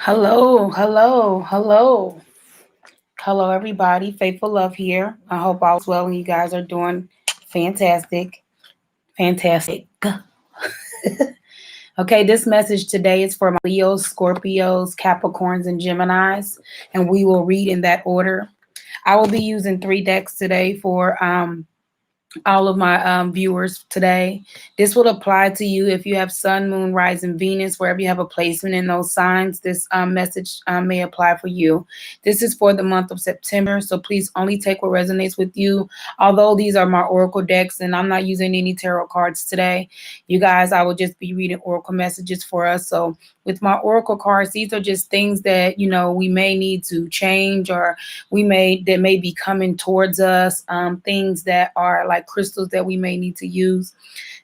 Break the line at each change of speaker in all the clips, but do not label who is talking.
Hello, hello, hello. Hello, everybody. Faithful Love here. I hope all is well and you guys are doing fantastic. Fantastic. Okay, this message today is for my Leos, Scorpios, Capricorns, and Geminis, and we will read in that order. I will be using 3 decks today for all of my viewers today. This will apply to you if you have Sun, Moon, Rising, Venus, wherever you have a placement in those signs. This message may apply for you. This is for the month of September, so please only take what resonates with you. Although these are my oracle decks and I'm not using any tarot cards today, you guys, I will just be reading oracle messages for us. So with my oracle cards, these are just things that, we may need to change or that may be coming towards us, things that are like crystals that we may need to use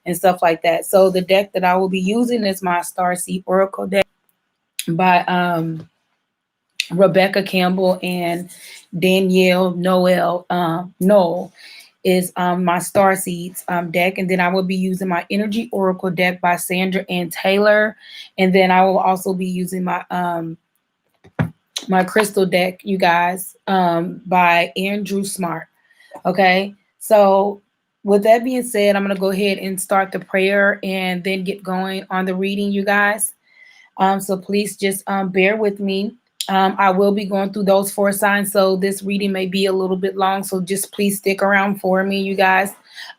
and stuff like that. So the deck that I will be using is my Starseed Oracle deck by Rebecca Campbell and Danielle Noel is my Starseeds deck. And then I will be using my Energy Oracle deck by Sandra Ann Taylor. And then I will also be using my crystal deck, you guys, by Andrew Smart. Okay, so with that being said, I'm going to go ahead and start the prayer and then get going on the reading, you guys. So please just bear with me. I will be going through those 4 signs, so this reading may be a little bit long, so just please stick around for me, you guys.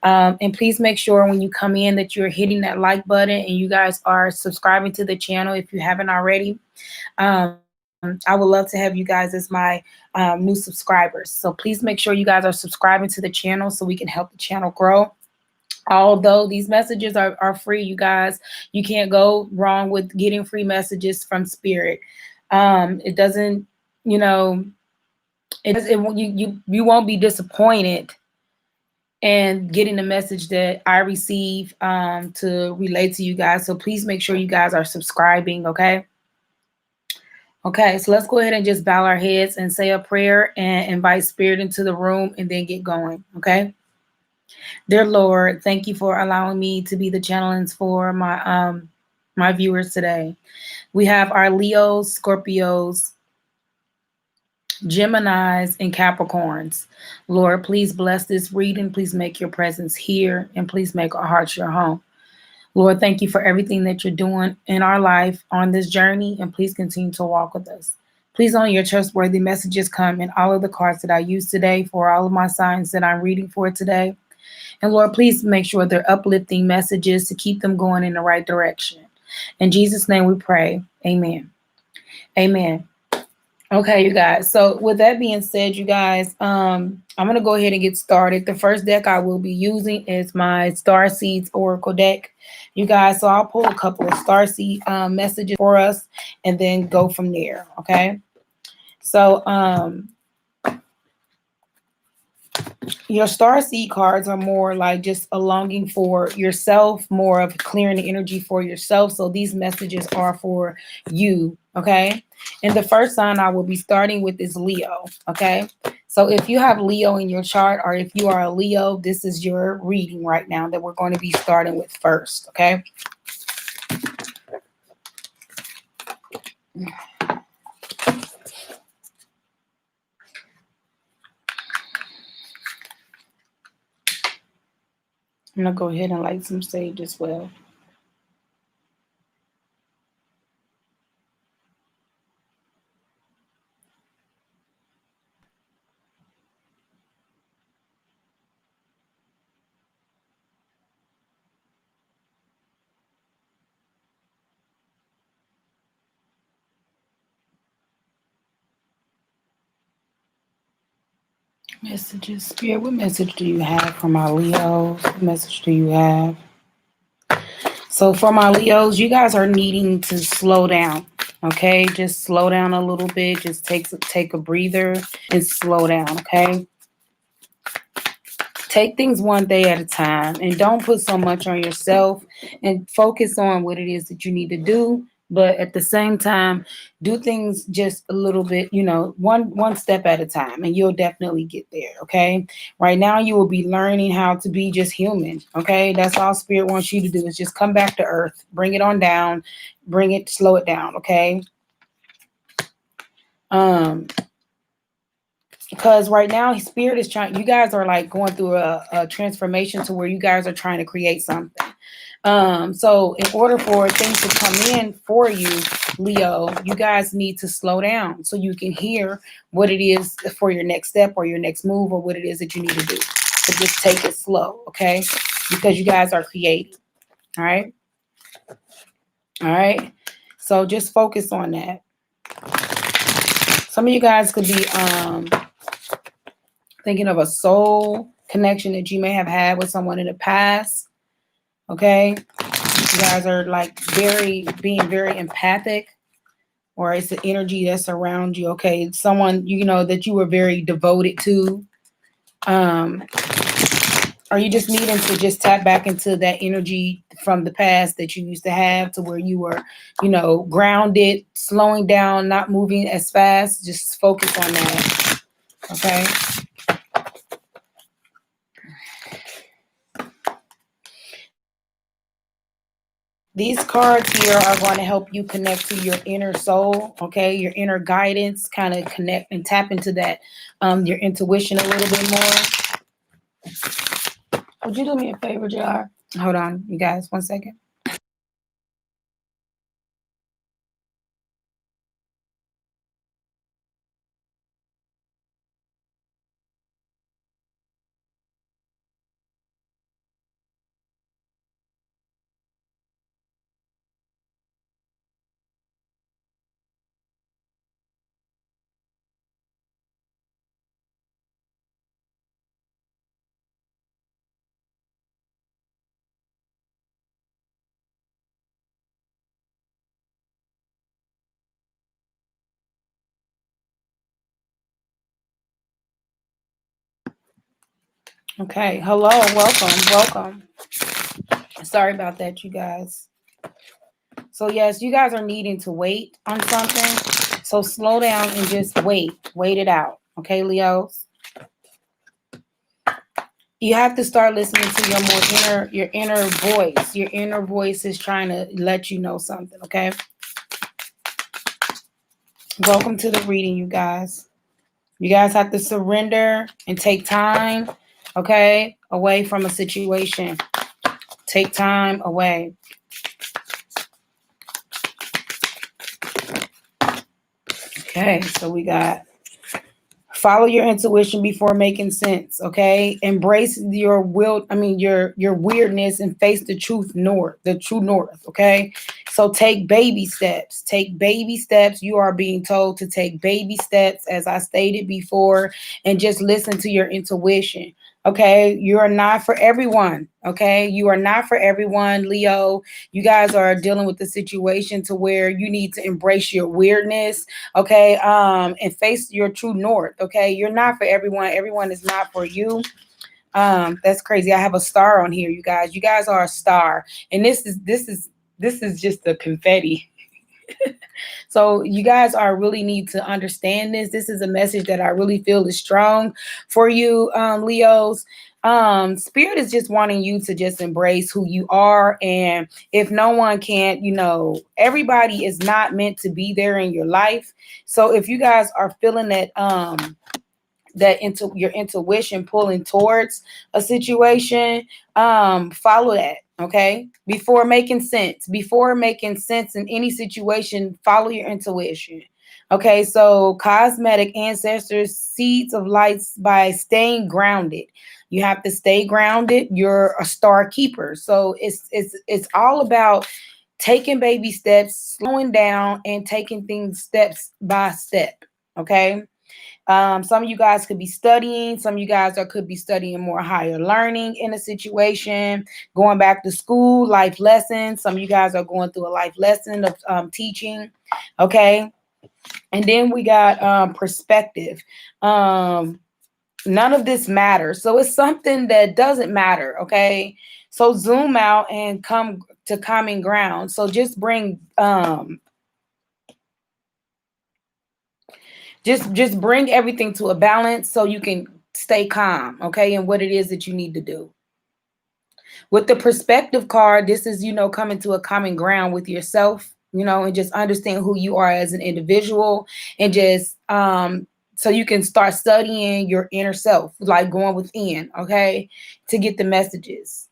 And please make sure when you come in that you're hitting that like button and you guys are subscribing to the channel if you haven't already. I would love to have you guys as my new subscribers. So please make sure you guys are subscribing to the channel so we can help the channel grow. Although these messages are free, you guys, you can't go wrong with getting free messages from Spirit. It doesn't, you won't be disappointed and getting the message that I receive to relate to you guys. So please make sure you guys are subscribing, okay? Okay, so let's go ahead and just bow our heads and say a prayer and invite Spirit into the room and then get going, okay? Dear Lord, thank you for allowing me to be the channelings for my viewers today. We have our Leos, Scorpios, Geminis, and Capricorns. Lord, please bless this reading. Please make your presence here, and please make our hearts your home. Lord, thank you for everything that you're doing in our life on this journey, and please continue to walk with us. Please only your trustworthy messages come in all of the cards that I use today for all of my signs that I'm reading for today. And Lord, please make sure they're uplifting messages to keep them going in the right direction. In Jesus' name we pray. Amen. Amen. Okay, you guys. So with that being said, you guys, I'm going to go ahead and get started. The first deck I will be using is my Starseeds Oracle deck, you guys. So I'll pull a couple of Starseed messages for us and then go from there, okay? So your Starseed cards are more like just a longing for yourself, more of clearing the energy for yourself. So these messages are for you, okay? And the first sign I will be starting with is Leo, okay? So if you have Leo in your chart or if you are a Leo, this is your reading right now that we're going to be starting with first, okay? I'm going to go ahead and light some sage as well. Messages, Spirit, what message do you have for my Leos? What message do you have? So for my Leos, you guys are needing to slow down, okay? Just slow down a little bit. Just take a breather and slow down, okay? Take things one day at a time and don't put so much on yourself and focus on what it is that you need to do. But at the same time, do things just a little bit, one step at a time, and you'll definitely get there, okay? Right now, you will be learning how to be just human, okay? That's all Spirit wants you to do is just come back to earth, bring it on down, slow it down, okay? Because right now Spirit is trying, you guys are like going through a transformation to where you guys are trying to create something. So in order for things to come in for you, Leo, you guys need to slow down so you can hear what it is for your next step or your next move or what it is that you need to do. So just take it slow, okay? Because you guys are creating. All right. All right. So just focus on that. Some of you guys could be thinking of a soul connection that you may have had with someone in the past. Okay. You guys are like being very empathic, or it's the energy that's around you. Okay. It's someone, you know, that you were very devoted to. Are you just needing to just tap back into that energy from the past that you used to have, to where you were, you know, grounded, slowing down, not moving as fast? Just focus on that. Okay. These cards here are going to help you connect to your inner soul, okay? Your inner guidance, kind of connect and tap into that, your intuition a little bit more. Would you do me a favor, Jar? Hold on, you guys, 1 second. Okay, hello, welcome. Sorry about that, you guys. So yes, you guys are needing to wait on something. So slow down and just wait it out. Okay, Leos? You have to start listening to your inner voice. Your inner voice is trying to let you know something, okay? Welcome to the reading, you guys. You guys have to surrender and take time, okay, away from a situation. Take time away. Okay, so we got follow your intuition before making sense, okay? Embrace your your weirdness and face the true north, okay? So take baby steps. Take baby steps. You are being told to take baby steps, as I stated before, and just listen to your intuition. Okay, you are not for everyone. Okay, you are not for everyone, Leo. You guys are dealing with the situation to where you need to embrace your weirdness, okay, and face your true north. Okay, you're not for everyone. Everyone is not for you. That's crazy. I have a star on here, you guys. You guys are a star, and this is just the confetti. So you guys are really need to understand this. This is a message that I really feel is strong for you, Leos. Spirit is just wanting you to just embrace who you are. And if no one can't, everybody is not meant to be there in your life. So if you guys are feeling that, into your intuition pulling towards a situation, follow that. Okay, before making sense in any situation, follow your intuition. Okay, so cosmetic ancestors, seeds of lights, by staying grounded. You have to stay grounded. You're a star keeper, so it's all about taking baby steps, slowing down, and taking things steps by step. Okay. Some of you guys could be studying. Some of you guys could be studying more higher learning in a situation, going back to school, life lessons. Some of you guys are going through a life lesson of teaching. Okay. And then we got perspective. None of this matters. So it's something that doesn't matter. Okay. So zoom out and come to common ground. So just bring just bring everything to a balance so you can stay calm, okay, and what it is that you need to do. With the perspective card, this is, coming to a common ground with yourself, and just understand who you are as an individual, and just so you can start studying your inner self, like going within, okay, to get the messages.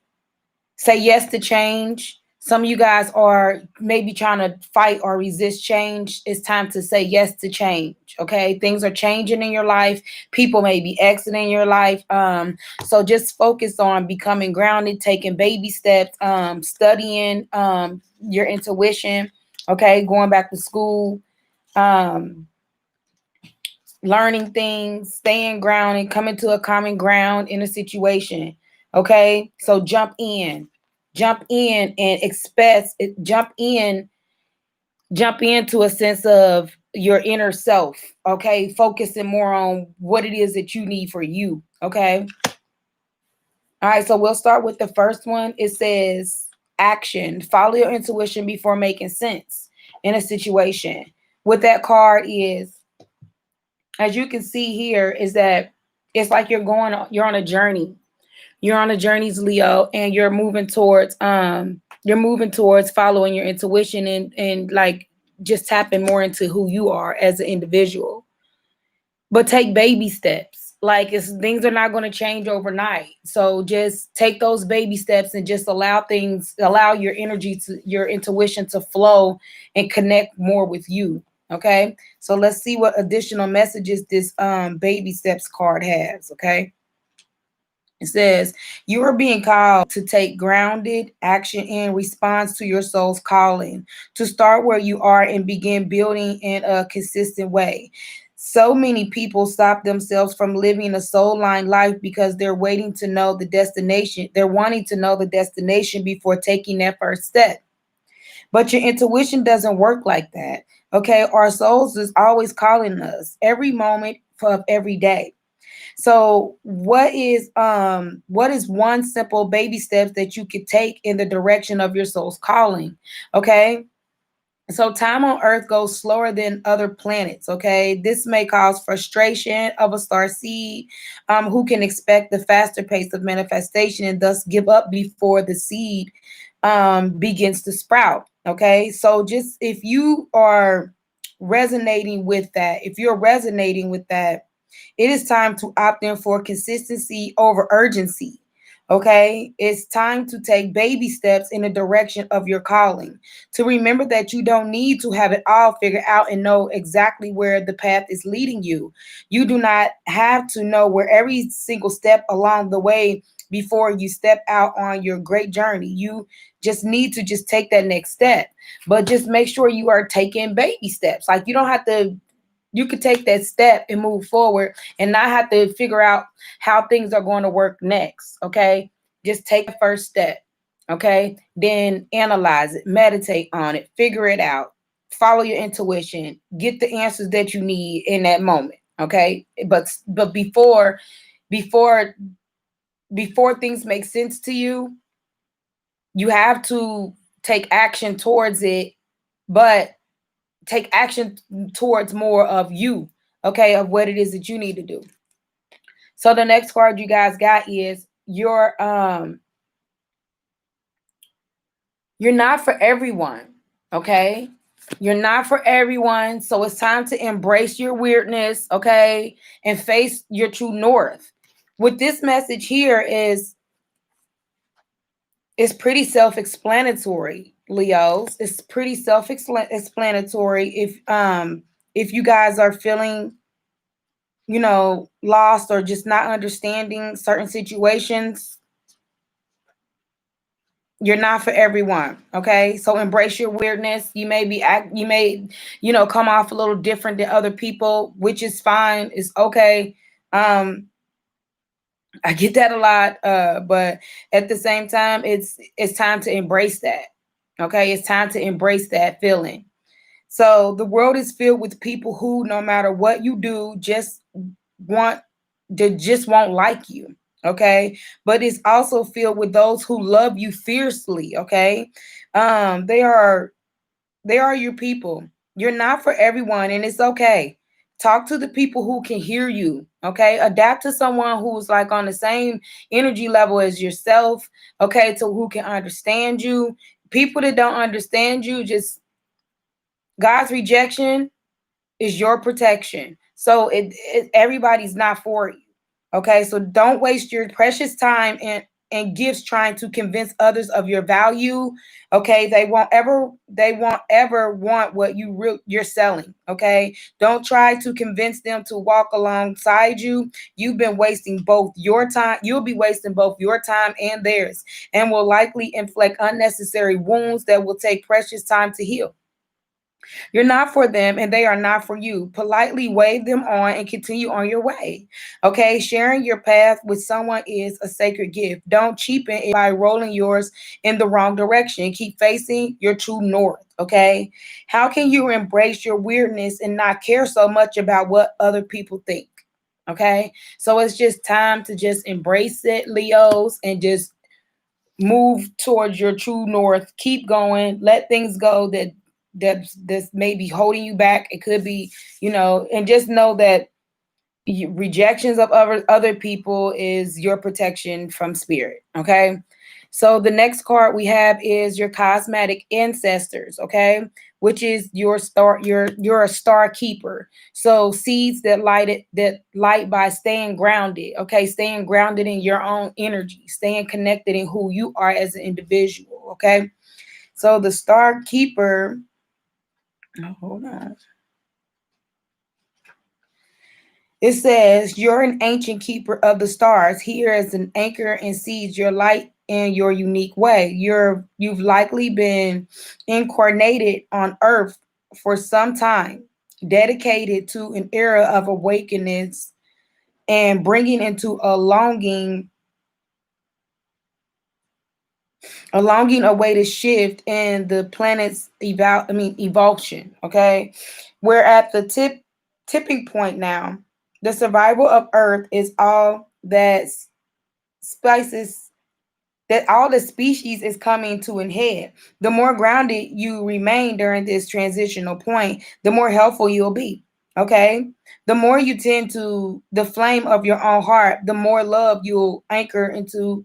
Say yes to change. Some of you guys are maybe trying to fight or resist change. It's time to say yes to change. Okay. Things are changing in your life. People may be exiting your life. So just focus on becoming grounded, taking baby steps, studying your intuition. Okay. Going back to school, um, learning things, staying grounded, coming to a common ground in a situation. Okay. So jump in and expect it, jump into a sense of your inner self. Okay. Focusing more on what it is that you need for you. Okay. All right. So we'll start with the first one. It says action, follow your intuition before making sense in a situation. What that card is, as you can see here, is that it's like you're on a journey. You're on a journey, Leo, and you're moving towards following your intuition, and like just tapping more into who you are as an individual. But take baby steps. Like, things are not going to change overnight. So just take those baby steps and just allow your energy to your intuition to flow and connect more with you. Okay. So let's see what additional messages this baby steps card has. Okay. It says, you are being called to take grounded action in response to your soul's calling, to start where you are and begin building in a consistent way. So many people stop themselves from living a soul-line life because they're waiting to know the destination. They're wanting to know the destination before taking that first step. But your intuition doesn't work like that. Okay. Our souls is always calling us every moment of every day. So what is one simple baby steps that you could take in the direction of your soul's calling? Okay. So time on Earth goes slower than other planets. Okay. This may cause frustration of a star seed who can expect the faster pace of manifestation and thus give up before the seed begins to sprout. Okay. So just if you are resonating with that, if you're resonating with that, it is time to opt in for consistency over urgency. Okay. It's time to take baby steps in the direction of your calling. To remember that you don't need to have it all figured out and know exactly where the path is leading you. You do not have to know where every single step along the way before you step out on your great journey. You just need to just take that next step. But just make sure you are taking baby steps. Like, you don't have to, you could take that step and move forward and not have to figure out how things are going to work next. Okay. Just take the first step. Okay. Then analyze it, meditate on it, figure it out, follow your intuition, get the answers that you need in that moment. Okay. But before, before things make sense to you, you have to take action towards it, but take action towards more of you, okay, of what it is that you need to do. So the next card you guys got is you're not for everyone, okay? You're not for everyone, so it's time to embrace your weirdness, okay, and face your true north. What this message here is pretty self-explanatory, Leos. It's pretty self-explanatory. If you guys are feeling, lost or just not understanding certain situations, you're not for everyone. Okay. So embrace your weirdness. You may, come off a little different than other people, which is fine. It's okay. I get that a lot. But at the same time, it's time to embrace that. Okay. It's time to embrace that feeling. So the world is filled with people who, no matter what you do, want just won't like you. Okay. But it's also filled with those who love you fiercely. Okay. They are your people. You're not for everyone, and it's okay. Talk to the people who can hear you. Okay. Adapt to someone who's like on the same energy level as yourself. Okay. To who can understand you. People that don't understand you, just God's rejection is your protection. So everybody's not for you. Okay, so don't waste your precious time and gifts trying to convince others of your value. Okay, they won't ever want what you're selling. Okay, don't try to convince them to walk alongside you. You've been wasting both your time. You'll be wasting both your time and theirs, and will likely inflict unnecessary wounds that will take precious time to heal. You're not for them and they are not for you. Politely wave them on and continue on your way. Okay. Sharing your path with someone is a sacred gift. Don't cheapen it by rolling yours in the wrong direction. Keep facing your true north. Okay. How can you embrace your weirdness and not care so much about what other people think? Okay. So it's just time to just embrace it, Leos, and just move towards your true north. Keep going. Let things go that's maybe holding you back. It could be, and just know that rejections of other people is your protection from spirit. Okay. So the next card we have is your cosmetic ancestors. Okay. Which is your star, you're a star keeper. So seeds that light by staying grounded. Okay. Staying grounded in your own energy, staying connected in who you are as an individual. Okay. So the star keeper, hold on. It says, you're an ancient keeper of the stars. Here as an anchor and sees your light in your unique way. You've likely been incarnated on earth for some time, dedicated to an era of awakeness and bringing into a longing away to shift in the planet's evolution. Okay, we're at the tipping point now. The survival of Earth is all that spices that all the species is coming to an head. The more grounded you remain during this transitional point, the more helpful you'll be. Okay. The more you tend to the flame of your own heart, the more love you'll anchor into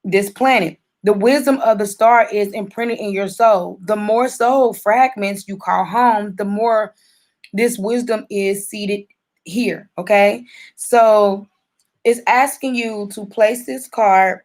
this planet. The wisdom of the star is imprinted in your soul. The more soul fragments you call home, the more this wisdom is seated here. Okay. So it's asking you to place this card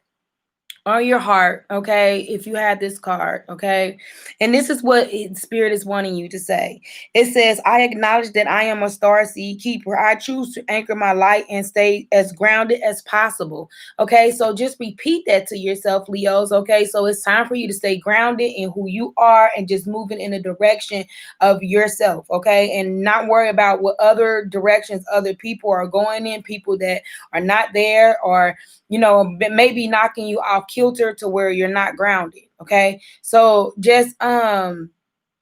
on your heart, okay, if you have this card, okay, and this is what spirit is wanting you to say. It says, I acknowledge that I am a star seed keeper. I choose to anchor my light and stay as grounded as possible. Okay, so just repeat that to yourself, Leos. Okay, so it's time for you to stay grounded in who you are and just moving in the direction of yourself. Okay, and not worry about what other directions other people are going in, people that are not there, or maybe knocking you off kilter to where you're not grounded. Okay. So just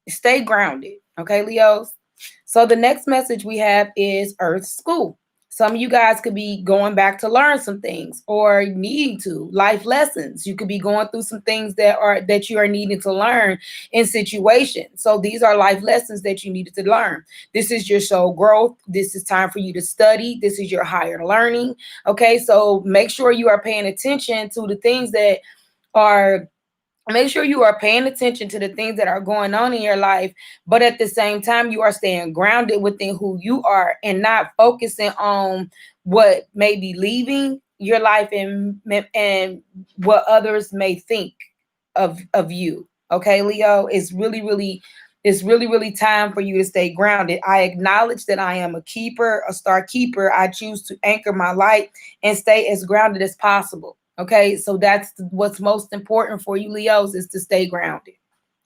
stay grounded. Okay, Leos. So the next message we have is Earth School. Some of you guys could be going back to learn some things or needing to life lessons. You could be going through some things that you are needing to learn in situations. So these are life lessons that you needed to learn. This is your soul growth. This is time for you to study. This is your higher learning. Okay, so make sure you are paying attention to the things that are make sure you are paying attention to the things that are going on in your life, but at the same time, you are staying grounded within who you are and not focusing on what may be leaving your life and what others may think of you. Okay, Leo, it's really time for you to stay grounded. I acknowledge that I am a keeper, a star keeper. I choose to anchor my light and stay as grounded as possible. Okay, so that's what's most important for you, Leos, is to stay grounded.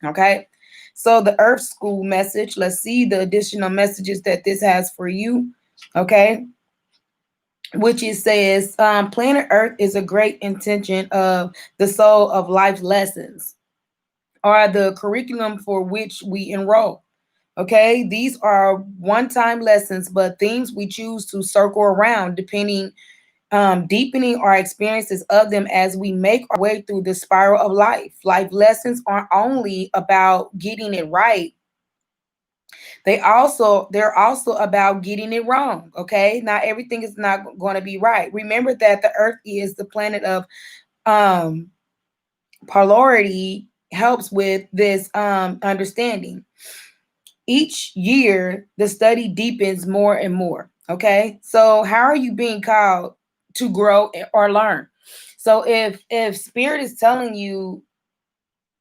Okay, so the Earth School message, let's see the additional messages that this has for you. Okay, which it says, planet Earth is a great intention of the soul of life lessons, or the curriculum for which we enroll. Okay, these are one-time lessons, but things we choose to circle around depending deepening our experiences of them as we make our way through the spiral of life. Life lessons aren't only about getting it right. They're also about getting it wrong. Okay. Not everything is not going to be right. Remember that the earth is the planet of um polarity, helps with this understanding. Each year, the study deepens more and more. Okay. So how are you being called to grow or learn? So if spirit is telling you,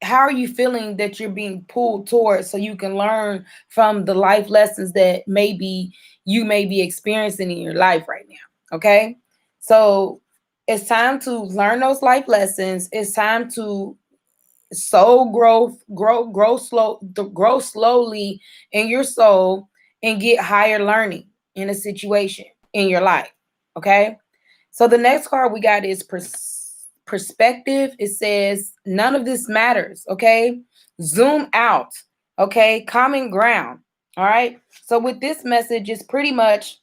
how are you feeling that you're being pulled towards so you can learn from the life lessons that maybe you may be experiencing in your life right now? Okay. So it's time to learn those life lessons. It's time to soul growth, grow slowly in your soul and get higher learning in a situation in your life. Okay. So the next card we got is perspective. It says none of this matters. Okay. Zoom out. Okay. Common ground. All right. So with this message, it's pretty much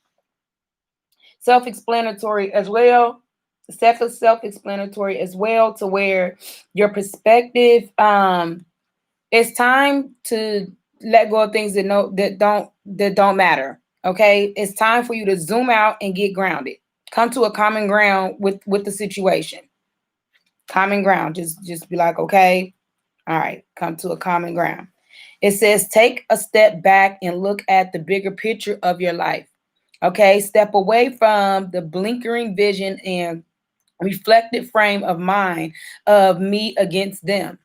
self-explanatory as well. Self-explanatory as well, to where your perspective, it's time to let go of things that don't matter. Okay. It's time for you to zoom out and get grounded. Come to a common ground with the situation. Common ground. Just be like, okay, all right, come to a common ground. It says take a step back and look at the bigger picture of your life. Okay, step away from the blinkering vision and reflected frame of mind of me against them.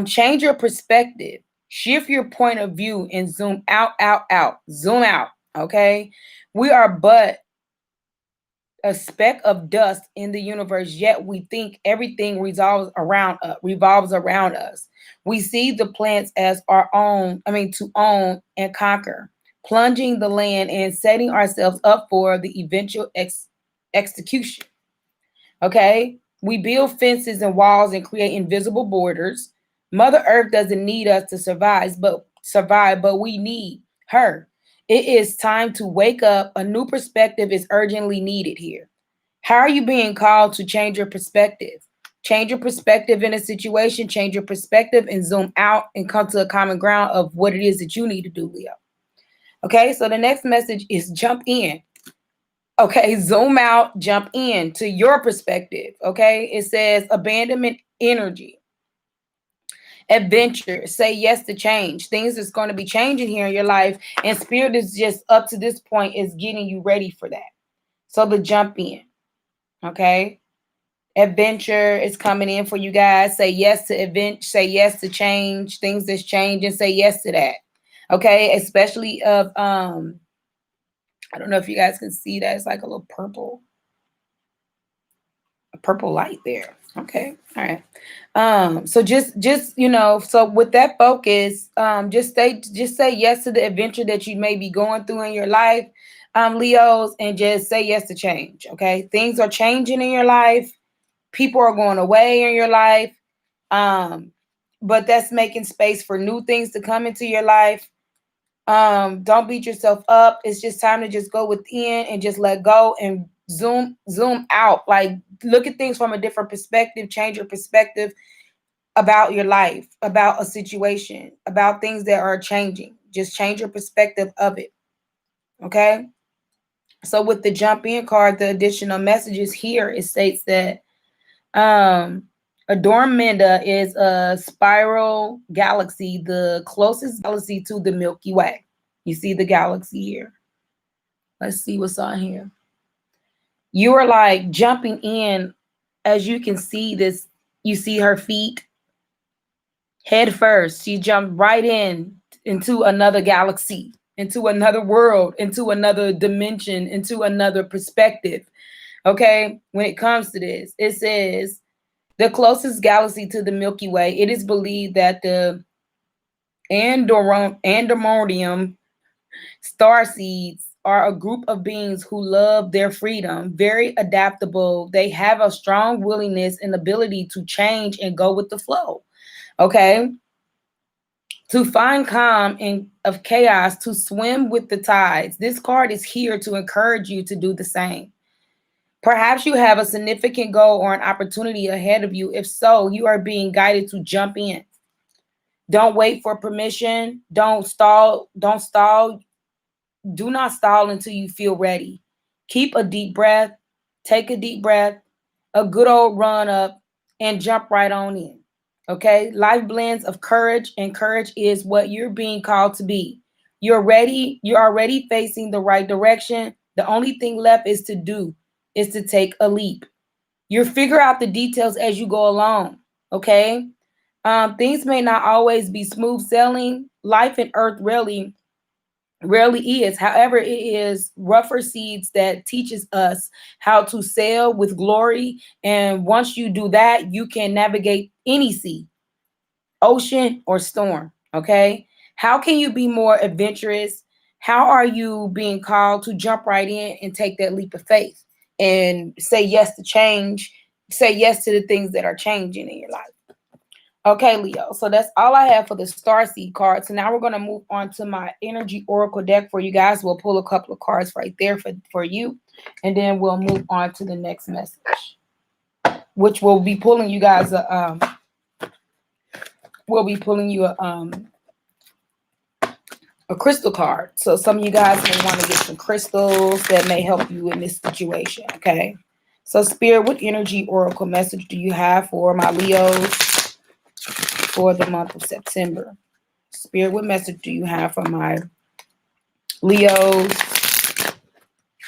Change your perspective, shift your point of view, and zoom out, zoom out. Okay, we are but a speck of dust in the universe, yet we think everything revolves around us. We see the plants as our own, to own and conquer, plunging the land and setting ourselves up for the eventual execution. Okay? We build fences and walls and create invisible borders. Mother Earth doesn't need us to survive, but we need her. It is time to wake up. A new perspective is urgently needed here. How are you being called to change your perspective? Change your perspective in a situation, change your perspective and zoom out and come to a common ground of what it is that you need to do, Leo. Okay, so the next message is jump in. Okay, zoom out, jump in to your perspective. Okay, it says abandonment energy, adventure, say yes to change. Things that's going to be changing here in your life, and spirit is just up to this point is getting you ready for that. So the jump in. Okay, adventure is coming in for you guys. Say yes to event, say yes to change, things that's changing, say yes to that. Okay, especially of I don't know if you guys can see that. It's like a little purple light there. Okay. All right. So just so with that focus, just say yes to the adventure that you may be going through in your life, Leos, and just say yes to change. Okay. Things are changing in your life. People are going away in your life. But that's making space for new things to come into your life. Don't beat yourself up. It's just time to just go within and just let go and zoom out. Like look at things from a different perspective, change your perspective about your life, about a situation, about things that are changing. Just change your perspective of it. Okay? So with the jump in card, the additional messages here, it states that Andromeda is a spiral galaxy, the closest galaxy to the Milky Way. You see the galaxy here. Let's see what's on here. You are like jumping in, as you can see this. You see her feet head first. She jumped right into another galaxy, into another world, into another dimension, into another perspective. Okay, when it comes to this, it says the closest galaxy to the Milky Way. It is believed that the Andromedium Starseeds are a group of beings who love their freedom, very adaptable. They have a strong willingness and ability to change and go with the flow. Okay. To find calm in of chaos, to swim with the tides. This card is here to encourage you to do the same. Perhaps you have a significant goal or an opportunity ahead of you. If so, you are being guided to jump in. Don't wait for permission. Don't stall. Do not stall until you feel ready. Keep a deep breath. Take a deep breath, a good old run up, and jump right on in. Okay? Life blends of courage, and courage is what you're being called to be. You're ready. You're already facing the right direction. The only thing left is to take a leap. You figure out the details as you go along. Okay. Things may not always be smooth sailing. Life and earth rarely is. However, it is rougher seeds that teaches us how to sail with glory. And once you do that, you can navigate any sea, ocean, or storm. Okay. How can you be more adventurous? How are you being called to jump right in and take that leap of faith and say yes to change? Say yes to the things that are changing in your life. Okay, Leo. So that's all I have for the Starseed card. So now we're going to move on to my energy oracle deck for you guys. We'll pull a couple of cards right there for you. And then we'll move on to the next message, which will be pulling you guys a crystal card. So some of you guys may want to get some crystals that may help you in this situation. Okay. So Spirit, what energy oracle message do you have for my Leos for the month of September? Spirit, what message do you have for my Leos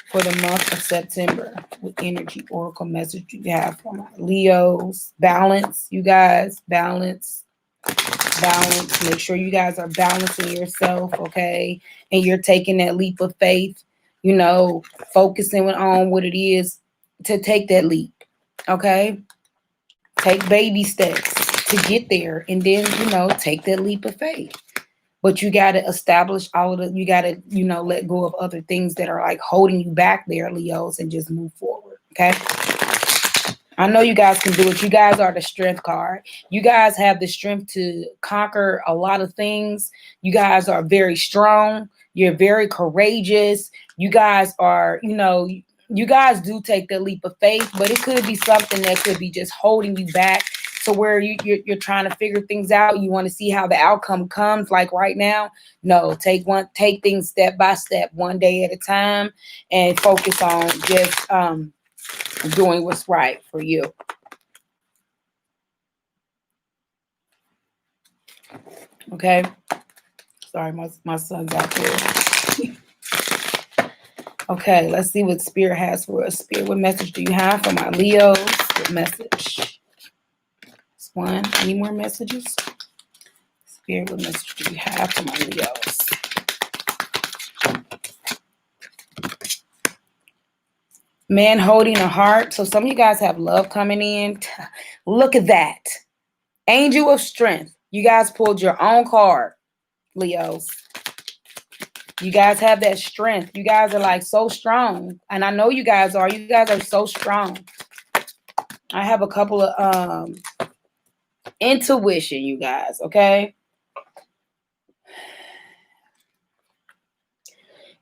for the month of September? What energy oracle message do you have for my Leos? Balance, you guys. Balance. Make sure you guys are balancing yourself, okay? And you're taking that leap of faith, focusing on what it is to take that leap, okay? Take baby steps to get there, and then, take that leap of faith. But you got to establish you got to, let go of other things that are like holding you back there, Leos, and just move forward, okay? I know you guys can do it. You guys are the strength card. You guys have the strength to conquer a lot of things. You guys are very strong. You're very courageous. You guys are, you guys do take the leap of faith, but it could be something that could be just holding you back to where you're trying to figure things out. You want to see how the outcome comes. Like right now, no, take things step by step, one day at a time, and focus on just, doing what's right for you. Okay. Sorry, my son's out there. Okay, let's see what Spirit has for us. Spirit, what message do you have for my Leos? What message? This one. Any more messages? Spirit, what message do you have for my Leos? Man holding a heart. So some of you guys have love coming in. Look at that. Angel of strength. You guys pulled your own card, Leos. You guys have that strength. You guys are like so strong. And I know you guys are. You guys are so strong. I have a couple of intuition, you guys, okay?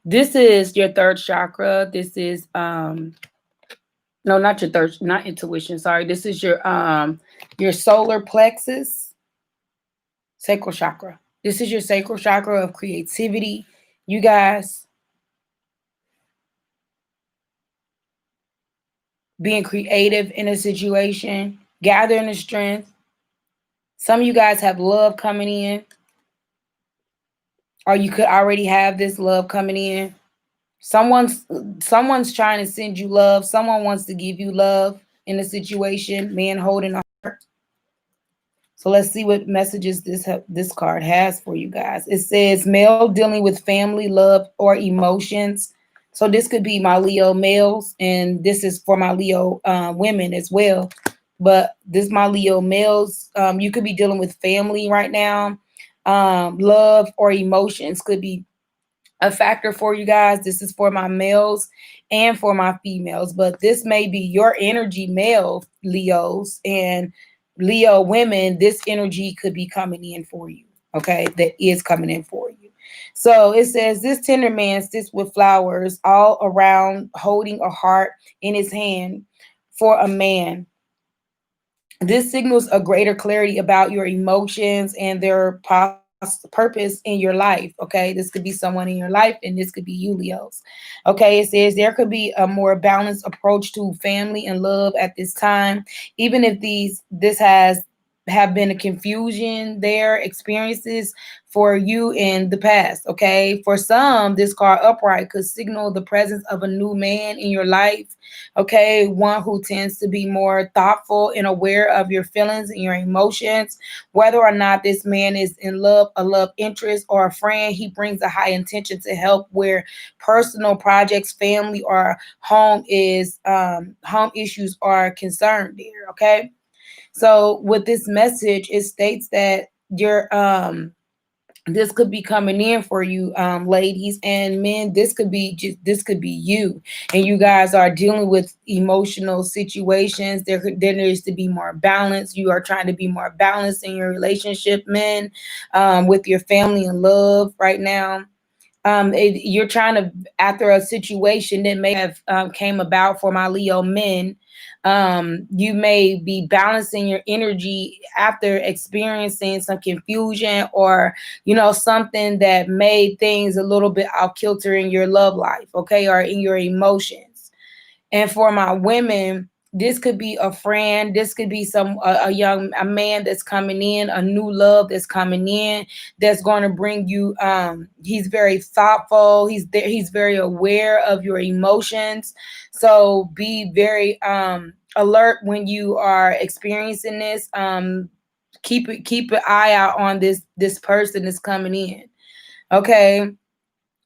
This is your third chakra. This is no, not your third, not intuition. Sorry. This is your solar plexus, sacral chakra. This is your sacral chakra of creativity. You guys being creative in a situation, gathering the strength. Some of you guys have love coming in, or you could already have this love coming in. Someone's trying to send you love. Someone wants to give you love in a situation. Man holding a heart. So let's see what messages this card has for you guys. It says male dealing with family, love, or emotions. So this could be my Leo males, and this is for my Leo women as well. But this my Leo males. You could be dealing with family right now. Love or emotions could be a factor for you guys. This is for my males and for my females, but this may be your energy, male Leos, and Leo women. This energy could be coming in for you. Okay, that is coming in for you. So it says this tender man sits with flowers all around, holding a heart in his hand for a man. This signals a greater clarity about your emotions and their purpose in your life. Okay, this could be someone in your life, and this could be you, Leos. Okay, it says there could be a more balanced approach to family and love at this time, even if this has have been a confusion there, experiences for you in the past. Okay. For some, this card upright could signal the presence of a new man in your life. Okay. One who tends to be more thoughtful and aware of your feelings and your emotions. Whether or not this man is in love, a love interest, or a friend, he brings a high intention to help where personal projects, family, or home issues are concerned there. Okay. So with this message, it states that your this could be coming in for you, ladies and men. This could be you, and you guys are dealing with emotional situations. There needs to be more balance. You are trying to be more balanced in your relationship, men, with your family and love right now. You're trying to, after a situation that may have came about for my Leo men, you may be balancing your energy after experiencing some confusion, or something that made things a little bit off kilter in your love life, okay, or in your emotions. And for my women, this could be a friend. This could be a man that's coming in, a new love that's coming in, that's going to bring you. He's very thoughtful. He's there. He's very aware of your emotions. So be very alert when you are experiencing this. Keep an eye out on this person that's coming in. Okay.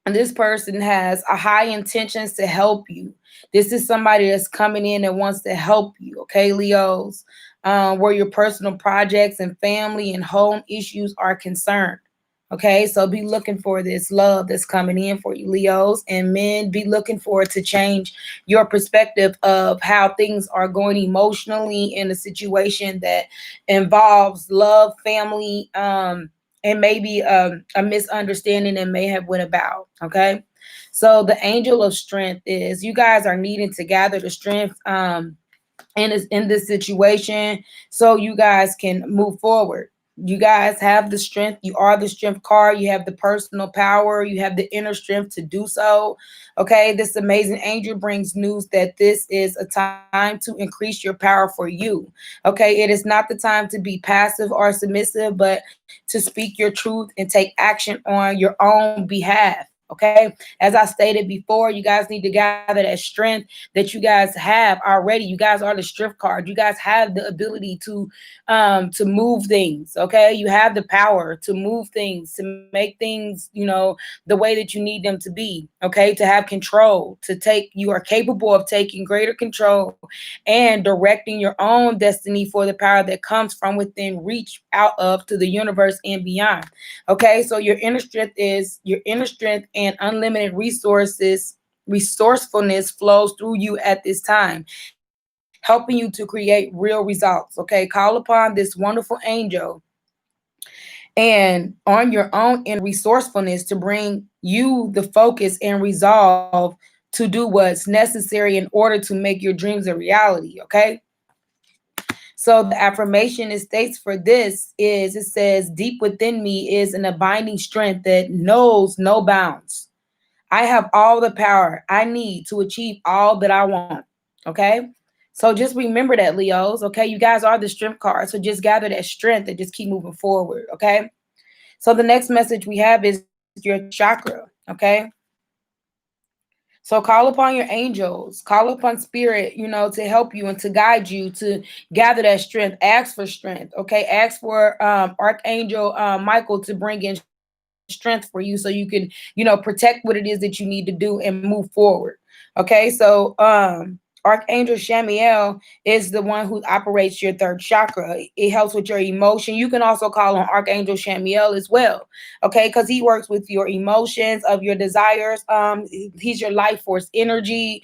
And this person has a high intentions to help you. This is somebody that's coming in and wants to help you. Okay, Leos, where your personal projects and family and home issues are concerned. Okay, so be looking for this love that's coming in for you, Leos. And men, be looking for it to change your perspective of how things are going emotionally in a situation that involves love, family, and maybe a misunderstanding that may have went about. Okay, so the angel of strength is, you guys are needing to gather the strength in this situation, so you guys can move forward. You guys have the strength. You are the strength card. You have the personal power. You have the inner strength to do so. Okay, this amazing angel brings news that this is a time to increase your power for you. Okay, it is not the time to be passive or submissive, but to speak your truth and take action on your own behalf. Okay, as I stated before, you guys need to gather that strength that you guys have already. You guys are the strength card. You guys have the ability to move things. Okay, you have the power to move things, to make things, the way that you need them to be. Okay, to have control, you are capable of taking greater control and directing your own destiny for the power that comes from within, reach out of to the universe and beyond. Okay, so your inner strength is your inner strength, and unlimited resourcefulness flows through you at this time, helping you to create real results. Okay, call upon this wonderful angel and on your own inner resourcefulness to bring you the focus and resolve to do what's necessary in order to make your dreams a reality. Okay, so the affirmation it states for this is, it says, deep within me is an abiding strength that knows no bounds. I have all the power I need to achieve all that I want. Okay. So just remember that, Leos. Okay. You guys are the strength card. So just gather that strength and just keep moving forward. Okay. So the next message we have is your chakra. Okay. So call upon your angels, call upon spirit, to help you and to guide you to gather that strength. Ask for strength. Okay. Ask for Archangel Michael to bring in strength for you so you can, protect what it is that you need to do and move forward. Okay. So Archangel Shamiel is the one who operates your third chakra. It helps with your emotion. You can also call on Archangel Shamiel as well. Okay, because he works with your emotions of your desires. He's your life force energy.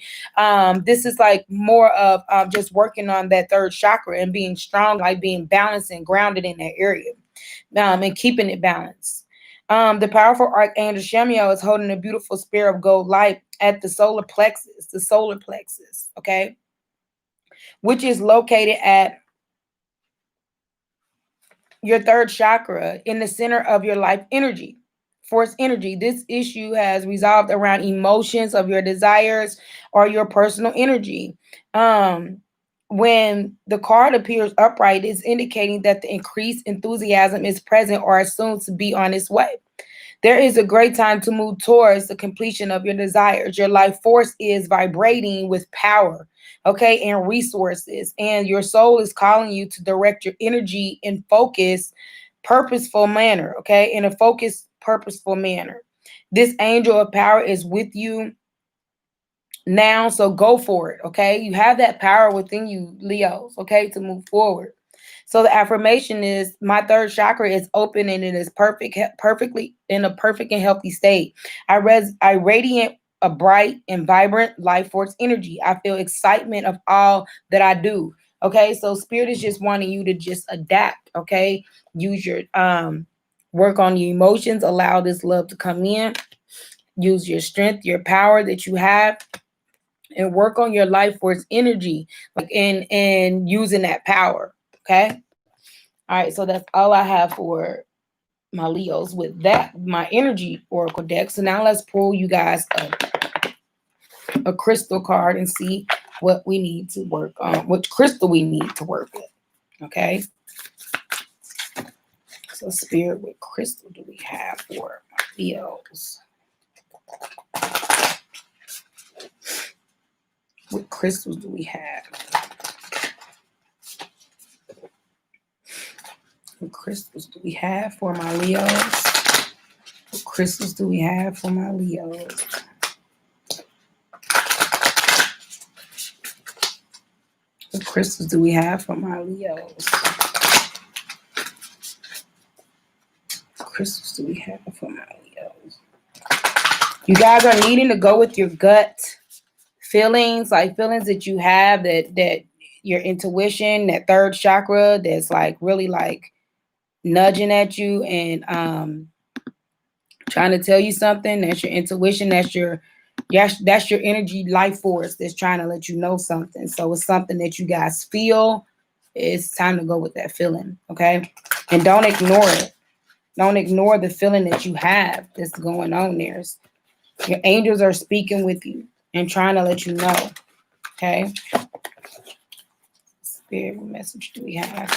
This is like more of just working on that third chakra and being strong, like being balanced and grounded in that area, and keeping it balanced. The powerful Archangel Shamiel is holding a beautiful spear of gold light at the solar plexus, okay, which is located at your third chakra in the center of your life energy, force energy. This issue has resolved around emotions of your desires or your personal energy. when the card appears upright, it's indicating that the increased enthusiasm is present or is soon to be on its way. There is a great time to move towards the completion of your desires. Your life force is vibrating with power, okay, and resources. And your soul is calling you to direct your energy in purposeful manner, okay, in a focused, purposeful manner. This angel of power is with you now, so go for it, okay? You have that power within you, Leos, okay, to move forward. So the affirmation is, my third chakra is open and it is perfectly in a perfect and healthy state. I radiate a bright and vibrant life force energy. I feel excitement of all that I do. Okay, so spirit is just wanting you to just adapt, okay? Use your work on your emotions, allow this love to come in. Use your strength, your power that you have, and work on your life force energy, like and using that power. Okay. All right. So that's all I have for my Leos with that, my energy oracle deck. So now let's pull you guys a crystal card and see what we need to work on, which crystal we need to work with. Okay. So spirit, what crystal do we have for my Leos? What crystals do we have? What crystals do we have for my Leos? What crystals do we have for my Leos? What crystals do we have for my Leos? What crystals do we have for my Leos? You guys are needing to go with your gut feelings, like feelings that you have, that your intuition, that third chakra that's like really like nudging at you and trying to tell you something. That's your intuition. That's your energy life force that's trying to let you know something. So it's something that you guys feel. It's time to go with that feeling, okay? And don't ignore it. Don't ignore the feeling that you have that's going on there. Your angels are speaking with you and trying to let you know, okay? Spirit, what message do we have?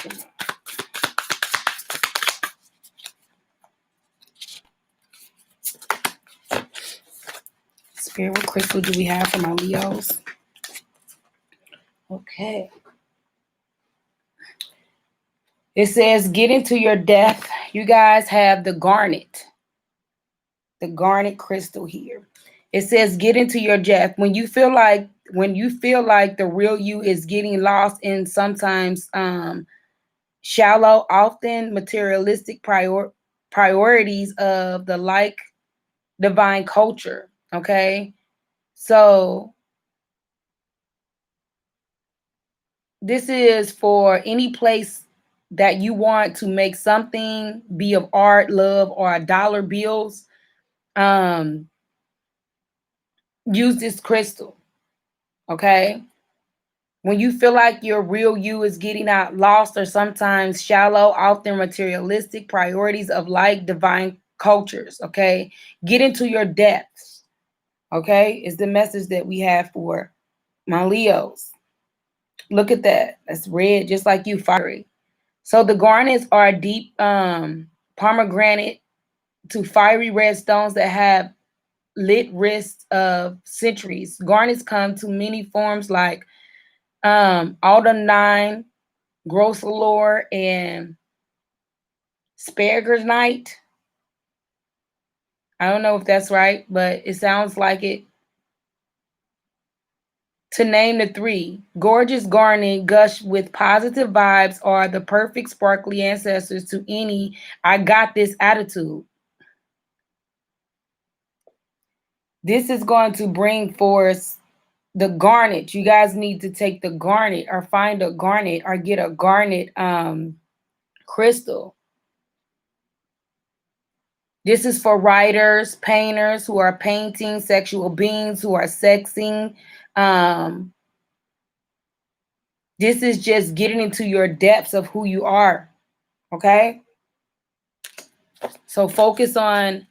Spirit, what crystal do we have for my Leos? Okay. It says, get into your death. You guys have the garnet crystal here. It says, get into your death. When you feel like the real you is getting lost in sometimes shallow, often materialistic priorities of the like divine culture. Okay. So this is for any place that you want to make something be of art, love, or dollar bills. Use this crystal. Okay. When you feel like your real you is getting out lost or sometimes shallow, often materialistic priorities of like divine cultures. Okay. Get into your depths. Okay. Is the message that we have for my Leos. Look at that. That's red, just like you, fiery. So the garnets are deep pomegranate to fiery red stones that have lit wrists of centuries. Garnets come to many forms like aldenine, grossalor, and spargernite. I don't know if that's right, but it sounds like it. To name the three, gorgeous garnet gush with positive vibes are the perfect sparkly ancestors to any I got this attitude. This is going to bring forth the garnet. You guys need to take the garnet or find a garnet or get a garnet crystal. This is for writers, painters who are painting, sexual beings who are sexing. This is just getting into your depths of who you are. Okay. So focus on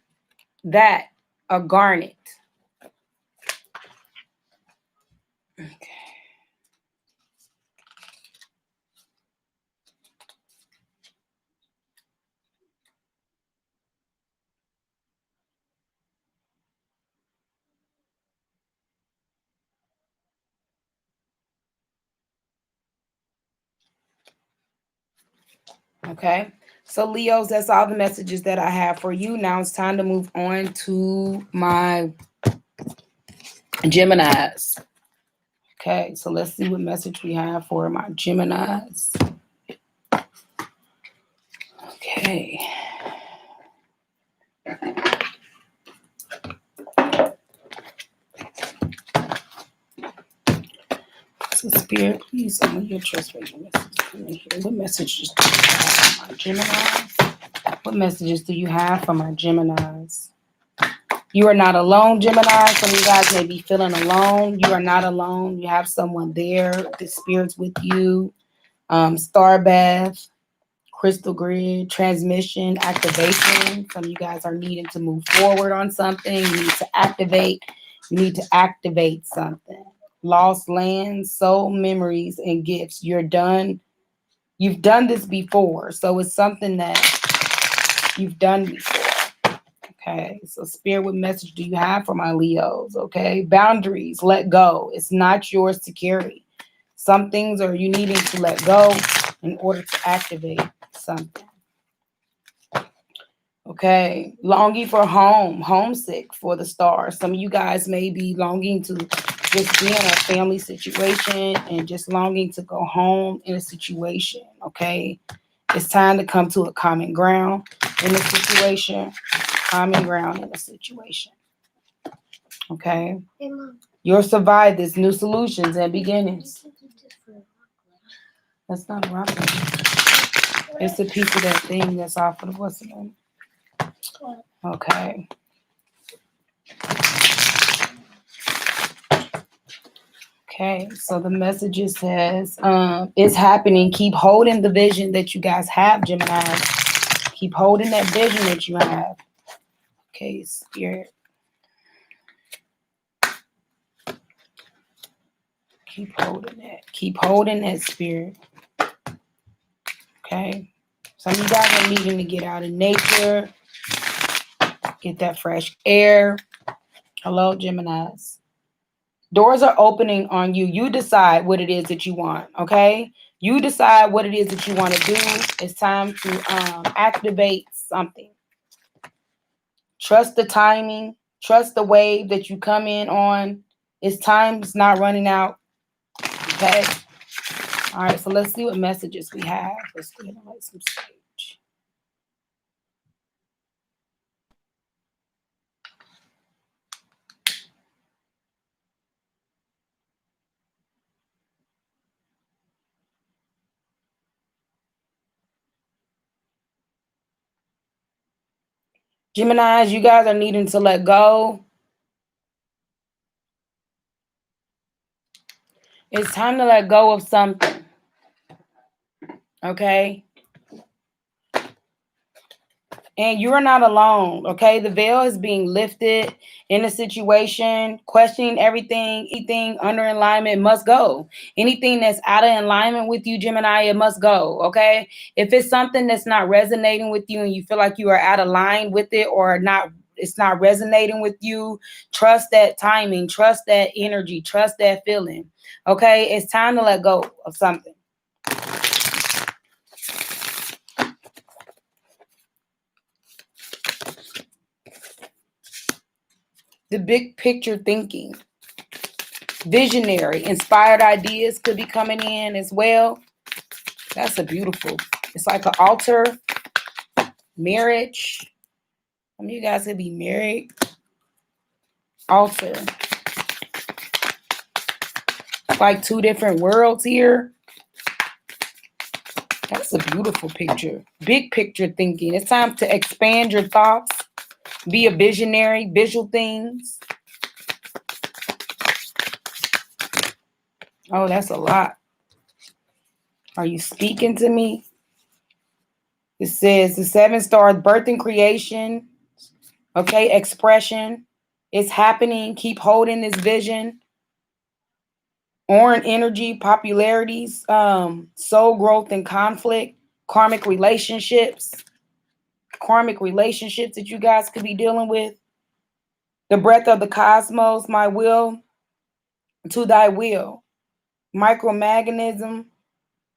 that, a garnet. Okay. Okay. So Leos, that's all the messages that I have for you. Now it's time to move on to my Geminis. Okay, so let's see what message we have for my Geminis. Okay. So Spirit, please, some of your trustworthy messages come in here. What messages do you have for my Geminis? What messages do you have for my Geminis? You are not alone, Gemini. Some of you guys may be feeling alone. You are not alone. You have someone there. The Spirit's with you. Star bath, crystal grid, transmission, activation. Some of you guys are needing to move forward on something. You need to activate. You need to activate something. Lost lands, soul memories, and gifts. You're done. You've done this before. So it's something that you've done before. Okay, so Spirit, what message do you have for my Leos? Okay, boundaries, let go. It's not yours to carry. Some things are you needing to let go in order to activate something. Okay, longing for home, homesick for the stars. Some of you guys may be longing to just be in a family situation and just longing to go home in a situation. Okay, it's time to come to a common ground in the situation. Common ground in the situation. Okay.
Hey, Mom.
You'll survive this. New solutions and beginnings. That's not rocket. It's a piece of that thing that's off of the what's the name? Okay. Okay, so the message says, it's happening. Keep holding the vision that you guys have, Gemini. Keep holding that vision that you have. Okay, Spirit. Keep holding that. Keep holding that, Spirit. Okay. Some of you guys are needing to get out in nature. Get that fresh air. Hello, Geminis. Doors are opening on you. You decide what it is that you want, okay? You decide what it is that you want to do. It's time to activate something. Trust the timing. Trust the wave that you come in on. It's time. It's not running out, okay? All right, so let's see what messages we have. Let's go ahead and light some sage. Geminis, you guys are needing to let go. It's time to let go of something. Okay? And you're not alone. Okay? The veil is being lifted in a situation. Questioning everything, anything under alignment must go. Anything that's out of alignment with you, Gemini, it must go. Okay? If it's something that's not resonating with you and you feel like you are out of line with it or not, it's not resonating with you, trust that timing, trust that energy, trust that feeling. Okay? It's time to let go of something. The big picture thinking, visionary, inspired ideas could be coming in as well. That's a beautiful, it's like an altar, marriage. Some of you guys could be married. Altar. It's like two different worlds here. That's a beautiful picture. Big picture thinking. It's time to expand your thoughts. Be a visionary, visual things. Oh, that's a lot. Are you speaking to me? It says the 7 stars, birth and creation. Okay, expression. It's happening. Keep holding this vision. Orange energy, popularities, soul growth and conflict, karmic relationships that you guys could be dealing with. The breath of the cosmos, my will to thy will. Micromaganism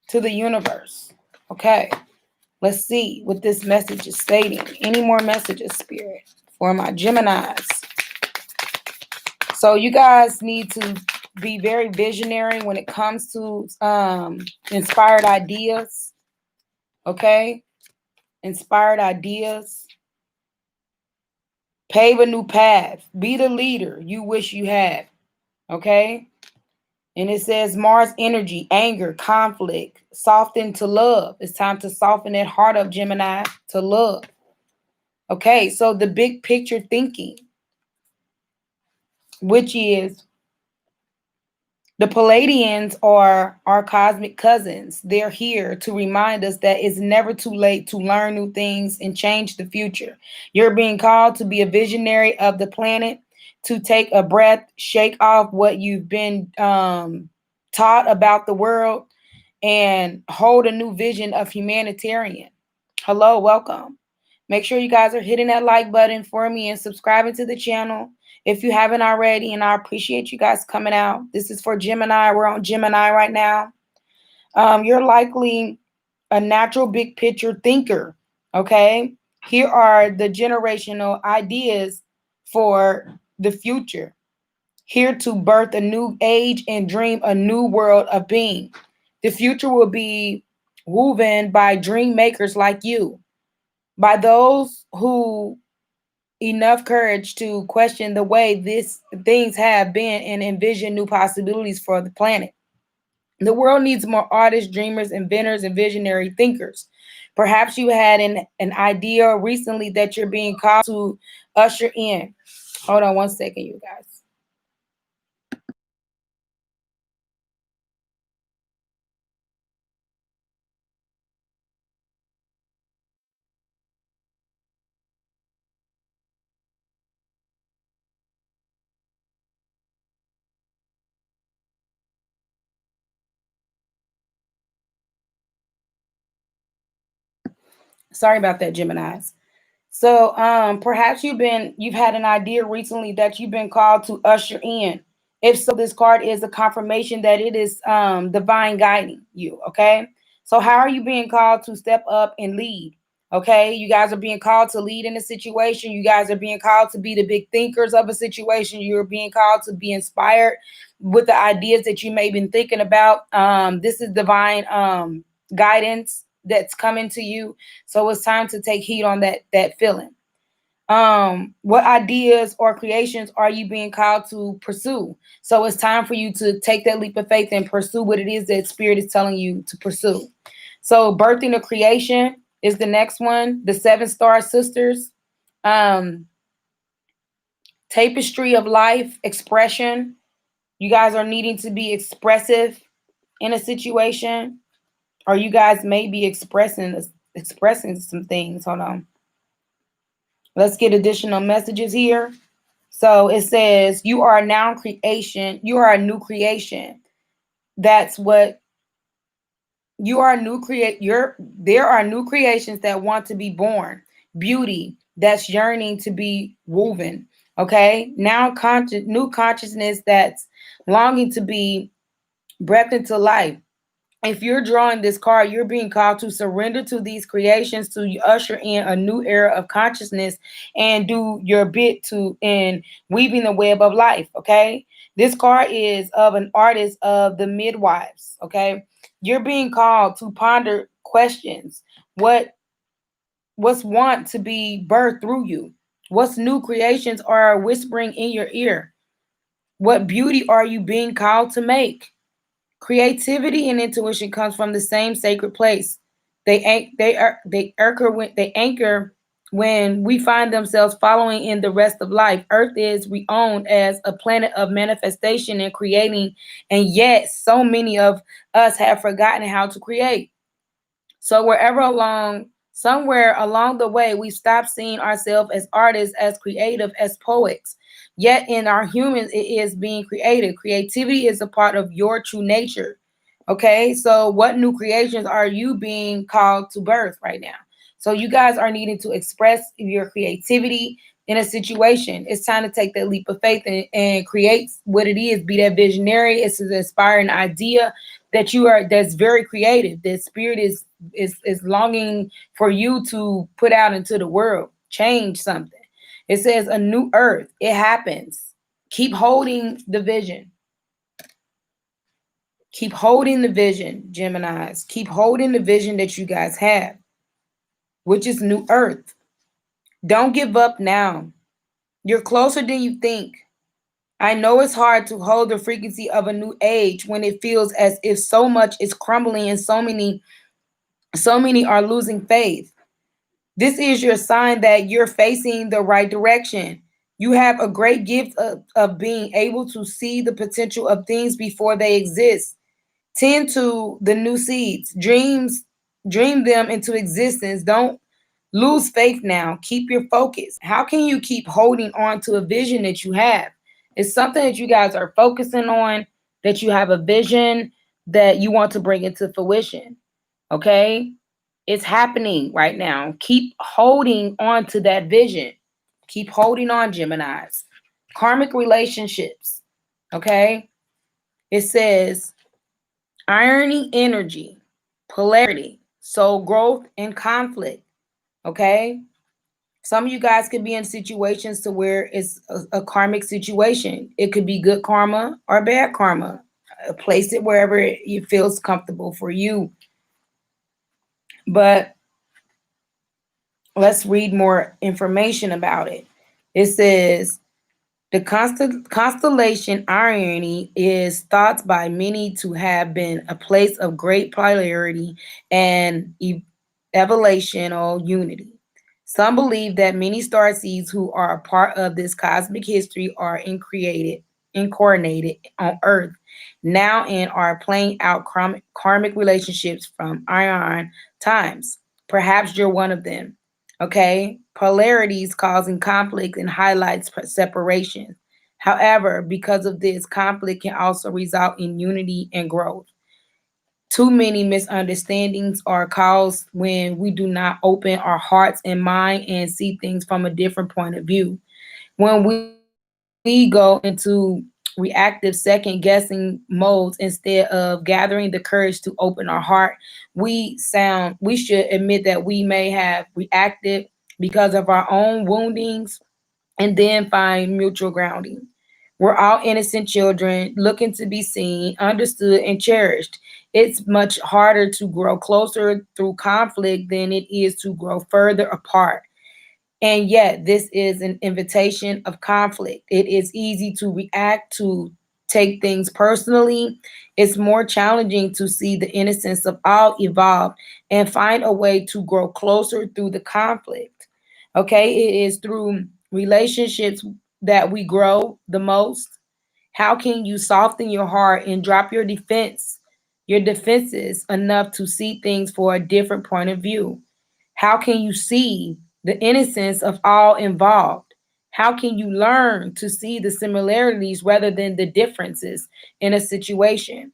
to the universe. Okay. Let's see what this message is stating. Any more messages, Spirit, for my Geminis? So you guys need to be very visionary when it comes to inspired ideas. Okay? Inspired ideas. Pave a new path. Be the leader you wish you had. Okay? And it says Mars energy, anger, conflict, soften to love. It's time to soften that heart up, Gemini, to love. Okay, so the big picture thinking, which is the Palladians are our cosmic cousins. They're here to remind us that it's never too late to learn new things and change the future. You're being called to be a visionary of the planet, to take a breath, shake off what you've been taught about the world, and hold a new vision of humanitarian. Hello, welcome. Make sure you guys are hitting that like button for me and subscribing to the channel if you haven't already. And I appreciate you guys coming out. This is for Gemini. We're on Gemini right now. You're likely a natural big picture thinker. Okay. Here are the generational ideas for the future. Here to birth a new age and dream a new world of being. The future will be woven by dream makers like you, by those who enough courage to question the way things have been and envision new possibilities for the planet. The world needs more artists, dreamers, inventors, and visionary thinkers. Perhaps you had an idea recently that you're being called to usher in. Hold on one second, you guys. Sorry about that, Geminis. So perhaps you've had an idea recently that you've been called to usher in. If so, this card is a confirmation that it is divine guiding you. Okay. So how are you being called to step up and lead? Okay. You guys are being called to lead in a situation. You guys are being called to be the big thinkers of a situation. You're being called to be inspired with the ideas that you may have been thinking about. This is divine guidance that's coming to you. So it's time to take heed on that feeling. What ideas or creations are you being called to pursue? So it's time for you to take that leap of faith and pursue what it is that spirit is telling you to pursue. So birthing a creation is the next one. The 7 star sisters, tapestry of life, expression. You guys are needing to be expressive in a situation, or you guys may be expressing some things. Hold on. Let's get additional messages here. So it says you are now creation. You are a new creation. That's what you are. There are new creations that want to be born. Beauty that's yearning to be woven. Okay. Now new consciousness that's longing to be breathed into life. If you're drawing this card, you're being called to surrender to these creations, to usher in a new era of consciousness and do your bit in weaving the web of life. Okay. This card is of an artist of the midwives. Okay. You're being called to ponder questions. What's want to be birthed through you? What's new creations are whispering in your ear? What beauty are you being called to make? Creativity and intuition comes from the same sacred place. They anchor when we find themselves following in the rest of life. Earth is reowned as a planet of manifestation and creating, and yet so many of us have forgotten how to create. So somewhere along the way, we stopped seeing ourselves as artists, as creative, as poets. Yet in our humans, it is being creative. Creativity is a part of your true nature. Okay, so what new creations are you being called to birth right now? So you guys are needing to express your creativity in a situation. It's time to take that leap of faith and create what it is. Be that visionary. It's an inspiring idea that's very creative. That spirit is is longing for you to put out into the world, change something. It says a new earth. It happens. Keep holding the vision. Keep holding the vision, Geminis. Keep holding the vision that you guys have, which is new earth. Don't give up now. You're closer than you think. I know it's hard to hold the frequency of a new age when it feels as if so much is crumbling and so many are losing faith. This is your sign that you're facing the right direction. You have a great gift of being able to see the potential of things before they exist. Tend to the new seeds. Dream them into existence. Don't lose faith now. Keep your focus. How can you keep holding on to a vision that you have? It's something that you guys are focusing on, that you have a vision that you want to bring into fruition. Okay? It's happening right now. Keep holding on to that vision. Keep holding on, Geminis. Karmic relationships. Okay? It says irony, energy, polarity, soul growth, and conflict. Okay? Some of you guys could be in situations to where it's a karmic situation. It could be good karma or bad karma. Place it wherever it feels comfortable for you. But let's read more information about it. It says the constellation irony is thought by many to have been a place of great polarity and evolutional unity. Some believe that many starseeds who are a part of this cosmic history are incarnated on Earth now and are playing out karmic relationships from iron times. Perhaps you're one of them. Okay? Polarities causing conflict and highlights separation. However, because of this, conflict can also result in unity and growth. Too many misunderstandings are caused when we do not open our hearts and mind and see things from a different point of view. When we go into reactive second guessing modes instead of gathering the courage to open our heart, we should admit that we may have reacted because of our own woundings and then find mutual grounding. We're all innocent children looking to be seen, understood, and cherished. It's much harder to grow closer through conflict than it is to grow further apart. And yet, this is an invitation of conflict. It is easy to react, to take things personally. It's more challenging to see the innocence of all evolve and find a way to grow closer through the conflict. Okay, it is through relationships that we grow the most. How can you soften your heart and drop your defenses enough to see things for a different point of view? How can you see the innocence of all involved? How can you learn to see the similarities rather than the differences in a situation?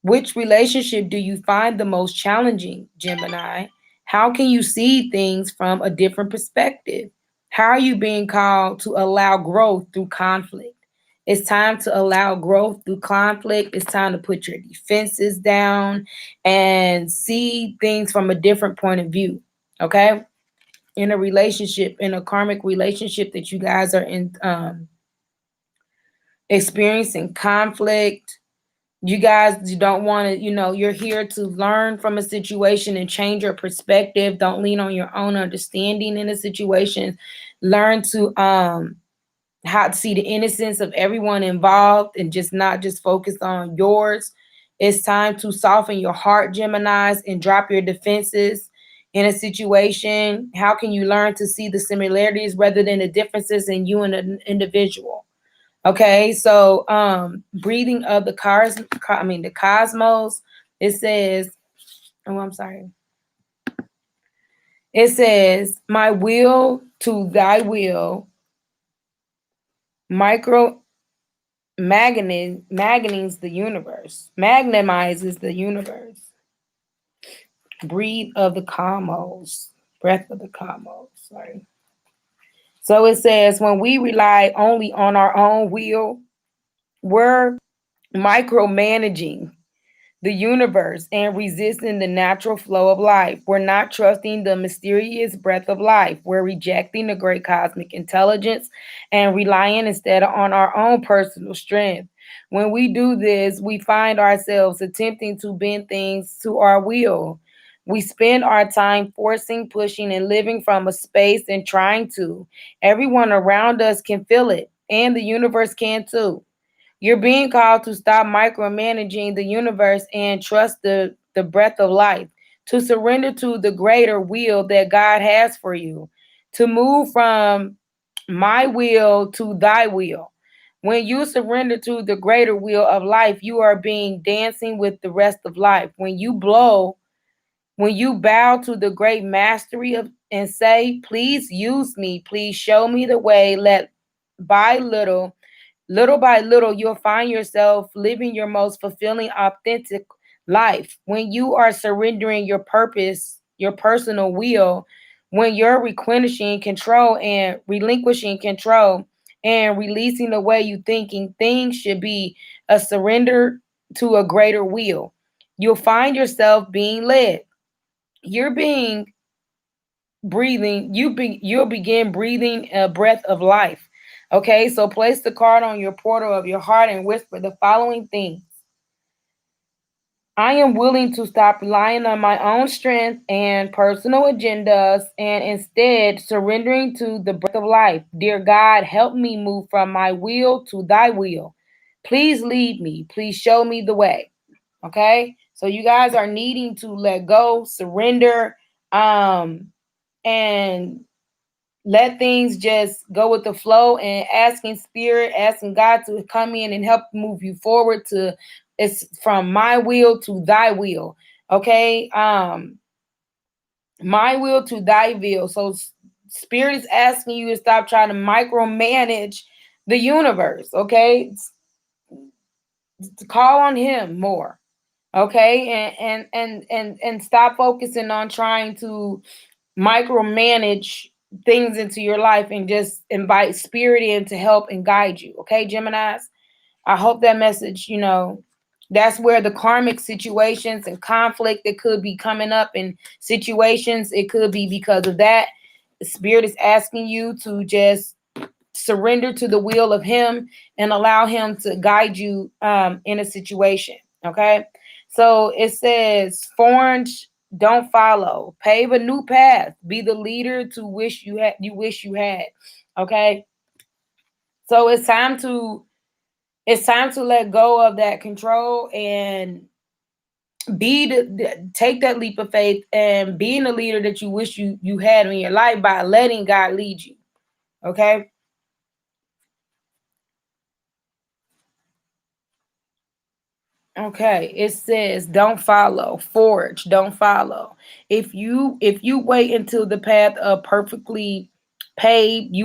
Which relationship do you find the most challenging, Gemini? How can you see things from a different perspective? How are you being called to allow growth through conflict? It's time to allow growth through conflict. It's time to put your defenses down and see things from a different point of view. Okay? In a relationship, in a karmic relationship that you guys are in, experiencing conflict. You guys, you don't want to, you're here to learn from a situation and change your perspective. Don't lean on your own understanding in a situation. Learn to how to see the innocence of everyone involved and just not just focus on yours. It's time to soften your heart, Geminis, and drop your defenses in a situation. How can you learn to see the similarities rather than the differences in you and an individual? Okay, so breathing of the the cosmos. It says, oh, I'm sorry. It says, my will to thy will, magnetizes the universe. Magnetizes the universe. Breathe of the cosmos. Breath of the cosmos. Sorry. So it says, when we rely only on our own will, we're micromanaging the universe and resisting the natural flow of life. We're not trusting the mysterious breath of life. We're rejecting the great cosmic intelligence and relying instead on our own personal strength. When we do this, we find ourselves attempting to bend things to our will. We spend our time forcing, pushing, and living from a space and trying to. Everyone around us can feel it, and the universe can too. You're being called to stop micromanaging the universe and trust the breath of life, to surrender to the greater will that God has for you, to move from my will to thy will. When you surrender to the greater will of life, you are being dancing with the rest of life. When you bow to the great mastery of and say, please use me, please show me the way, let by little by little, you'll find yourself living your most fulfilling, authentic life. When you are surrendering your purpose, your personal will, when you're relinquishing control and releasing the way you thinking things should be, a surrender to a greater will. You'll find yourself being led. You're being breathing, you'll begin breathing a breath of life. Okay, so place the card on your portal of your heart and whisper the following things. I am willing to stop relying on my own strength and personal agendas and instead surrendering to the breath of life. Dear God, help me move from my will to thy will. Please lead me. Please show me the way. Okay, so you guys are needing to let go, surrender, and let things just go with the flow, and asking God to come in and help move you forward to it's from my will to thy will. Okay. My will to thy will. So spirit is asking you to stop trying to micromanage the universe. Okay. To call on him more. Okay. And stop focusing on trying to micromanage things into your life and just invite spirit in to help and guide you. Okay, Geminis? I hope that message, that's where the karmic situations and conflict that could be coming up in situations, it could be because of that. The spirit is asking you to just surrender to the will of him and allow him to guide you in a situation. Okay. So it says, Forge, don't follow. Pave a new path. Be the leader to wish you had. Okay. So it's time to let go of that control and take that leap of faith and being the leader that you wish you had in your life by letting God lead you. Okay. Okay, it says don't follow. Forge, don't follow. If you wait until the path of perfectly paved,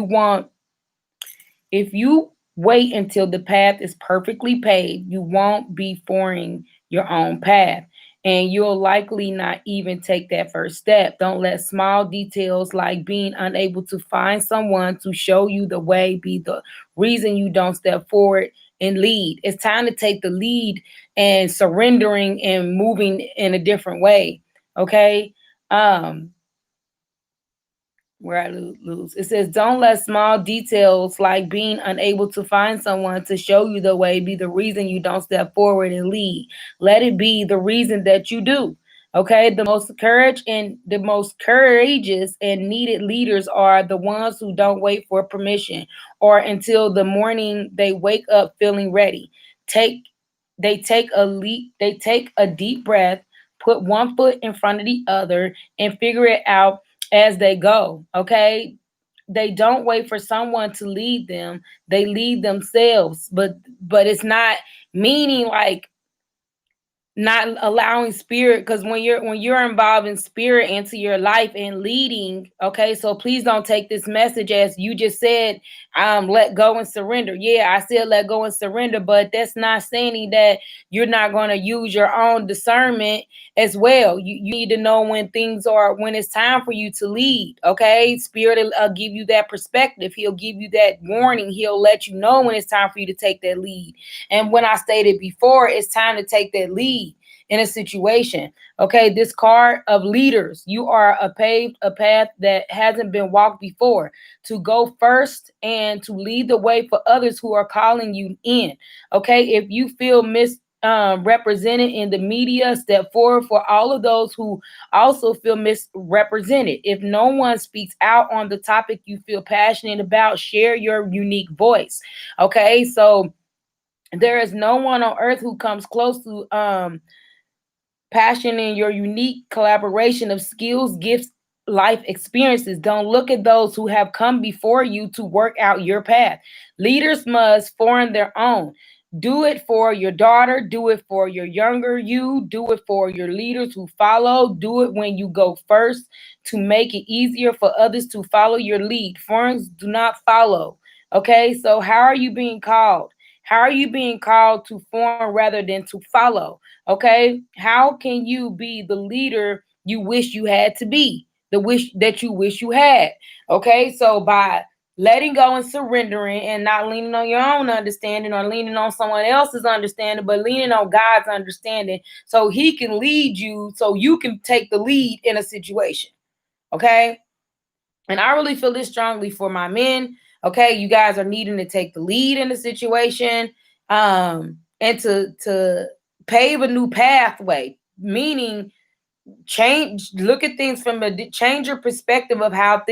if you wait until the path is perfectly paved, you won't be forging your own path. And you'll likely not even take that first step. Don't let small details like being unable to find someone to show you the way be the reason you don't step forward and lead. It's time to take the lead and surrendering and moving in a different way. Okay. Um, where I lose. It says, don't let small details like being unable to find someone to show you the way be the reason you don't step forward and lead. Let it be the reason that you do. Okay, the most courageous and needed leaders are the ones who don't wait for permission or until the morning they wake up feeling ready. Take they take a leap, they take a deep breath, put one foot in front of the other, and figure it out as they go. Okay. They don't wait for someone to lead them. They lead themselves. But it's not meaning like not allowing spirit, because when you're involved in spirit into your life and leading, okay, so please don't take this message as you just said, let go and surrender. Yeah, I said let go and surrender, but that's not saying that you're not going to use your own discernment as well. You need to know when it's time for you to lead. Okay, spirit will give you that perspective. He'll give you that warning. He'll let you know when it's time for you to take that lead. And when I stated before, it's time to take that lead. in a situation. Okay, this card of leaders, you are paved a path that hasn't been walked before, to go first and to lead the way for others who are calling you in. Okay, if you feel represented in the media, step forward for all of those who also feel misrepresented. If no one speaks out on the topic you feel passionate about, share your unique voice. Okay, so there is no one on earth who comes close to passion in your unique collaboration of skills, gifts, life experiences. Don't look at those who have come before you to work out your path. Leaders must form their own. Do it for your daughter. Do it for your younger you. Do it for your leaders who follow. Do it when you go first to make it easier for others to follow your lead. Foreigners do not follow. Okay, so how are you being called? How are you being called to form rather than to follow? Okay, how can you be the leader you wish you had to be, the wish that you wish you had? Okay, so by letting go and surrendering and not leaning on your own understanding or leaning on someone else's understanding, but leaning on God's understanding so he can lead you, so you can take the lead in a situation. Okay, and I really feel this strongly for my men. Okay, you guys are needing to take the lead in the situation, and to pave a new pathway, meaning look at things from change your perspective of how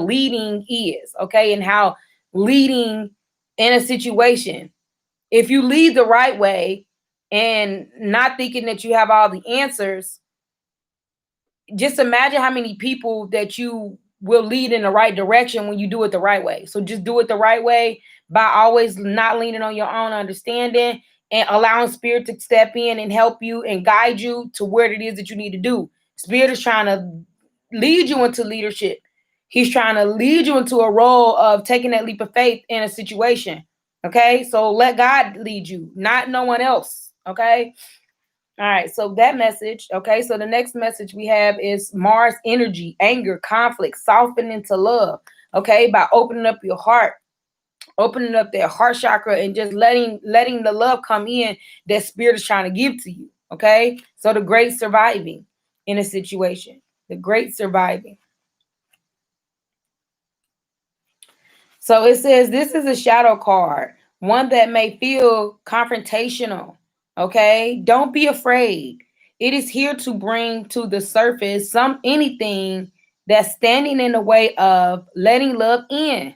leading is, okay, and how leading in a situation. If you lead the right way and not thinking that you have all the answers, just imagine how many people that you will lead in the right direction when you do it the right way. So just do it the right way by always not leaning on your own understanding and allowing spirit to step in and help you and guide you to where it is that you need to do. Spirit is trying to lead you into leadership. He's trying to lead you into a role of taking that leap of faith in a situation. Okay, so let God lead you, not no one else. Okay. All right, so that message, okay, so the next message we have is Mars energy, anger, conflict, soften into love, okay, by opening up your heart, opening up that heart chakra and just letting the love come in that spirit is trying to give to you, okay? So the great surviving in a situation, the great surviving. So it says this is a shadow card, one that may feel confrontational. Okay, don't be afraid. It is here to bring to the surface anything that's standing in the way of letting love in.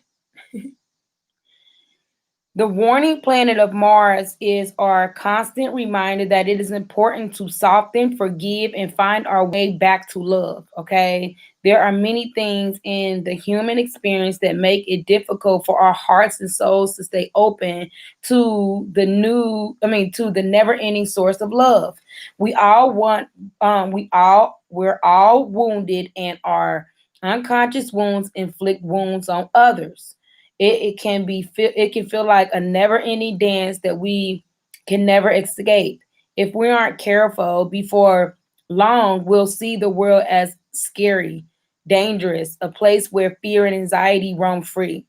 The warning planet of Mars is our constant reminder that it is important to soften, forgive, and find our way back to love. Okay. There are many things in the human experience that make it difficult for our hearts and souls to stay open to to the never-ending source of love. We're all wounded, and our unconscious wounds inflict wounds on others. It can feel like a never-ending dance that we can never escape. If we aren't careful, before long we'll see the world as scary, dangerous, a place where fear and anxiety roam free.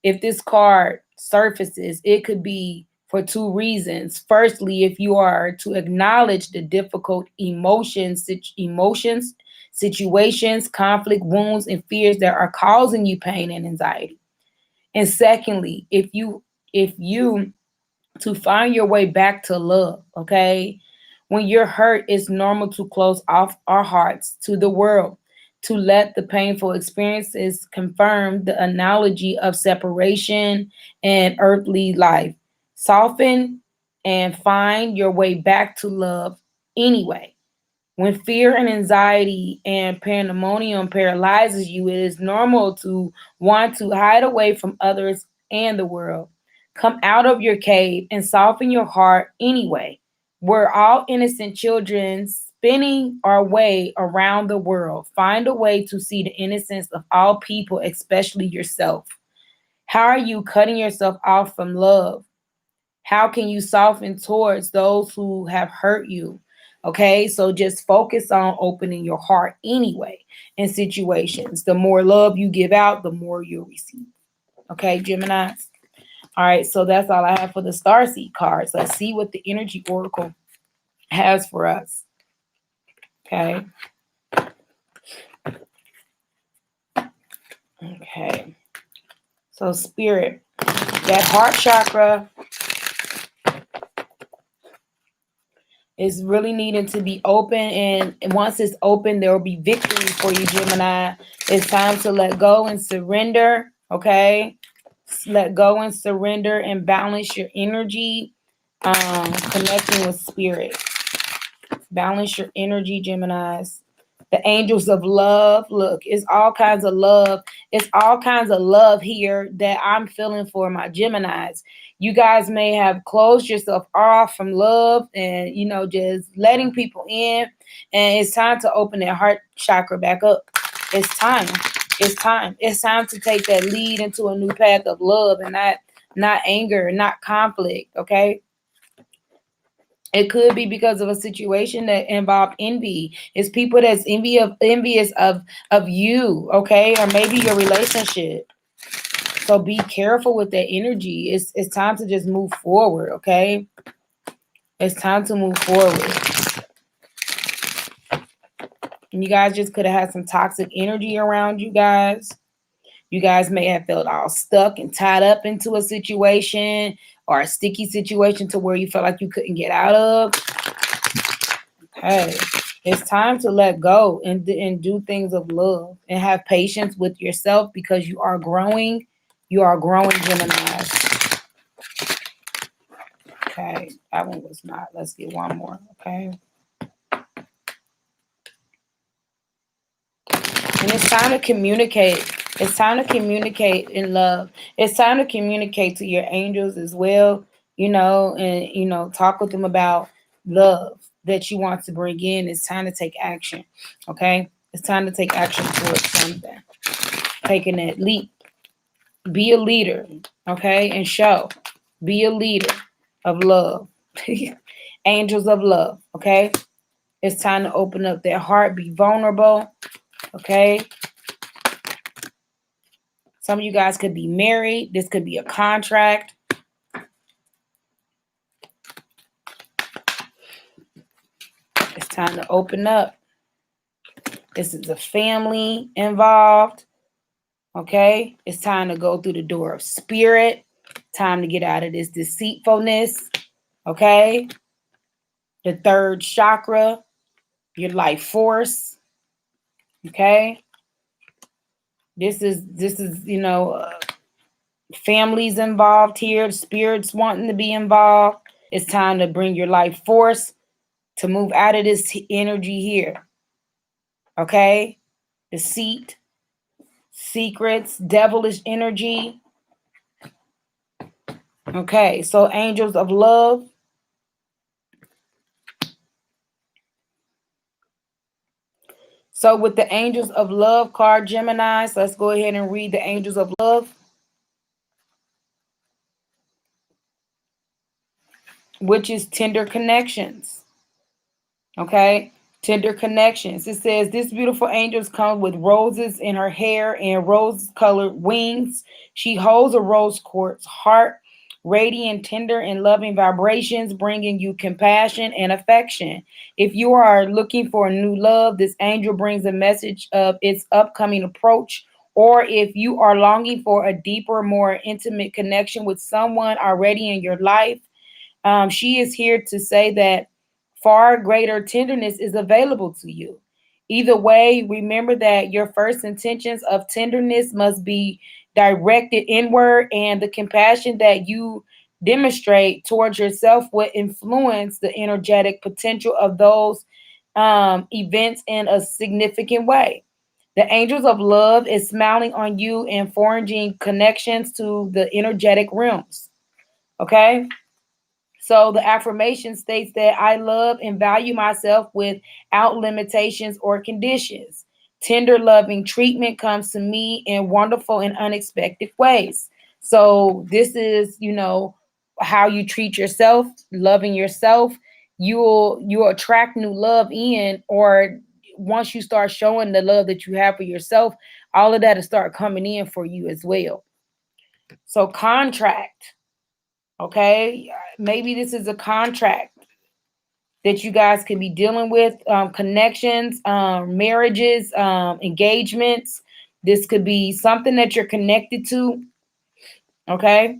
If this card surfaces, it could be for two reasons. Firstly, if you are to acknowledge the difficult emotions, situations, conflict, wounds, and fears that are causing you pain and anxiety. And secondly, if you to find your way back to love, okay? When you're hurt, it's normal to close off our hearts to the world, to let the painful experiences confirm the analogy of separation and earthly life. Soften and find your way back to love anyway. When fear and anxiety and pandemonium paralyzes you, it is normal to want to hide away from others and the world. Come out of your cave and soften your heart anyway. We're all innocent children spinning our way around the world. Find a way to see the innocence of all people, especially yourself. How are you cutting yourself off from love? How can you soften towards those who have hurt you? Okay, so just focus on opening your heart anyway in situations. The more love you give out, the more you'll receive. Okay, Geminis. All right, so that's all I have for the Starseed cards. Let's see what the Energy Oracle has for us. Okay. Okay. So spirit, that heart chakra is really needing to be open, and once it's open, there will be victory for you, Gemini. It's time to let go and surrender. Okay. Let go and surrender and balance your energy. Connecting with spirit. Balance your energy, Geminis. The angels of love. Look, it's all kinds of love. It's all kinds of love here that I'm feeling for my Geminis. You guys may have closed yourself off from love and, just letting people in. And it's time to open that heart chakra back up. It's time. It's time. It's time to take that lead into a new path of love and not anger, not conflict. Okay. It could be because of a situation that involved envy. It's people that's envious of you, okay, or maybe your relationship. So be careful with that energy. It's time to just move forward, okay? It's time to move forward. And you guys just could have had some toxic energy around you guys. You guys may have felt all stuck and tied up into a situation or a sticky situation to where you felt like you couldn't get out of. Okay. It's time to let go and do things of love and have patience with yourself because you are growing. You are growing, Gemini. Okay. That one was not. Let's get one more. Okay. And it's time to communicate. It's time to communicate in love. It's time to communicate to your angels as well, and talk with them about love that you want to bring in. It's time to take action. Okay? It's time to take action towards something. Taking that leap. Be a leader, okay? And show. Be a leader of love. Angels of love, okay? It's time to open up their heart, be vulnerable, okay? Some of you guys could be married. This could be a contract. It's time to open up. This is a family involved. Okay? It's time to go through the door of spirit. Time to get out of this deceitfulness. Okay? The third chakra, your life force. Okay? This is families involved here. Spirits wanting to be involved. It's time to bring your life force to move out of this energy here. Okay? Deceit, secrets, devilish energy. Okay, so angels of love. So with the angels of love card, Gemini, so let's go ahead and read the angels of love, which is tender connections. Okay, tender connections. It says this beautiful angel comes with roses in her hair and rose-colored wings. She holds a rose quartz heart, radiant, tender, and loving vibrations, bringing you compassion and affection. If you are looking for a new love, this angel brings a message of its upcoming approach. Or if you are longing for a deeper, more intimate connection with someone already in your life, she is here to say that far greater tenderness is available to you. Either way, remember that your first intentions of tenderness must be directed inward, and the compassion that you demonstrate towards yourself will influence the energetic potential of those events in a significant way. The angels of love is smiling on you and forging connections to the energetic realms. Okay? So the affirmation states that I love and value myself without limitations or conditions. Tender, loving treatment comes to me in wonderful and unexpected ways. So this is, how you treat yourself, loving yourself. You'll attract new love in, or once you start showing the love that you have for yourself, all of that will start coming in for you as well. So contract. Okay, maybe this is a contract. that you guys could be dealing with, connections, marriages, engagements. This could be something that you're connected to, okay?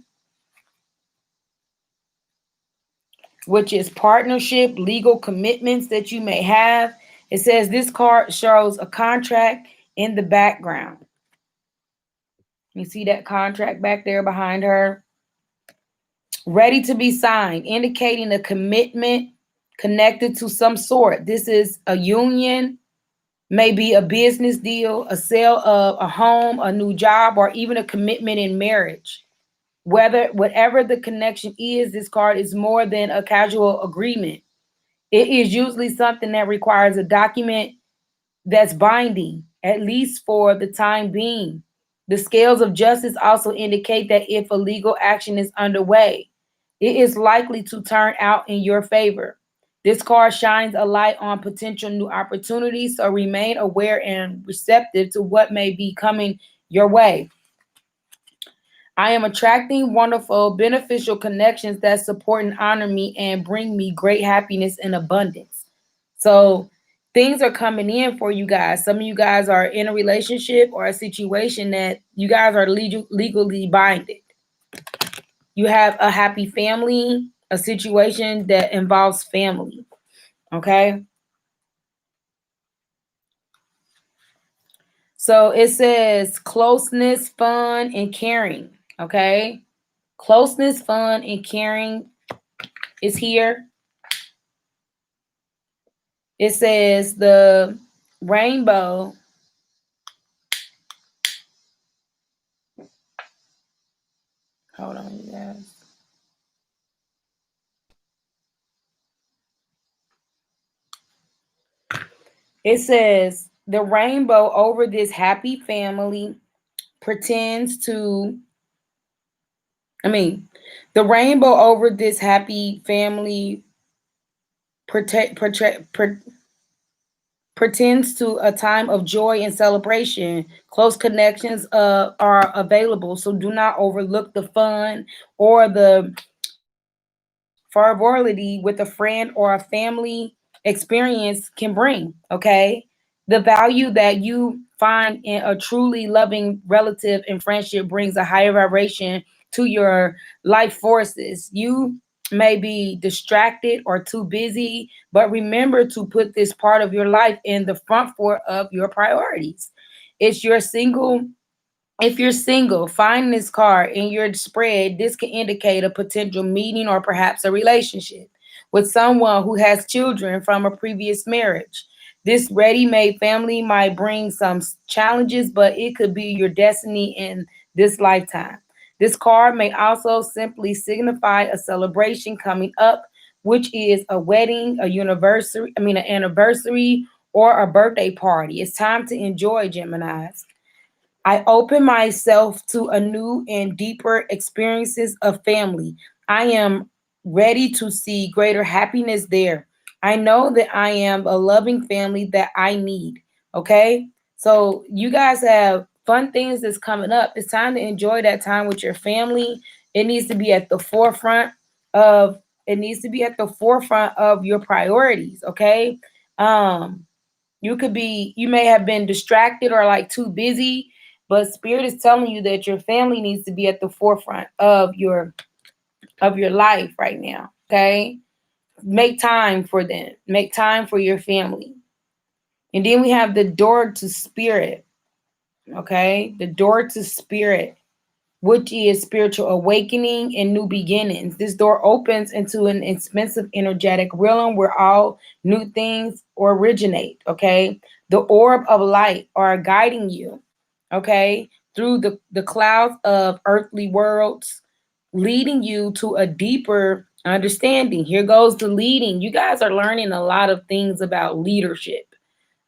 Which is partnership, legal commitments that you may have. It says this card shows a contract in the background. You see that contract back there behind her? Ready to be signed, indicating a commitment connected to some sort. This is a union, maybe a business deal, a sale of a home, a new job, or even a commitment in marriage. Whatever the connection is, this card is more than a casual agreement. It is usually something that requires a document that's binding, at least for the time being. The scales of justice also indicate that if a legal action is underway, it is likely to turn out in your favor. This card shines a light on potential new opportunities, so remain aware and receptive to what may be coming your way. I am attracting wonderful, beneficial connections that support and honor me and bring me great happiness and abundance. So things are coming in for you guys. Some of you guys are in a relationship or a situation that you guys are legally binded. You have a happy family, a situation that involves family. Okay. So it says closeness, fun, and caring. Okay. Closeness, fun, and caring is here. It says the rainbow. Hold on, you guys. It says the rainbow over this happy family pretends to, the rainbow over this happy family pretends to a time of joy and celebration. Close connections are available, so do not overlook the fun or the frivolity with a friend or a family experience can bring. Okay. The value that you find in a truly loving relative and friendship brings a higher vibration to your life forces. You may be distracted or too busy, but remember to put this part of your life in the front foot of your priorities. It's your single If you're single, find this card in your spread. This can indicate a potential meeting or perhaps a relationship with someone who has children from a previous marriage. This ready made family might bring some challenges, but it could be your destiny in this lifetime. This card may also simply signify a celebration coming up, which is a wedding, an anniversary, or a birthday party. It's time to enjoy, Geminis. I open myself to a new and deeper experiences of family. I am ready to see greater happiness there. I know that I am a loving family that I need. Okay. So you guys have fun things that's coming up. It's time to enjoy that time with your family. It needs to be at the forefront of your priorities. Okay. Um, you may have been distracted or like too busy, but spirit is telling you that your family needs to be at the forefront of your life right now. Okay. Make time for them. Make time for your family. And then we have the door to spirit. Okay. The door to spirit, which is spiritual awakening and new beginnings. This door opens into an expensive energetic realm where all new things originate. Okay. The orb of light are guiding you, okay, through the clouds of earthly worlds, leading you to a deeper understanding. Here goes the leading. You guys are learning a lot of things about leadership,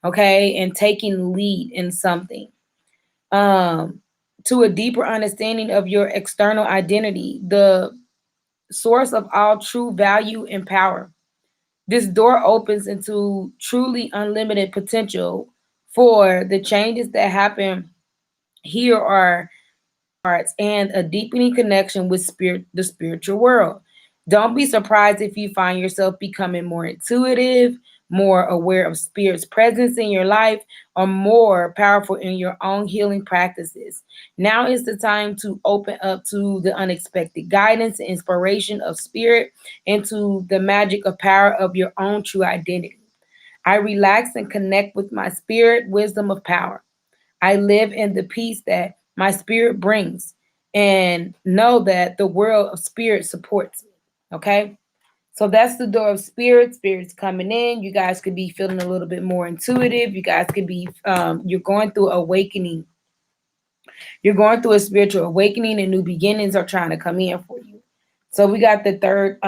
okay, and taking lead in something. To a deeper understanding of your external identity, the source of all true value and power. This door opens into truly unlimited potential for the changes that happen here are arts and a deepening connection with the spiritual world. Don't be surprised if you find yourself becoming more intuitive, more aware of spirit's presence in your life, or more powerful in your own healing practices. Now is the time to open up to the unexpected guidance and inspiration of spirit and to the magic of power of your own true identity. I relax and connect with my spirit wisdom of power. I live in the peace that my spirit brings and know that the world of spirit supports me. Okay. So that's the door of spirit. Spirit's coming in. You guys could be feeling a little bit more intuitive. You guys could be, you're going through awakening. You're going through a spiritual awakening and new beginnings are trying to come in for you. So we got the third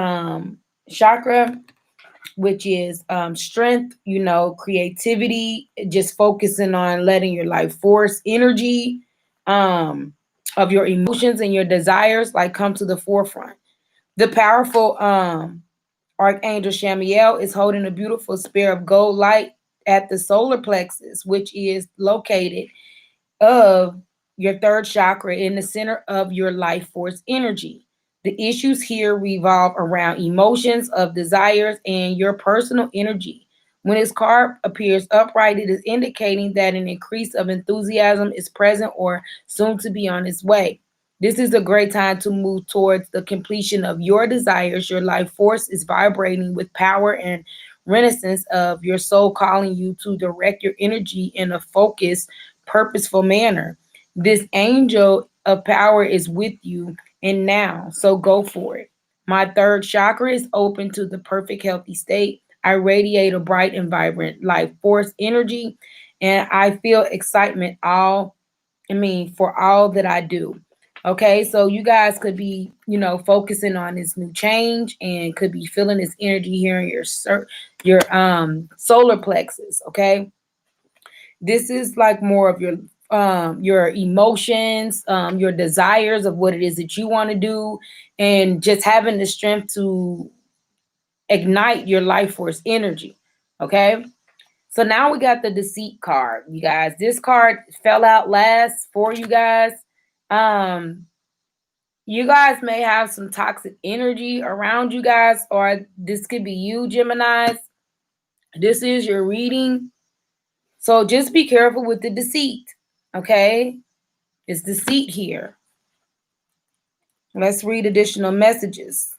chakra, which is strength, creativity, just focusing on letting your life force energy of your emotions and your desires like come to the forefront. The powerful Archangel Shamiel is holding a beautiful spear of gold light at the solar plexus, which is located of your third chakra in the center of your life force energy. The issues here revolve around emotions of desires and your personal energy. When this card appears upright, it is indicating that an increase of enthusiasm is present or soon to be on its way. This is a great time to move towards the completion of your desires. Your life force is vibrating with power and renaissance of your soul calling you to direct your energy in a focused, purposeful manner. This angel of power is with you and now, so go for it. My third chakra is open to the perfect healthy state. I radiate a bright and vibrant life force energy, and I feel excitement for all that I do. Okay, so you guys could be, focusing on this new change and could be feeling this energy here in your solar plexus. Okay, this is like more of your emotions, your desires of what it is that you want to do, and just having the strength to ignite your life force energy. Okay. So now we got the deceit card, you guys. This card fell out last for you guys. Um, you guys may have some toxic energy around you guys, or this could be you, Geminis. This is your reading. So just be careful with the deceit. Okay. It's deceit here. Let's read additional messages.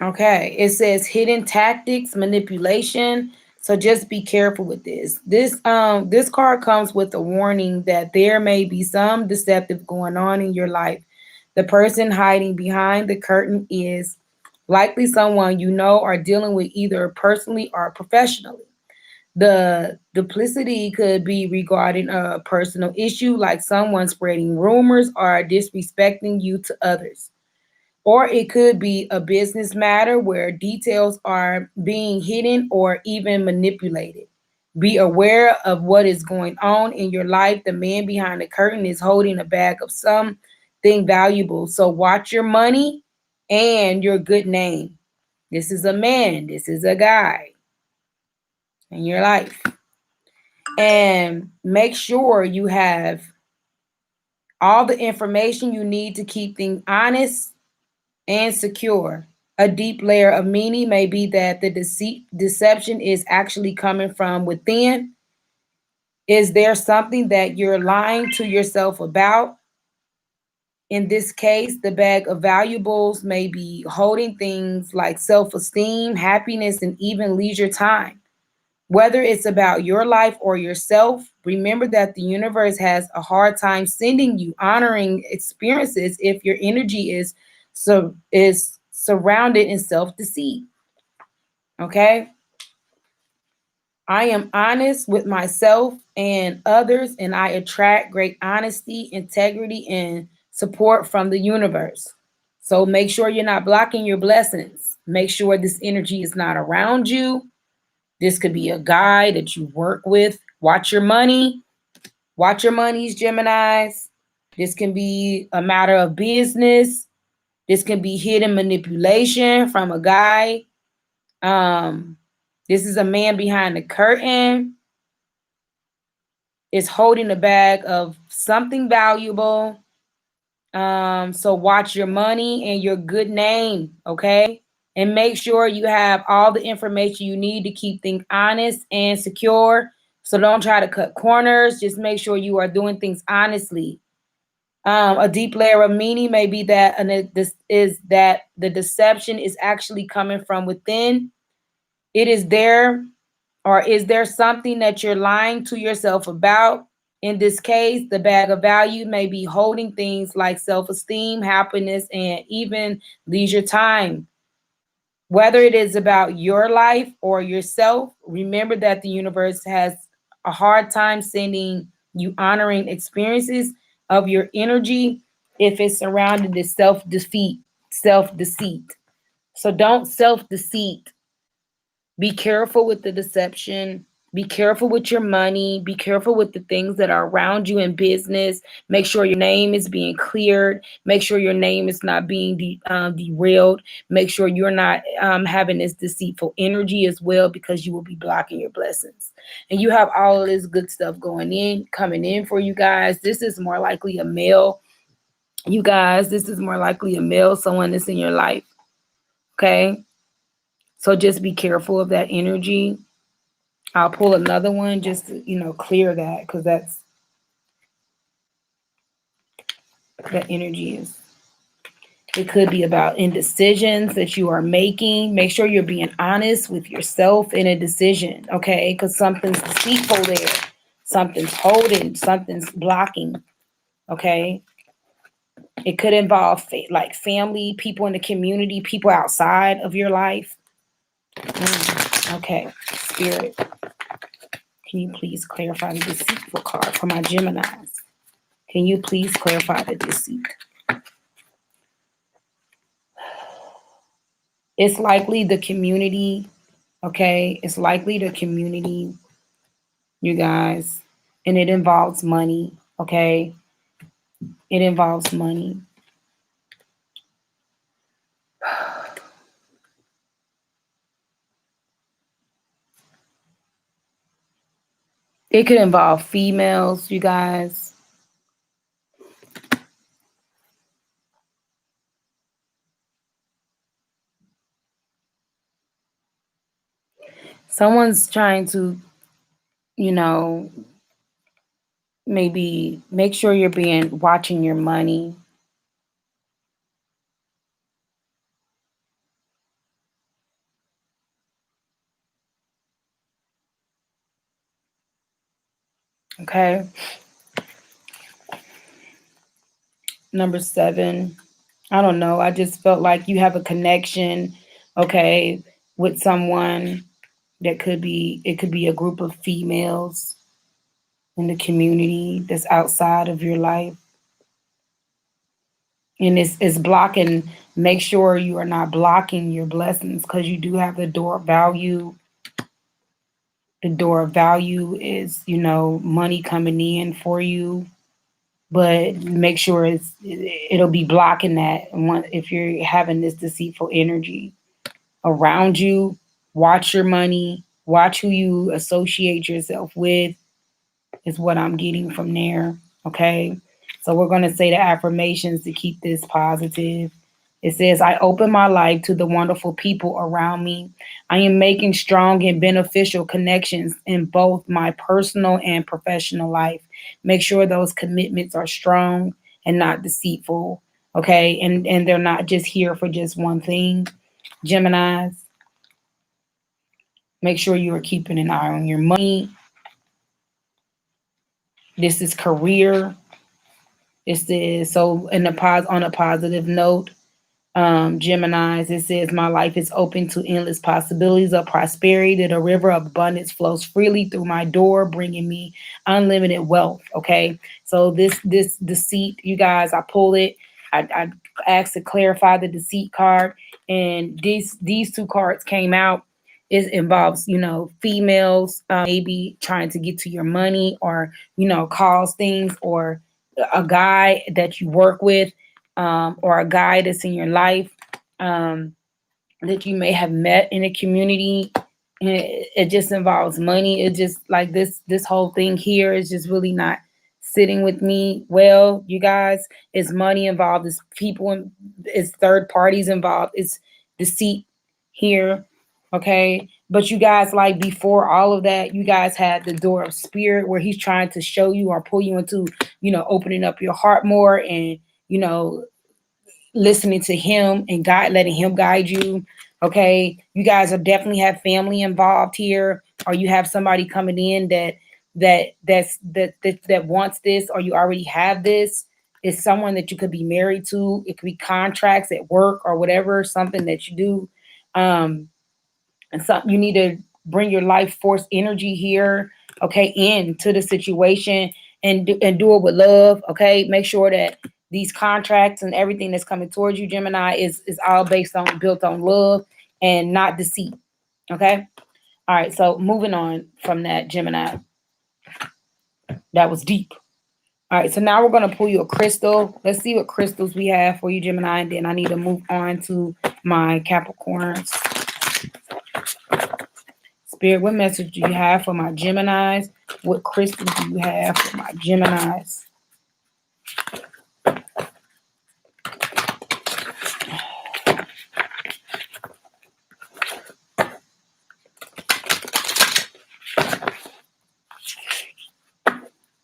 Okay, it says hidden tactics, manipulation. So just be careful with this. This card comes with a warning that there may be some deceptive going on in your life. The person hiding behind the curtain is likely someone you know are dealing with either personally or professionally. The duplicity could be regarding a personal issue like someone spreading rumors or disrespecting you to others. Or it could be a business matter where details are being hidden or even manipulated. Be aware of what is going on in your life. The man behind the curtain is holding a bag of something valuable. So watch your money and your good name. This is a man, this is a guy in your life. And make sure you have all the information you need to keep things honest and secure. A deep layer of meaning may be that the deception is actually coming from within. Is there something that you're lying to yourself about? In this case, the bag of valuables may be holding things like self esteem, happiness, and even leisure time. Whether it's about your life or yourself, remember that the universe has a hard time sending you honoring experiences if your energy is surrounded in self-deceit. Okay? I am honest with myself and others, and I attract great honesty, integrity, and support from the universe. So make sure you're not blocking your blessings. Make sure this energy is not around you. This could be a guy that you work with. Watch your money. Watch your monies, Geminis. This can be a matter of business. This can be hidden manipulation from a guy. Um, this is a man behind the curtain. Is holding a bag of something valuable. So watch your money and your good name, okay? And make sure you have all the information you need to keep things honest and secure. So don't try to cut corners. Just make sure you are doing things honestly. A deep layer of meaning may be that, and this is that the deception is actually coming from within. It is there, or is there something that you're lying to yourself about? In this case, the bag of value may be holding things like self-esteem, happiness, and even leisure time. Whether it is about your life or yourself, remember that the universe has a hard time sending you honoring experiences of your energy if it's surrounded with self-deceit. So don't self-deceit. Be careful with the deception. Be careful with your money. Be careful with the things that are around you in business. Make sure your name is being cleared. Make sure your name is not being derailed. Make sure you're not having this deceitful energy as well, because you will be blocking your blessings. And you have all of this good stuff coming in for you guys. This is more likely a male. You guys, this is more likely a male, someone that's in your life. Okay. So just be careful of that energy. I'll pull another one just to, clear that, because that energy is, it could be about indecisions that you are making. Make sure you're being honest with yourself in a decision, okay? Because something's deceitful there. Something's holding, something's blocking, okay? It could involve like family, people in the community, people outside of your life. Okay, Spirit, can you please clarify the deceitful card for my Geminis? Can you please clarify the deceit? It's likely the community, okay? It's likely the community, you guys. And it involves money, okay? It involves money. It could involve females, you guys. Someone's trying to, maybe make sure you're watching your money. Okay. Number 7. I don't know. I just felt like you have a connection, okay, with someone that could be a group of females in the community that's outside of your life. And it's blocking. Make sure you are not blocking your blessings, because you do have the door of value. The door of value is, money coming in for you, but make sure it'll be blocking that if you're having this deceitful energy around you. Watch your money. Watch who you associate yourself with, is what I'm getting from there. Okay. So we're going to say the affirmations to keep this positive. It says, I open my life to the wonderful people around me. I am making strong and beneficial connections in both my personal and professional life. Make sure those commitments are strong and not deceitful. Okay. And they're not just here for just one thing. Geminis, make sure you are keeping an eye on your money. This is career. This is so on a positive note. Geminis, it says, my life is open to endless possibilities of prosperity. That a river of abundance flows freely through my door, bringing me unlimited wealth. Okay, so this deceit, you guys, I pulled it. I asked to clarify the deceit card, and these two cards came out. It involves, females maybe trying to get to your money, or cause things, or a guy that you work with, or a guy that's in your life, that you may have met in a community. And it just involves money. It just like this whole thing here is just really not sitting with me. Well, you guys, it's money involved, it's people, it's third parties involved, it's deceit here. Okay. But you guys, like before all of that, you guys had the door of spirit where he's trying to show you or pull you into, opening up your heart more and, listening to him and letting him guide you. Okay. You guys are definitely have family involved here, or you have somebody coming in that wants this, or you already have this. It's someone that you could be married to. It could be contracts at work or whatever, something that you do. And something you need to bring your life force energy here, okay, into the situation and do it with love, okay. Make sure that these contracts and everything that's coming towards you, Gemini, is all built on love and not deceit, okay. All right, so moving on from that, Gemini. That was deep. All right, so now we're going to pull you a crystal. Let's see what crystals we have for you, Gemini, and then I need to move on to my Capricorns. Spirit, what message do you have for my Geminis? What crystal do you have for my Geminis?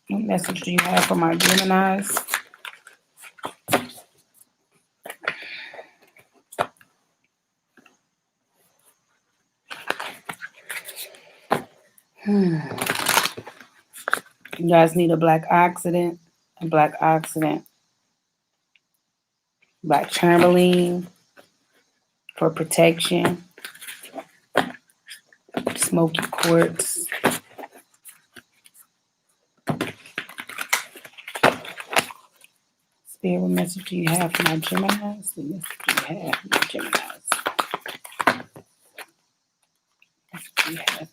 What message do you have for my Geminis? You guys need a black oxidant, black tourmaline for protection, smoky quartz. Spirit, what message do you have for my Geminis? What message do you have for my Geminis? What message do you have?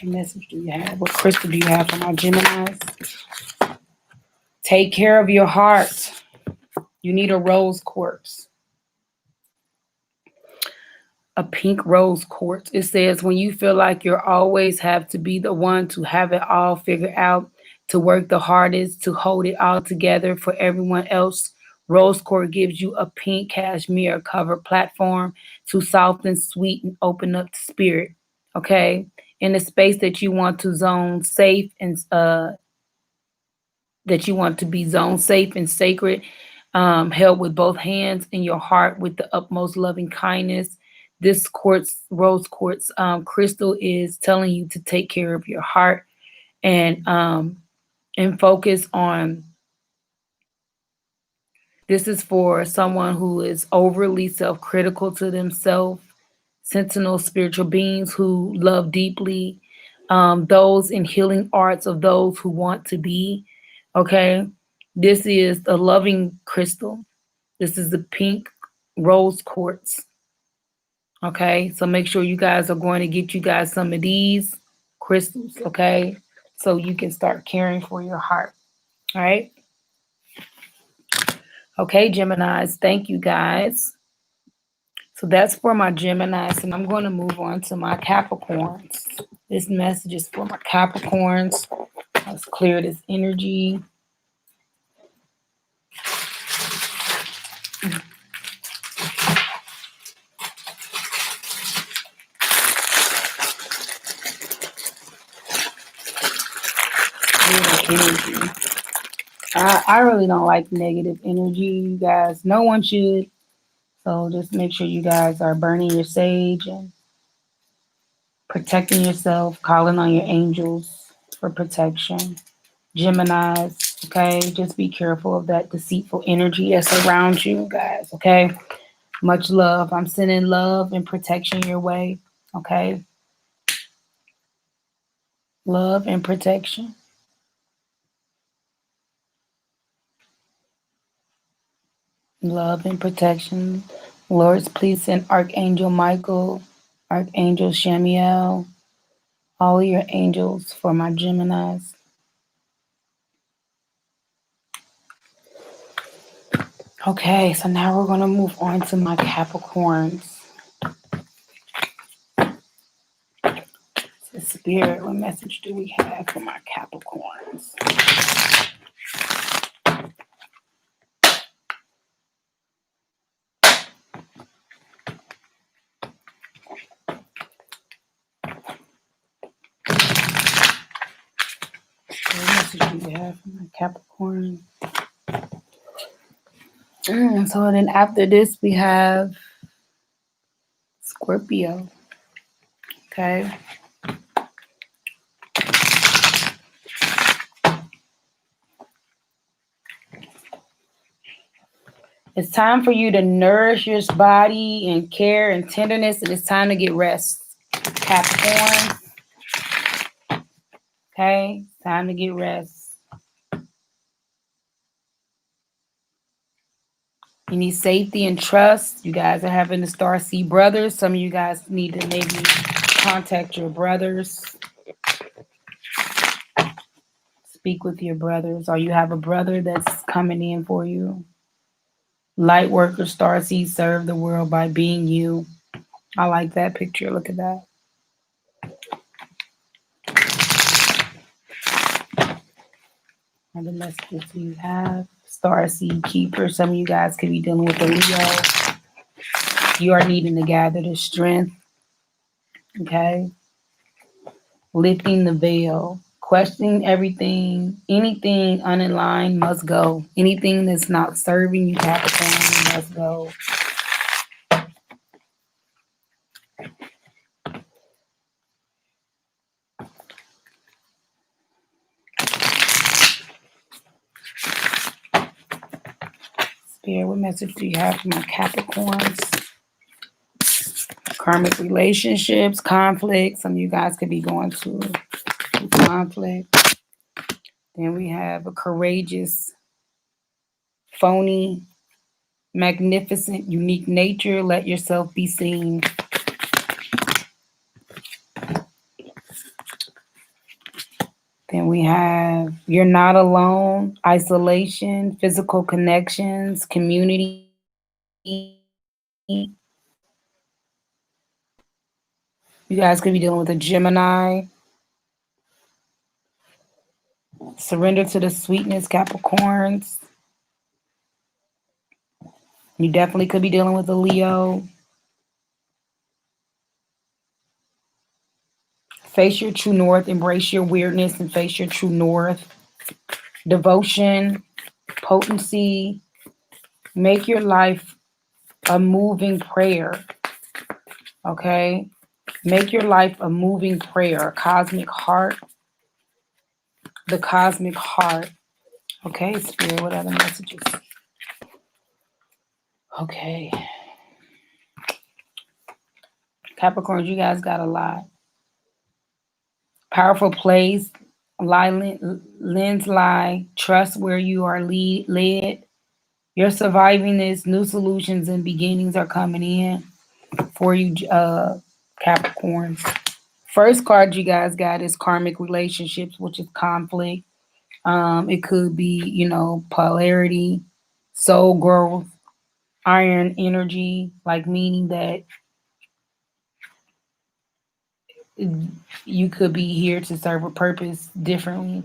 What message do you have? What crystal do you have for my Geminis? Take care of your heart. You need a rose quartz. A pink rose quartz. It says, when you feel like you always have to be the one to have it all figured out, to work the hardest, to hold it all together for everyone else, rose quartz gives you a pink cashmere covered platform to soften, sweeten, open up the spirit. Okay. In the space that you want to zone safe and that you want to be zone safe and sacred, held with both hands in your heart with the utmost loving kindness. This rose quartz crystal is telling you to take care of your heart and focus on. This is for someone who is overly self-critical to themselves, sentinel spiritual beings who love deeply, those in healing arts of those who want to be. Okay, this is a loving crystal. This is the pink rose quartz. Okay, so make sure you guys are going to get you guys some of these crystals, okay, so you can start caring for your heart. All right. Okay, Geminis, thank you guys. So that's for my Geminis, and I'm going to move on to my Capricorns. This message is for my Capricorns. Let's clear this energy. Energy. I really don't like negative energy, you guys. No one should. So just make sure you guys are burning your sage and protecting yourself, calling on your angels for protection. Geminis, okay? Just be careful of that deceitful energy that's around you, guys, okay? Much love. I'm sending love and protection your way, okay? Love and protection. Love and protection. Lords, please send Archangel Michael, Archangel Shamiel, all of your angels for my Geminis. Okay, so now we're going to move on to my Capricorns. So Spirit, what message do we have for my Capricorns? What message do we have for my Capricorn? So then after this, we have Scorpio. Okay. It's time for you to nourish your body and care and tenderness, and it's time to get rest. Capricorn. Okay, time to get rest. You need safety and trust. You guys are having the Starseed brothers. Some of you guys need to maybe contact your brothers. Speak with your brothers, or you have a brother that's coming in for you. Light worker, Starseed, serve the world by being you. I like that picture. Look at that. And the messages you have. Starseed keeper. Some of you guys could be dealing with a Leo. You are needing to gather the strength. Okay. Lifting the veil. Questioning everything. Anything unaligned must go. Anything that's not serving you, Capricorn, must go. Spirit, what message do you have for my Capricorns? Karmic relationships, conflict. Some of you guys could be going through conflict. Then we have a courageous, phony, magnificent, unique nature. Let yourself be seen. Then we have you're not alone, isolation, physical connections, community. You guys could be dealing with a Gemini. Surrender to the sweetness, Capricorns. You definitely could be dealing with a Leo. Face your true north, embrace your weirdness and face your true north. Devotion, potency, make your life a moving prayer. Okay? Make your life a moving prayer, a cosmic heart. The cosmic heart. Okay, Spirit, what other messages? Okay. Capricorns, you guys got a lot. Powerful place, lens lie, trust where you are led. You're surviving this. New solutions and beginnings are coming in for you, Capricorns. First card you guys got is karmic relationships, which is conflict. It could be, polarity, soul growth, iron energy, like meaning that you could be here to serve a purpose differently.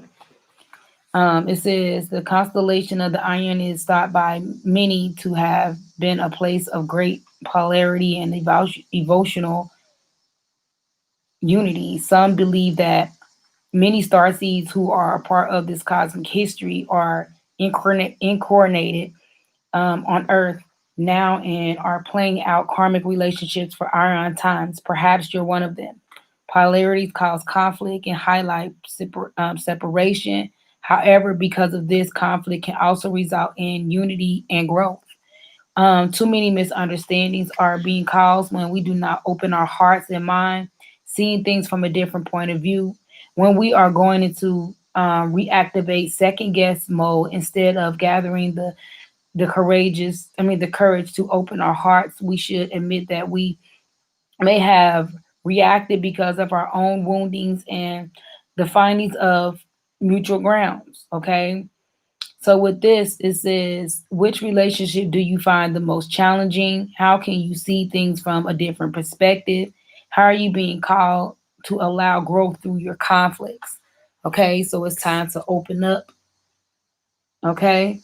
It says the constellation of the iron is thought by many to have been a place of great polarity and emotional unity. Some believe that many starseeds who are a part of this cosmic history are incarnated on Earth now and are playing out karmic relationships for iron times. Perhaps you're one of them. Polarities cause conflict and highlight separation. However, because of this, conflict can also result in unity and growth. Too many misunderstandings are being caused when we do not open our hearts and mind, seeing things from a different point of view. When we are going into reactivate second guess mode instead of gathering the courage to open our hearts, we should admit that we may have reacted because of our own woundings and the findings of mutual grounds. Okay. So with this, it says, which relationship do you find the most challenging? How can you see things from a different perspective? How are you being called to allow growth through your conflicts? Okay, so it's time to open up. Okay.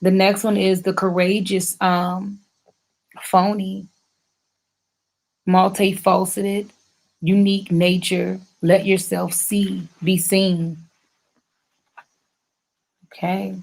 The next one is the courageous phony, multifaceted, unique nature. Let yourself be seen. Okay.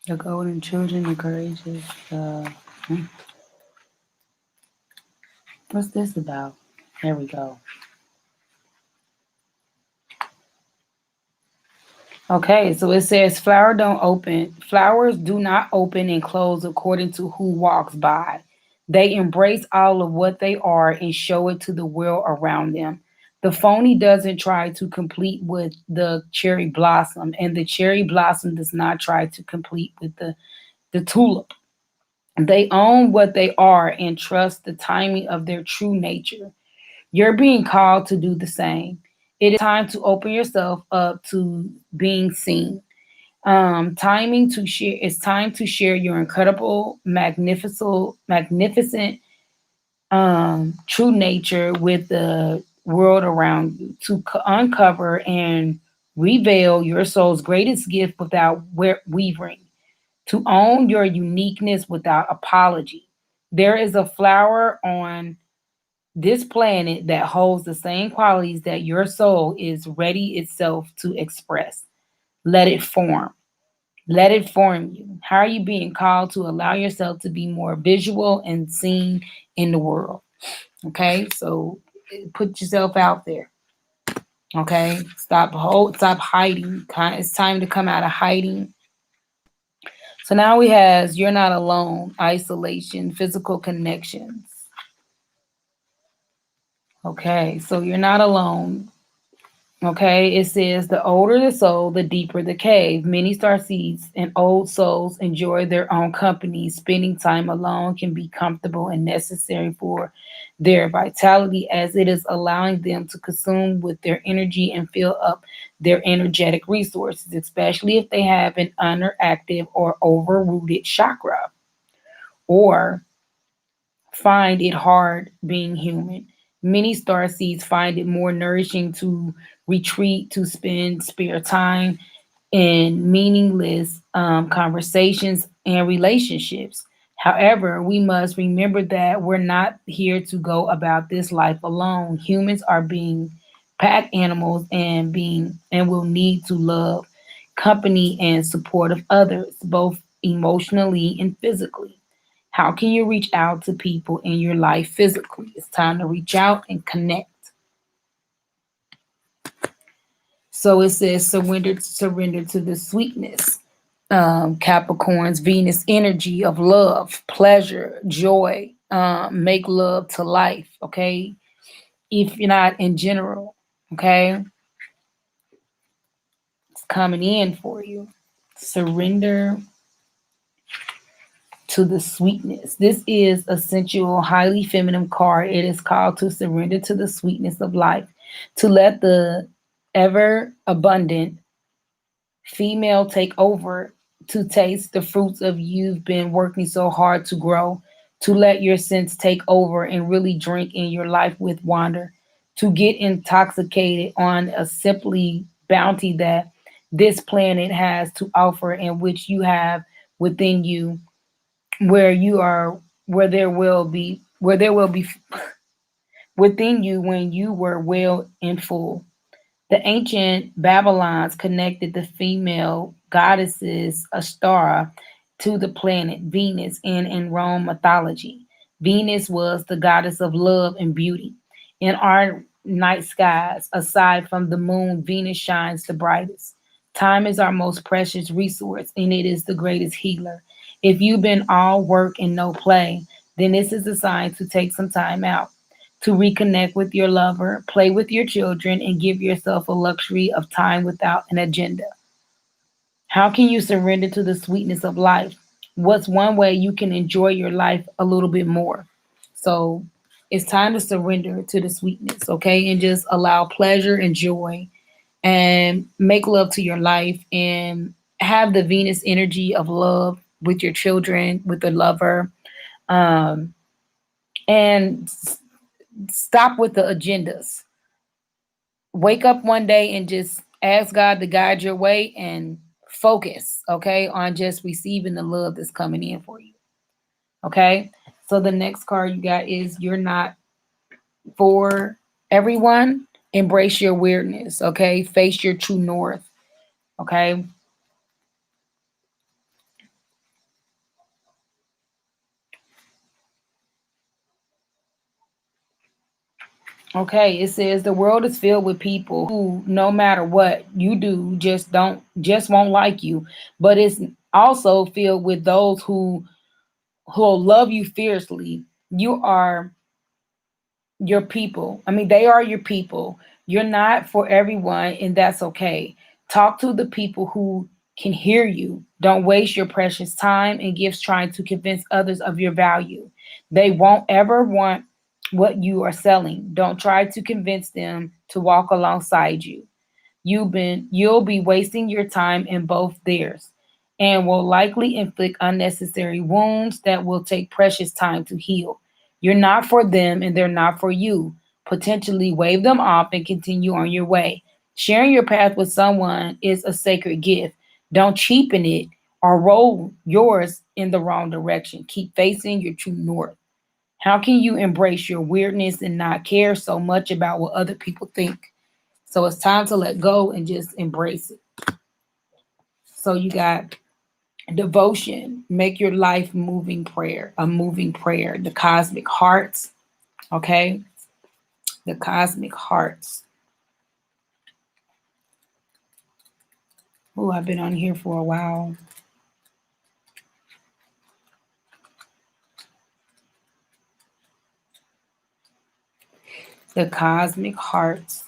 The golden children, the courageous. What's this about? There we go. Okay, so it says flowers do not open and close according to who walks by. They embrace all of what they are and show it to the world around them. The phony doesn't try to complete with the cherry blossom, and the cherry blossom does not try to complete with the tulip. They own what they are and trust the timing of their true nature. You're being called to do the same. It is time to open yourself up to being seen. Timing to share. It's time to share your incredible, magnificent, true nature with the world around you. To uncover and reveal your soul's greatest gift without wavering. To own your uniqueness without apology. There is a flower on this planet that holds the same qualities that your soul is ready itself to express. Let it form. Let it form you. How are you being called to allow yourself to be more visual and seen in the world? Okay, so put yourself out there. Okay, stop hiding. It's time to come out of hiding. So now we have you're not alone, isolation, physical connections. Okay, so you're not alone. Okay, it says the older the soul, the deeper the cave. Many starseeds and old souls enjoy their own company. Spending time alone can be comfortable and necessary for their vitality, as it is allowing them to consume with their energy and fill up their energetic resources, especially if they have an underactive or overrooted chakra, or find it hard being human. Many star seeds find it more nourishing to retreat, to spend spare time in meaningless conversations and relationships. However, we must remember that we're not here to go about this life alone. Humans are being pack animals and will need to love, company, and support of others, both emotionally and physically. How can you reach out to people in your life physically? It's time to reach out and connect. So it says surrender to the sweetness. Capricorn's Venus energy of love, pleasure, joy, make love to life. Okay. If you're not in general, okay, it's coming in for you. Surrender to the sweetness. This is a sensual, highly feminine card. It is called to surrender to the sweetness of life, to let the ever abundant female take over, to taste the fruits of you've been working so hard to grow, to let your sense take over and really drink in your life with wonder, to get intoxicated on a simply bounty that this planet has to offer, and which you have within you, where you are, where there will be within you when you were well and full. The ancient Babylons connected the female goddesses Astara to the planet Venus, and in Rome mythology, Venus was the goddess of love and beauty. In our night skies, aside from the moon, Venus shines the brightest. Time is our most precious resource, and it is the greatest healer. If you've been all work and no play, then this is a sign to take some time out to reconnect with your lover, play with your children, and give yourself a luxury of time without an agenda. How can you surrender to the sweetness of life? What's one way you can enjoy your life a little bit more? So it's time to surrender to the sweetness, okay? And just allow pleasure and joy and make love to your life and have the Venus energy of love with your children, with the lover, um, and stop with the agendas. Wake up one day and just ask God to guide your way and focus, okay, on just receiving the love that's coming in for you. Okay. So the next card you got is you're not for everyone. Embrace your weirdness. Okay. Face your true north. Okay. Okay, it says the world is filled with people who, no matter what you do, just won't like you. But it's also filled with those who'll love you fiercely. You are your people. I mean, they are your people. You're not for everyone, and that's okay. Talk to the people who can hear you. Don't waste your precious time and gifts trying to convince others of your value. They won't ever want what you are selling. Don't try to convince them to walk alongside you. You'll be wasting your time and both theirs, and will likely inflict unnecessary wounds that will take precious time to heal. You're not for them and they're not for you. Potentially wave them off and continue on your way. Sharing your path with someone is a sacred gift. Don't cheapen it or roll yours in the wrong direction. Keep facing your true north. How can you embrace your weirdness and not care so much about what other people think? So it's time to let go and just embrace it. So you got devotion, make your life moving prayer, a moving prayer. The cosmic hearts, okay? The cosmic hearts. Oh, I've been on here for a while. The cosmic hearts.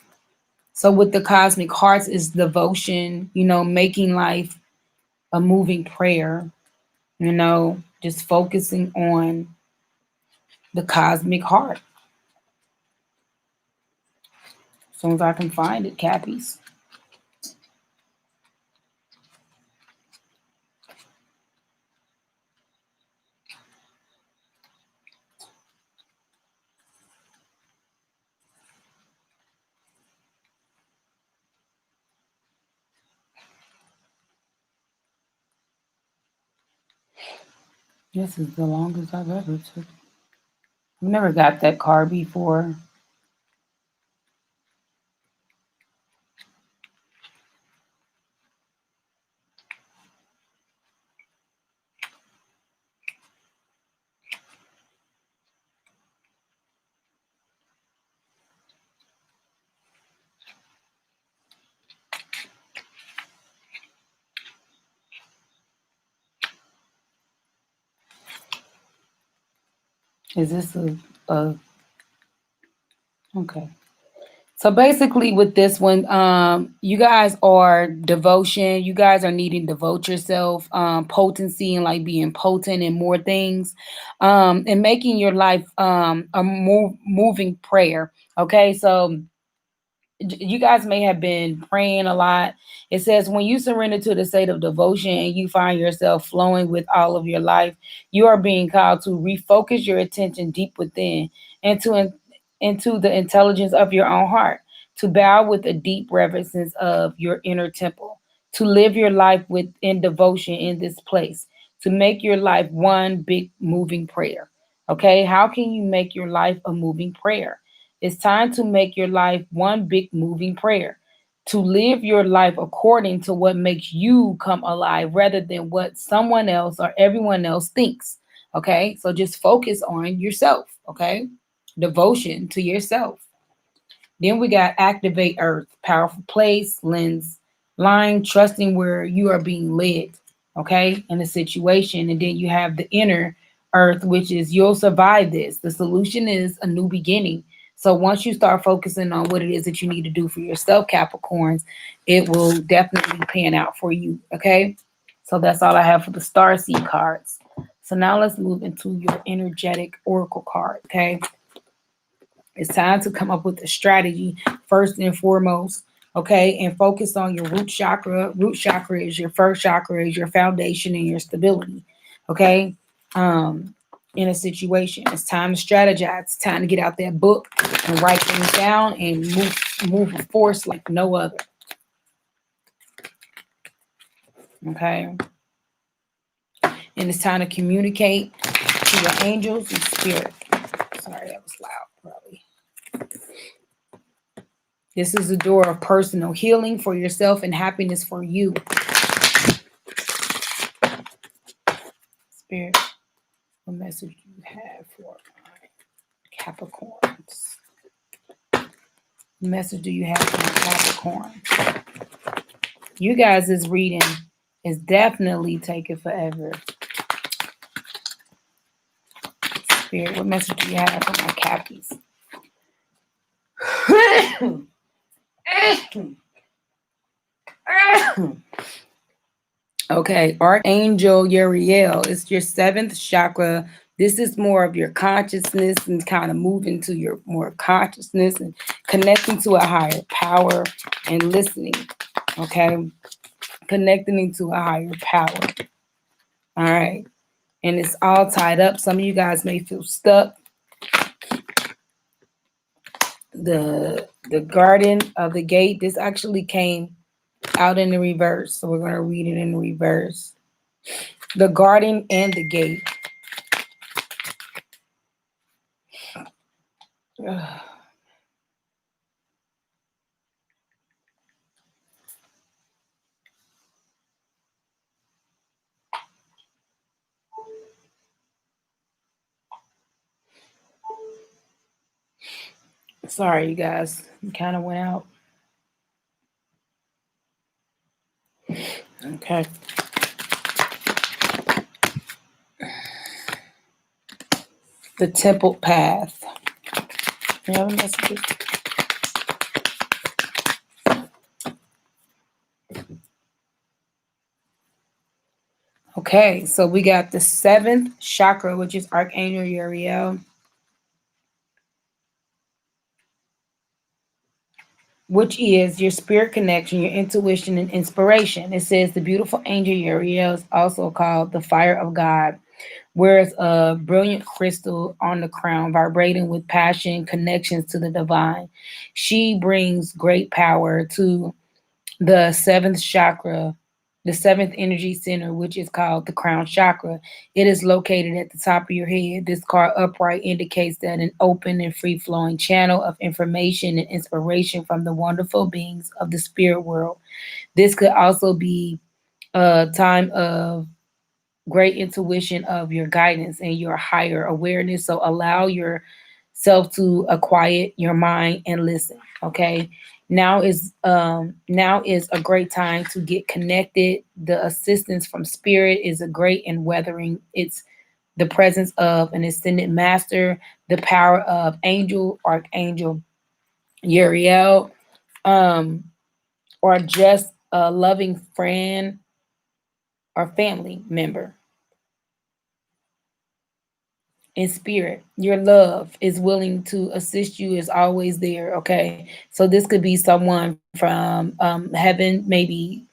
So with the cosmic hearts is devotion, making life a moving prayer, just focusing on the cosmic heart. As soon as I can find it, Cappies. This is the longest I've ever took. I've never got that card before. Is this a okay? So basically, with this one, you guys are devotion. You guys are needing to devote yourself, potency and like being potent and more things, and making your life a moving prayer. Okay, so you guys may have been praying a lot. It says, when you surrender to the state of devotion and you find yourself flowing with all of your life, you are being called to refocus your attention deep within into into the intelligence of your own heart, to bow with a deep reverence of your inner temple, to live your life within devotion in this place, to make your life one big moving prayer. Okay, how can you make your life a moving prayer? It's time to make your life one big moving prayer, to live your life according to what makes you come alive rather than what someone else or everyone else thinks. Okay, so just focus on yourself. Okay, devotion to yourself. Then we got activate earth, powerful place, lens, line, trusting where you are being led. okay, in a situation. And then you have the inner earth, which is you'll survive this. The solution is a new beginning. So once you start focusing on what it is that you need to do for yourself, Capricorns, it will definitely pan out for you, okay? So that's all I have for the Starseed cards. So now let's move into your energetic oracle card, okay? It's time to come up with a strategy first and foremost, okay? And focus on your root chakra. Root chakra is your first chakra, is your foundation and your stability, okay? In a situation, it's time to strategize. It's time to get out that book and write things down and move a force like no other, okay? And it's time to communicate to your angels and spirit. Sorry, that was loud, probably. This is the door of personal healing for yourself and happiness for you. Spirit, what message do you have for my Capricorns? What message do you have for my Capricorn? You guys' reading is definitely taking forever. Spirit, what message do you have for my Cappies? Okay, Archangel Uriel is your seventh chakra. This is more of your consciousness and kind of moving to your more consciousness and connecting to a higher power and listening. Okay, connecting to a higher power. All right, and it's all tied up. Some of you guys may feel stuck. The Garden of the Gate. This actually came out in the reverse, so we're going to read it in the reverse. The Garden and the Gate. Ugh. Sorry, you guys. It kind of went out. Okay. The Temple Path. You have a message? Okay, so we got the seventh chakra, which is Archangel Uriel, which is your spirit connection, your intuition, and inspiration. It says the beautiful angel Uriel is also called the fire of God, wears a brilliant crystal on the crown, vibrating with passion, connections to the divine. She brings great power to the seventh chakra, the seventh energy center, which is called the crown chakra. It is located at the top of your head. This card upright indicates that an open and free flowing channel of information and inspiration from the wonderful beings of the spirit world. This could also be a time of great intuition of your guidance and your higher awareness. So allow yourself to quiet your mind and listen. Okay. Now is a great time to get connected. The assistance from spirit is a great in weathering. It's the presence of an ascended master, the power of Archangel Uriel, or just a loving friend or family member. In spirit, your love is willing to assist you, is always there. Okay, so this could be someone from heaven, maybe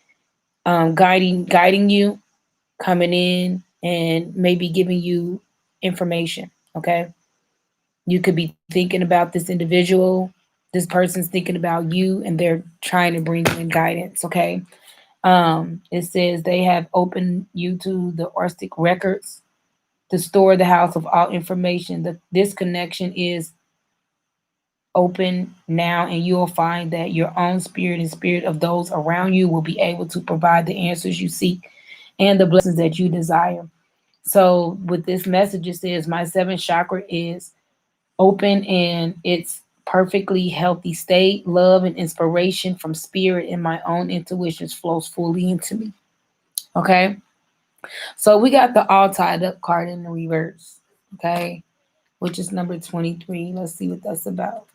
guiding you, coming in and maybe giving you information. Okay, you could be thinking about this individual, this person's thinking about you, and they're trying to bring you in guidance. Okay, it says they have opened you to the Arstic records to store the house of all information. This connection is open now, and you'll find that your own spirit and spirit of those around you will be able to provide the answers you seek and the blessings that you desire. So with this message, it says my seventh chakra is open and it's perfectly healthy state. Love and inspiration from spirit and my own intuitions flows fully into me. Okay. So we got the all tied up card in the reverse, okay, which is number 23. Let's see what that's about.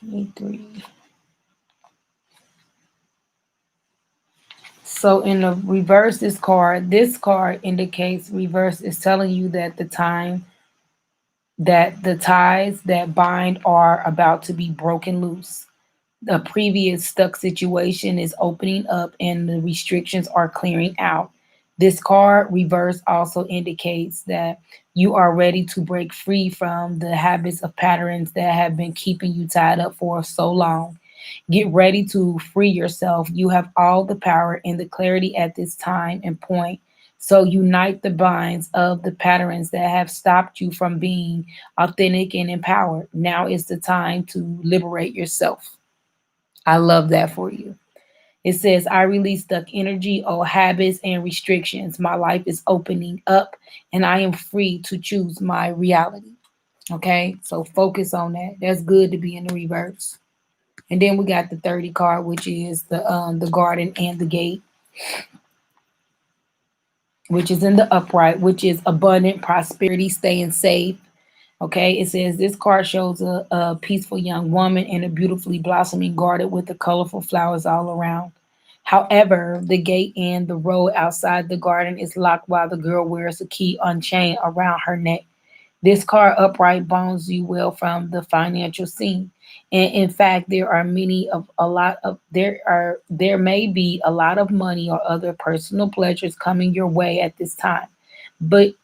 23. So in the reverse, this card indicates reverse is telling you that the time that the ties that bind are about to be broken loose. The previous stuck situation is opening up and the restrictions are clearing out. This card reverse also indicates that you are ready to break free from the habits of patterns that have been keeping you tied up for so long. Get ready to free yourself. You have all the power and the clarity at this time and point. So unite the binds of the patterns that have stopped you from being authentic and empowered. Now is the time to liberate yourself. I love that for you. It says, I release stuck energy, old habits, and restrictions. My life is opening up and I am free to choose my reality. Okay, so focus on that. That's good to be in the reverse. And then we got the 30 card, which is the garden and the gate, which is in the upright, which is abundant prosperity, staying safe. Okay, it says this card shows a peaceful young woman in a beautifully blossoming garden with the colorful flowers all around. However, the gate and the road outside the garden is locked while the girl wears a key unchained around her neck. This card upright bonds you well from the financial scene. And in fact, there may be a lot of money or other personal pleasures coming your way at this time. But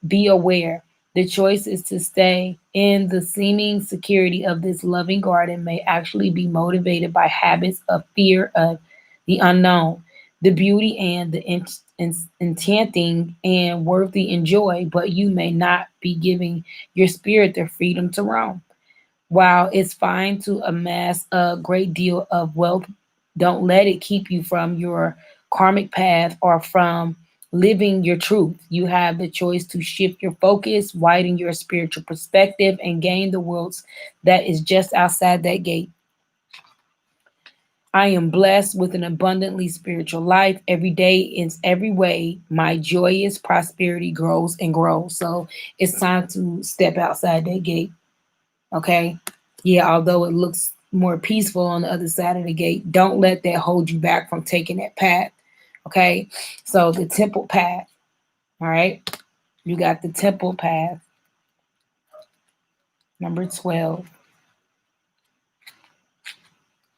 be aware. The choice is to stay in the seeming security of this loving garden may actually be motivated by habits of fear of the unknown, the beauty and the enchanting and worthy enjoy, but you may not be giving your spirit the freedom to roam. While it's fine to amass a great deal of wealth, don't let it keep you from your karmic path or from living your truth. You have the choice to shift your focus, widen your spiritual perspective, and gain the worlds that is just outside that gate. I am blessed with an abundantly spiritual life. Every day in every way, my joyous prosperity grows and grows. So it's time to step outside that gate. Okay. Yeah, although it looks more peaceful on the other side of the gate, don't let that hold you back from taking that path. Okay. So the temple path. All right. You got the temple path, number 12.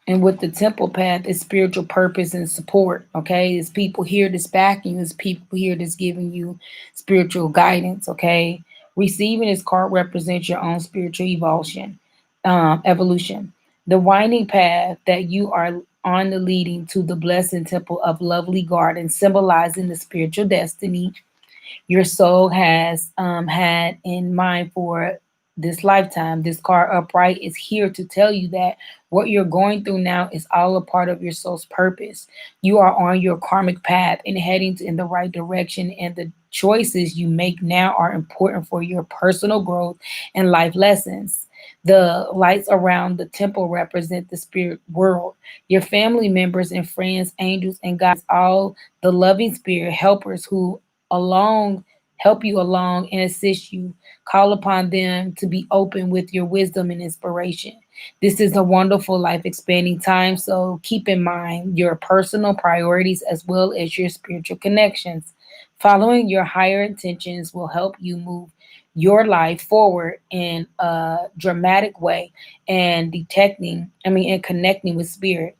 And with the temple path is spiritual purpose and support. Okay. There's people here that's backing you. There's people here that's giving you spiritual guidance. Okay. Receiving this card represents your own spiritual evolution. The winding path that you are on the leading to the blessed temple of lovely garden, symbolizing the spiritual destiny your soul has had in mind for this lifetime. This card upright is here to tell you that what you're going through now is all a part of your soul's purpose. You are on your karmic path and heading in the right direction, and the choices you make now are important for your personal growth and life lessons. The lights around the temple represent the spirit world. Your family members and friends, angels and guides, all the loving spirit helpers who along help you along and assist you. Call upon them to be open with your wisdom and inspiration. This is a wonderful life expanding time, so keep in mind your personal priorities as well as your spiritual connections. Following your higher intentions will help you move your life forward in a dramatic way and and connecting with spirit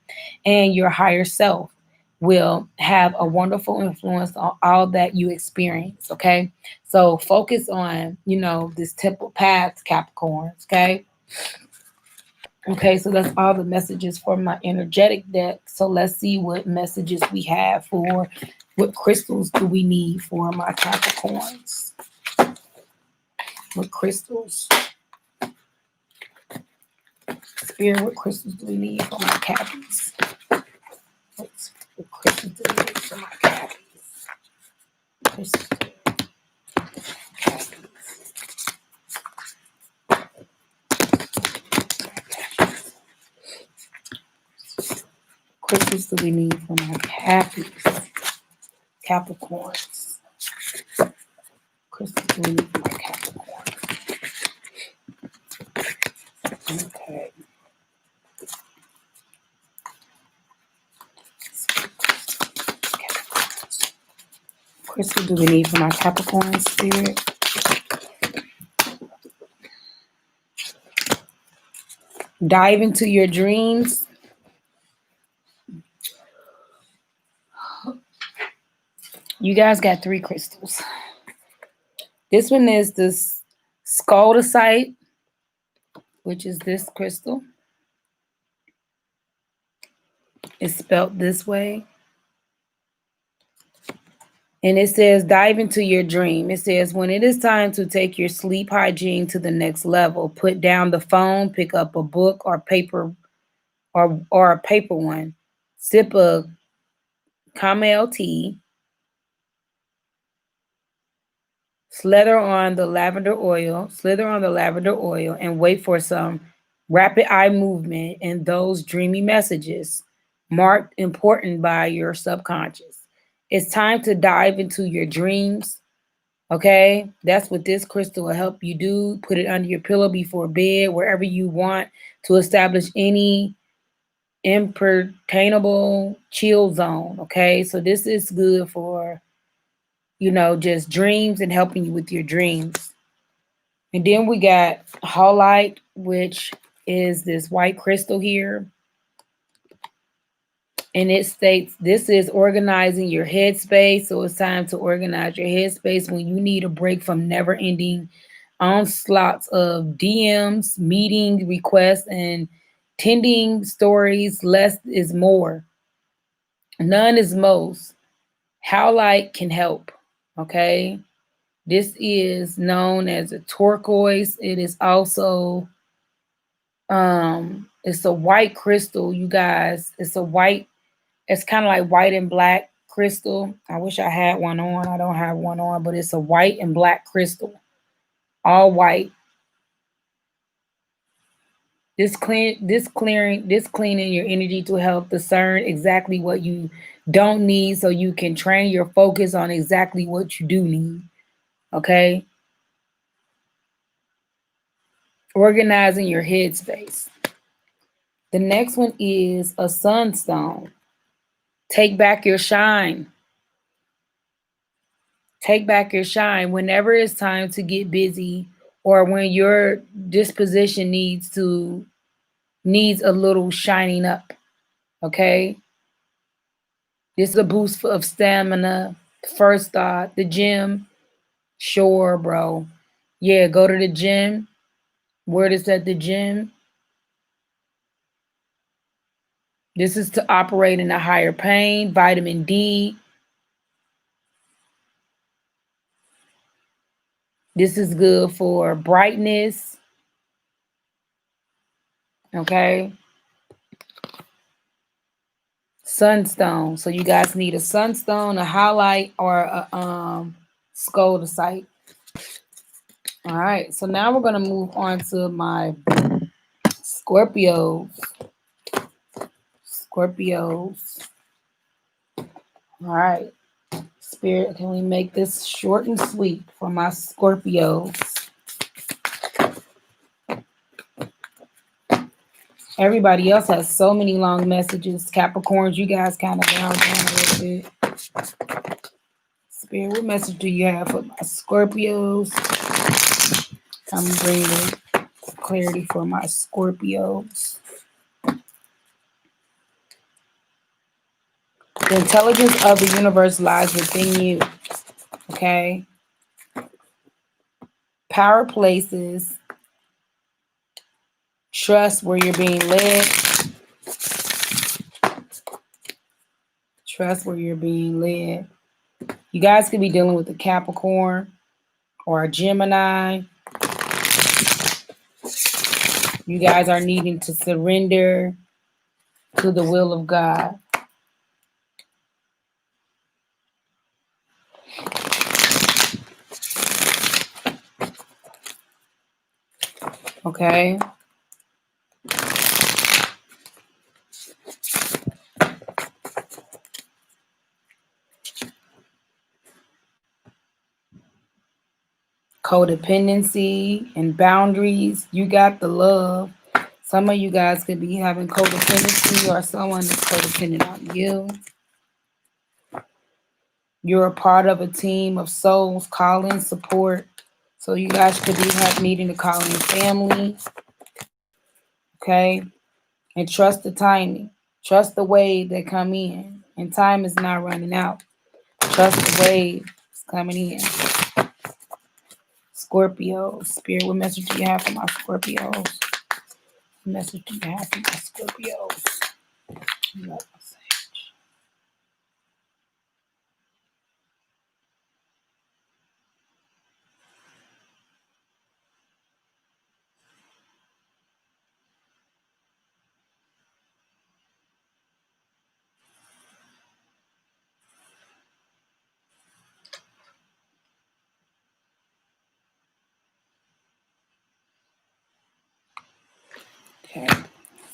and your higher self will have a wonderful influence on all that you experience. Okay. So focus on, this temple path, Capricorns. Okay. Okay. So that's all the messages for my energetic deck. So let's see what messages we have for what crystals do we need for my Capricorns. What crystals? Spirit, what crystals do we need for my Cappies? What crystals do we need for my Cappies? Crystals. Crystals crystal we need for my Capricorns? Crystal we need for my Capricorns. Okay. Crystal do we need for my Capricorn spirit? Dive into your dreams. You guys got 3 crystals. This one is this Scoldicite, which is this crystal. It's spelled this way. And it says, dive into your dream. It says, when it is time to take your sleep hygiene to the next level, put down the phone, pick up a book or paper or a paper one. Sip a chamomile tea. Slither on the lavender oil, and wait for some rapid eye movement and those dreamy messages marked important by your subconscious. It's time to dive into your dreams. Okay, that's what this crystal will help you do. Put it under your pillow before bed, wherever you want, to establish any impertainable chill zone. Okay, so this is good for, just dreams and helping you with your dreams. And then we got Halite, which is this white crystal here. And it states, this is organizing your headspace. So it's time to organize your headspace when you need a break from never-ending onslaughts of DMs, meeting requests, and tending stories. Less is more. None is most. Halite can help. Okay. This is known as a turquoise. It is also, it's a white crystal, you guys. It's kind of like white and black crystal. I wish I had one on. I don't have one on, but it's a white and black crystal. All white. This cleaning your energy to help discern exactly what you don't need so you can train your focus on exactly what you do need. Okay? Organizing your headspace. The next one is a sunstone. Take back your shine. Take back your shine whenever it's time to get busy or when your disposition needs a little shining up. Okay? This is a boost of stamina. First thought, the gym. Sure, bro. Yeah, go to the gym. Word is at the gym. This is to operate in a higher pain. Vitamin D. This is good for brightness. Okay. Sunstone. So you guys need a sunstone, a highlight, or a scoldicite. All right. So now we're going to move on to my Scorpios. All right. Spirit, can we make this short and sweet for my Scorpios? Everybody else has so many long messages. Capricorns, you guys kind of down a little bit. Spirit, what message do you have for my Scorpios? I'm bringing clarity for my Scorpios. The intelligence of the universe lies within you. Okay? Power places. Trust where you're being led. Trust where you're being led. You guys could be dealing with a Capricorn or a Gemini. You guys are needing to surrender to the will of God. Okay? Codependency and boundaries. You got the love. Some of you guys could be having codependency or someone is codependent on you. You're a part of a team of souls, calling, support. So you guys could be needing to call in family. Okay? And trust the timing. Trust the wave that come in. And time is not running out. Trust the wave is coming in. Scorpio. Spirit, what message do you have for my Scorpios? What message do you have for my Scorpios? Okay.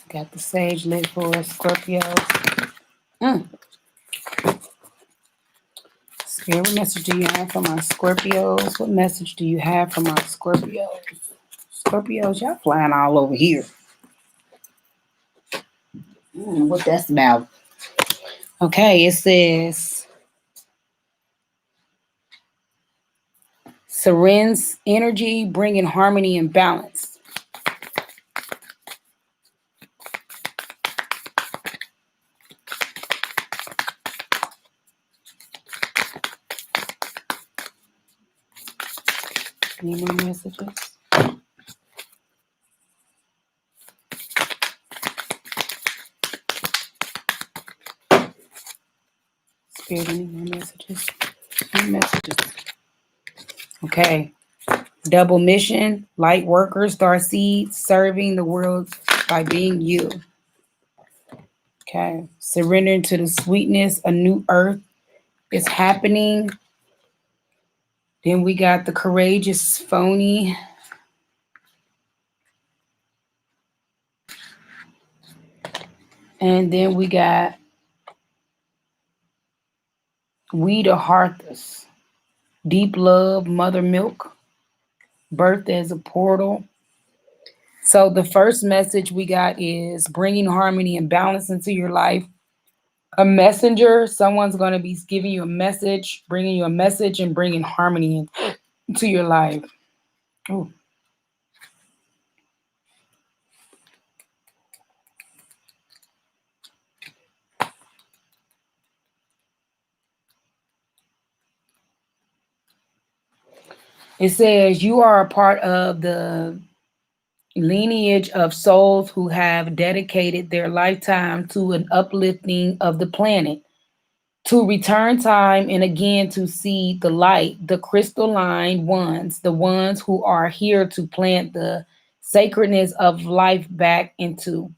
Got the sage lit for Scorpios. Spirit, what message do you have for my Scorpios? What message do you have for my Scorpios? Scorpios, y'all flying all over here.
What that's about?
Okay, it says Serene's energy, bringing harmony and balance. Any more messages? Spirit, any more messages? Any messages? Okay. Double mission, light workers, Starseeds, serving the world by being you. Okay. Surrendering to the sweetness, a new earth is happening. Then we got the courageous phony. And then we got we the heartless. Deep love, mother milk, birth as a portal. So the first message we got is bringing harmony and balance into your life. A messenger, someone's going to be giving you a message, bringing you a message and bringing harmony into your life. Ooh. It says you are a part of the lineage of souls who have dedicated their lifetime to an uplifting of the planet, to return time and again to see the light, the crystalline ones, the ones who are here to plant the sacredness of life back into,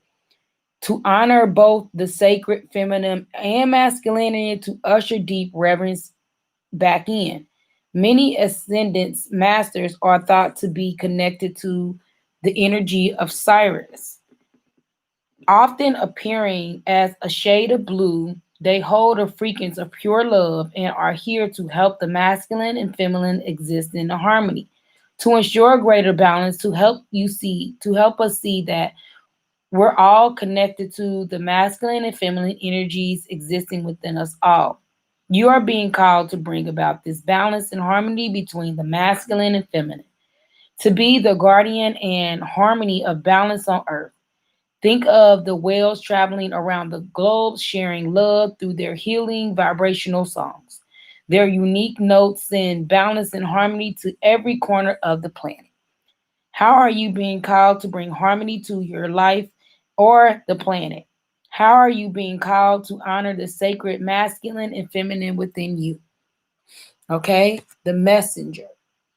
to honor both the sacred feminine and masculinity, to usher deep reverence back in. Many ascendants masters are thought to be connected to the energy of Cyrus, often appearing as a shade of blue. They hold a frequency of pure love and are here to help the masculine and feminine exist in harmony, to ensure greater balance, to help us see that we're all connected to the masculine and feminine energies existing within us all. You are being called to bring about this balance and harmony between the masculine and feminine, to be the guardian and harmony of balance on earth. Think of the whales traveling around the globe, sharing love through their healing vibrational songs. Their unique notes send balance and harmony to every corner of the planet. How are you being called to bring harmony to your life or the planet? How are you being called to honor the sacred masculine and feminine within you? Okay, the messenger.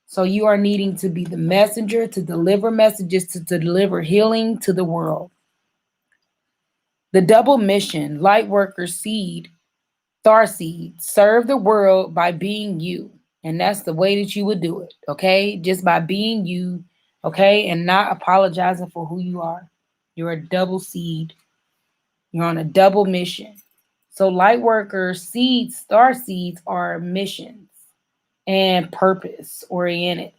So you are needing to be the messenger to deliver messages, to deliver healing to the world. The double mission, light worker seed, star seed, serve the world by being you. And that's the way that you would do it, okay? Just by being you, okay? And not apologizing for who you are. You're a double seed. You're on a double mission. So light worker seeds, star seeds are missions and purpose oriented.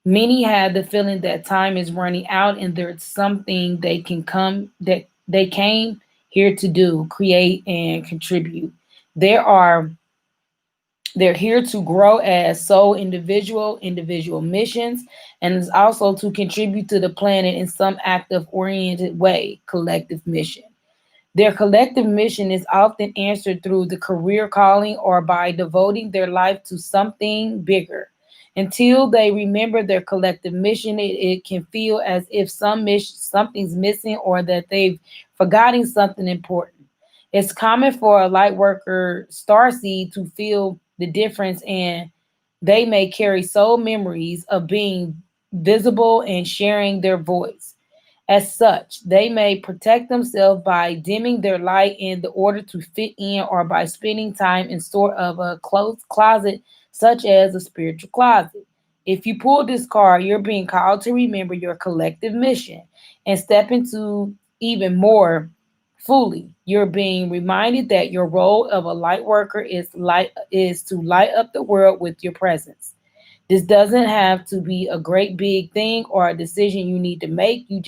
Many have the feeling that time is running out and there's something they came here to do, create and contribute. There are they're here to grow as soul individual missions, and it's also to contribute to the planet in some active oriented way, collective mission. Their collective mission is often answered through the career calling or by devoting their life to something bigger. Until they remember their collective mission, it can feel as if something's missing or that they've forgotten something important. It's common for a light worker starseed to feel the difference, and they may carry soul memories of being visible and sharing their voice. As such, they may protect themselves by dimming their light in the order to fit in or by spending time in sort of a closed closet, such as a spiritual closet. If you pull this card, you're being called to remember your collective mission and step into even more fully. You're being reminded that your role of a light worker is to light up the world with your presence. This doesn't have to be a great big thing or a decision you need to make. You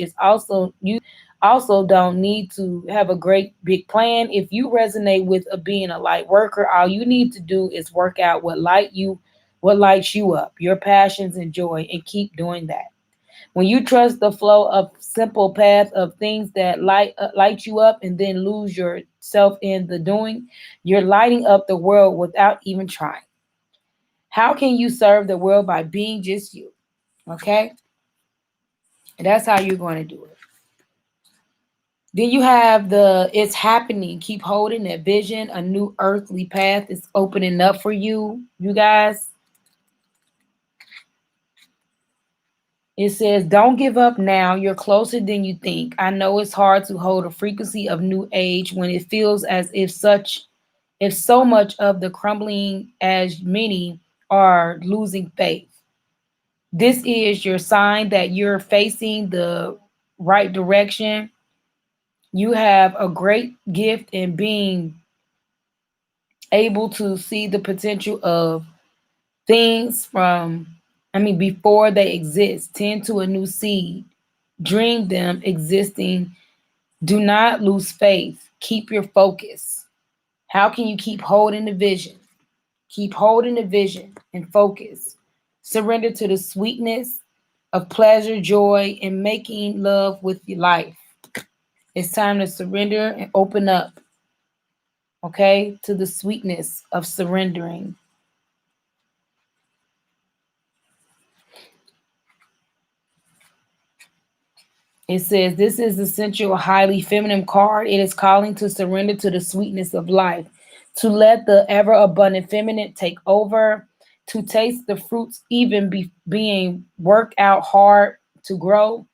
also don't need to have a great big plan. If you resonate with being a light worker, all you need to do is work out what lights you up, your passions and joy, and keep doing that. When you trust the flow of simple path of things that light you up and then lose yourself in the doing, you're lighting up the world without even trying. How can you serve the world by being just you? Okay? And that's how you're going to do it. Then you have the it's happening. Keep holding that vision. A new earthly path is opening up for you, you guys. It says, don't give up now. You're closer than you think. I know it's hard to hold a frequency of new age when it feels as if so much of the crumbling as many are losing faith. This is your sign that you're facing the right direction. You have a great gift in being able to see the potential of things before they exist. Tend to a new seed. Dream them existing. Do not lose faith. Keep your focus. How can you keep holding the vision? Keep holding the vision and focus. Surrender to the sweetness of pleasure, joy, and making love with your life. It's time to surrender and open up, okay, to the sweetness of surrendering. It says, this is essential, a highly feminine card. It is calling to surrender to the sweetness of life, to let the ever abundant feminine take over, to taste the fruits, even being worked out hard to grow,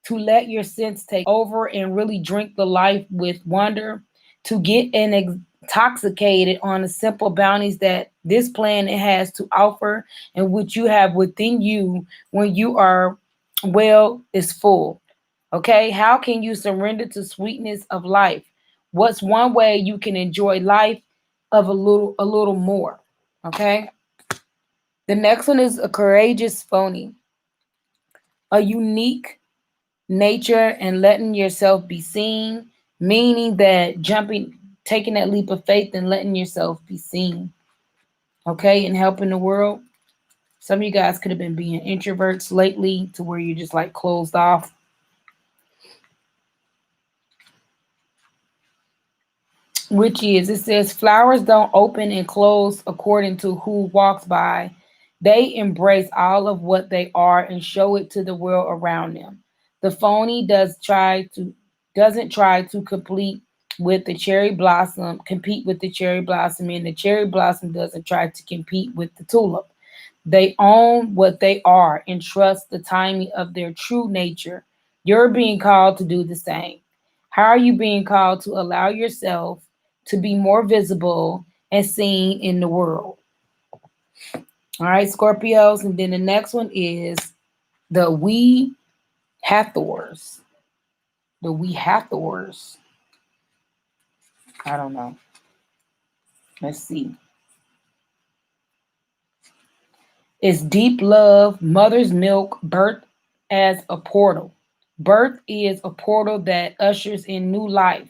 to let your sense take over and really drink the life with wonder, to get intoxicated on the simple bounties that this planet has to offer and which you have within you when you are is full. Okay, how can you surrender to sweetness of life? What's one way you can enjoy life of a little more? Okay. The next one is a courageous phony, a unique nature and letting yourself be seen, meaning that taking that leap of faith and letting yourself be seen, okay, and helping the world. Some of you guys could have been being introverts lately to where you're just like closed off. Which is, it says, flowers don't open and close according to who walks by. They embrace all of what they are and show it to the world around them. The phony doesn't try to compete with the cherry blossom, and the cherry blossom doesn't try to compete with the tulip. They own what they are and trust the timing of their true nature. You're being called to do the same. How are you being called to allow yourself to be more visible and seen in the world? All right, Scorpios. And then the next one is the We Hathors. The We Hathors. I don't know. Let's see. It's deep love, mother's milk, birth as a portal. Birth is a portal that ushers in new life.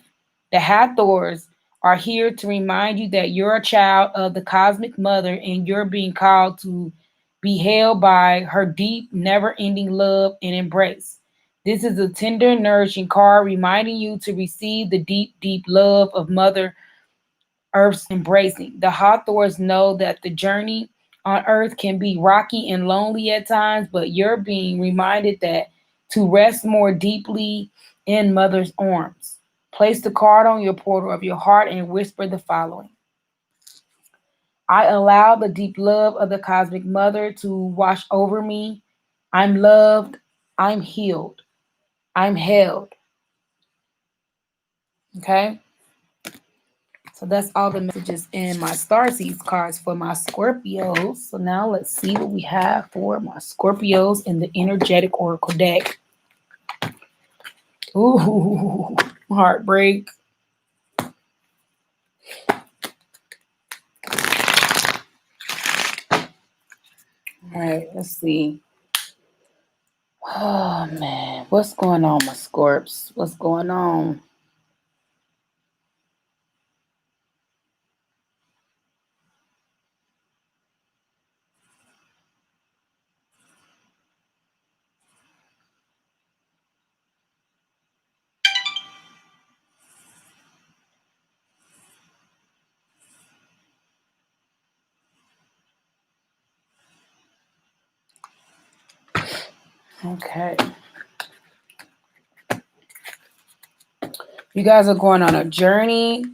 The Hathors are here to remind you that you're a child of the cosmic mother and you're being called to be held by her deep, never ending love and embrace. This is a tender, nourishing card reminding you to receive the deep, deep love of Mother Earth's embracing. The Hawthorns know that the journey on Earth can be rocky and lonely at times, but you're being reminded that to rest more deeply in Mother's arms. Place the card on your portal of your heart and whisper the following. I allow the deep love of the cosmic mother to wash over me. I'm loved. I'm healed. I'm held. Okay? So that's all the messages in my Starseeds cards for my Scorpios. So now let's see what we have for my Scorpios in the energetic oracle deck. Ooh, heartbreak. All right, let's see. Oh man, what's going on, my Scorps? What's going on? Okay. You guys are going on a journey.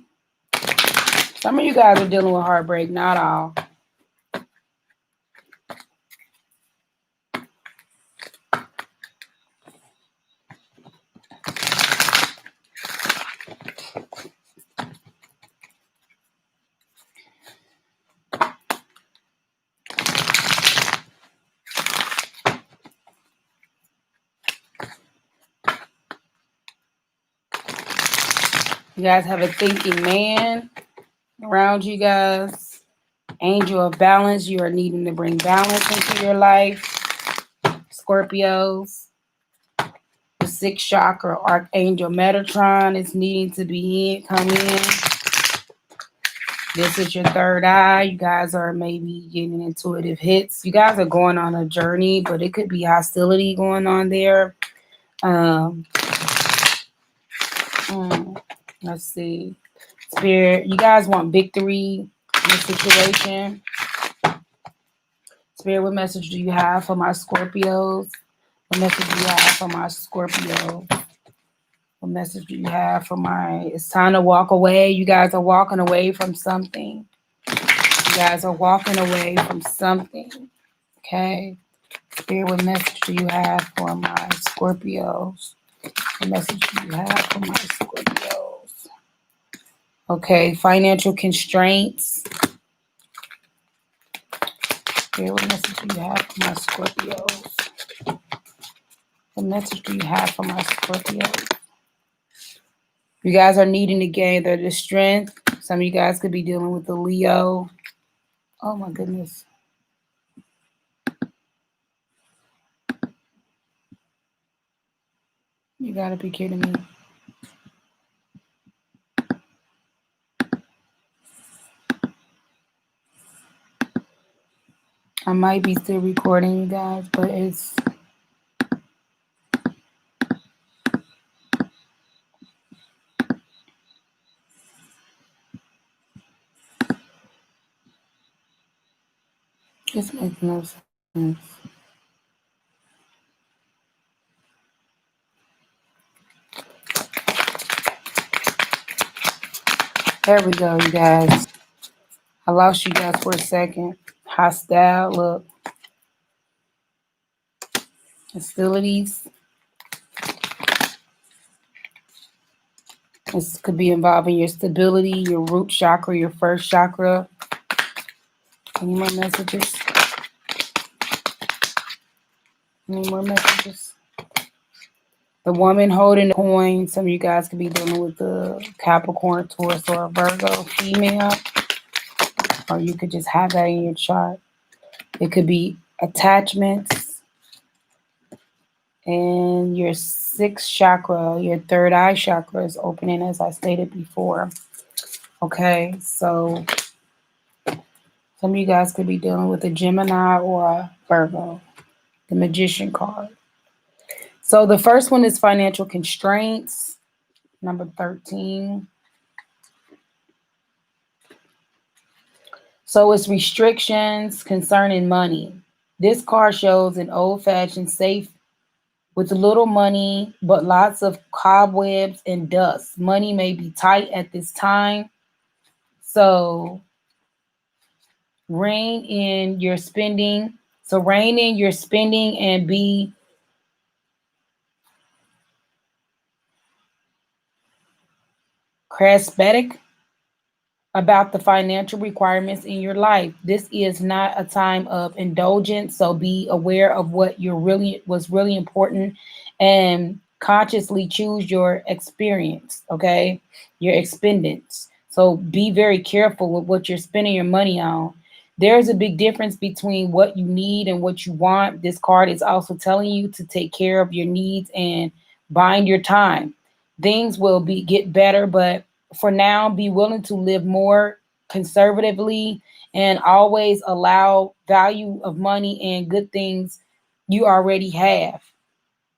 Some of you guys are dealing with heartbreak, not all. You guys have a thinking man around you guys. Angel of balance. You are needing to bring balance into your life. Scorpios. The sixth chakra, Archangel Metatron is needing to come in. This is your third eye. You guys are maybe getting intuitive hits. You guys are going on a journey, but it could be hostility going on there. Let's see. Spirit, you guys want victory in this situation. Spirit, what message do you have for my Scorpios? What message do you have for my Scorpios? What message do you have for it's time to walk away. You guys are walking away from something. You guys are walking away from something. Okay. Spirit, what message do you have for my Scorpios? What message do you have for my Scorpios? Okay. Financial constraints. Spirit, what message do you have for my Scorpios? What message do you have for my Scorpios? You guys are needing to gather the strength. Some of you guys could be dealing with the Leo. Oh my goodness. You gotta be kidding me. I might be still recording, you guys, but it's... This makes no sense. There we go, you guys. I lost you guys for a second. Hostile, look. Hostilities. This could be involving your stability, your root chakra, your first chakra. Any more messages? Any more messages? The woman holding the coin. Some of you guys could be dealing with the Capricorn, Taurus, or a Virgo female. Or you could just have that in your chart. It could be attachments, and your sixth chakra, your third eye chakra is opening, as I stated before. Okay, so some of you guys could be dealing with a Gemini or a Virgo, the Magician card. So the first one is financial constraints, number 13. So it's restrictions concerning money. This card shows an old-fashioned safe with little money, but lots of cobwebs and dust. Money may be tight at this time. So rein in your spending. So rein in your spending and be charismatic about the financial requirements in your life. This is not a time of indulgence, so be aware of what's really important and consciously choose your experience, okay? Your expendence. So be very careful with what you're spending your money on. There's a big difference between what you need and what you want. This card is also telling you to take care of your needs and bind your time. Things will get better, but for now, be willing to live more conservatively and always allow value of money and good things you already have.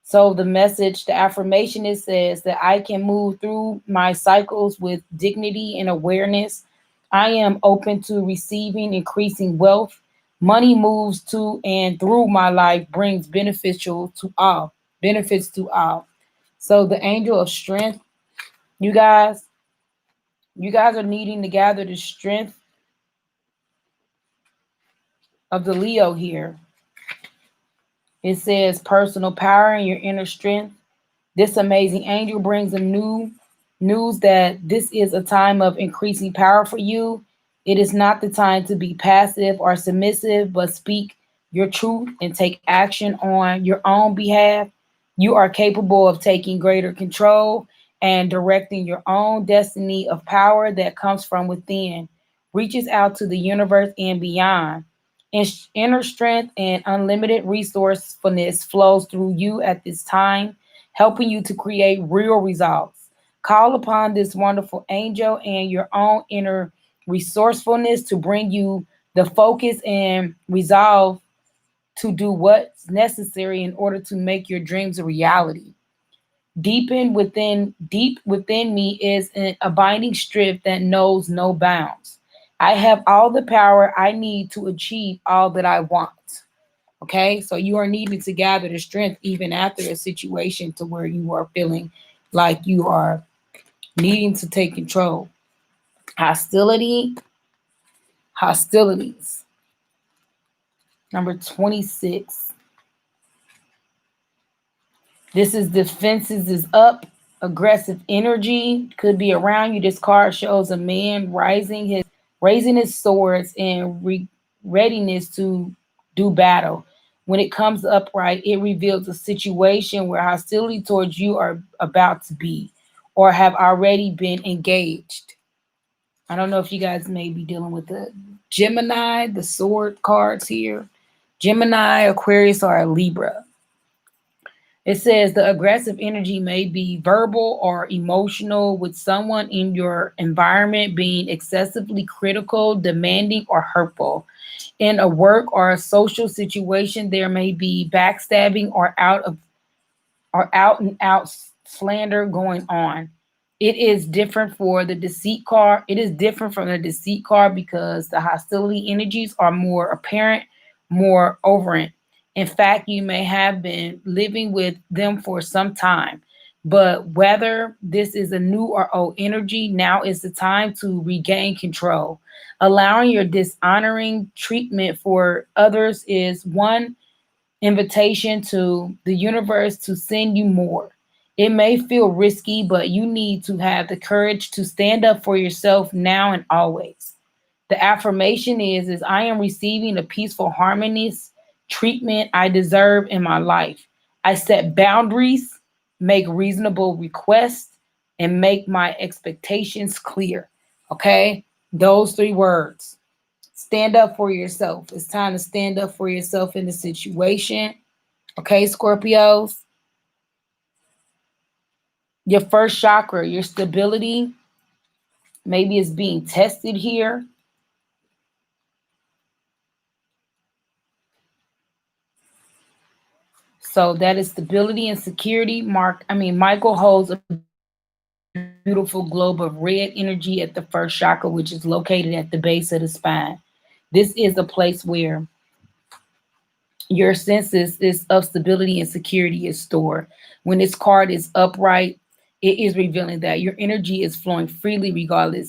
So the message, the affirmation, it says that I can move through my cycles with dignity and awareness. I am open to receiving increasing wealth. Money moves to and through my life brings benefits to all. So the angel of strength, you guys, you guys are needing to gather the strength of the Leo here. It says personal power and your inner strength. This amazing angel brings a new news that this is a time of increasing power for you. It is not the time to be passive or submissive, but speak your truth and take action on your own behalf. You are capable of taking greater control and directing your own destiny of power that comes from within, reaches out to the universe and beyond. Inner strength and unlimited resourcefulness flows through you at this time, helping you to create real results. Call upon this wonderful angel and your own inner resourcefulness to bring you the focus and resolve to do what's necessary in order to make your dreams a reality. Deep within me is an abiding strength that knows no bounds. I have all the power I need to achieve all that I want. Okay, so you are needing to gather the strength even after a situation to where you are feeling like you are needing to take control. Hostilities. Number 26. This is defenses is up. Aggressive energy could be around you. This card shows a man raising his swords and readiness to do battle. When it comes upright, it reveals a situation where hostility towards you are about to be or have already been engaged. I don't know if you guys may be dealing with the Gemini, the sword cards here. Gemini, Aquarius, or a Libra. It says the aggressive energy may be verbal or emotional, with someone in your environment being excessively critical, demanding, or hurtful. In a work or a social situation, there may be backstabbing or out and out slander going on. It is different for the deceit card. It is different from the deceit card because the hostility energies are more apparent, more overt. In fact, you may have been living with them for some time. But whether this is a new or old energy, now is the time to regain control. Allowing your dishonoring treatment for others is one invitation to the universe to send you more. It may feel risky, but you need to have the courage to stand up for yourself now and always. The affirmation is I am receiving the peaceful harmonious treatment I deserve in my life. I set boundaries, make reasonable requests, and make my expectations clear. Okay? Those three words. Stand up for yourself. It's time to stand up for yourself in the situation. Okay, Scorpios? Your first chakra, your stability, maybe it's being tested here. So that is stability and security. Michael holds a beautiful globe of red energy at the first chakra, which is located at the base of the spine. This is a place where your senses is of stability and security is stored. When this card is upright, it is revealing that your energy is flowing freely regarding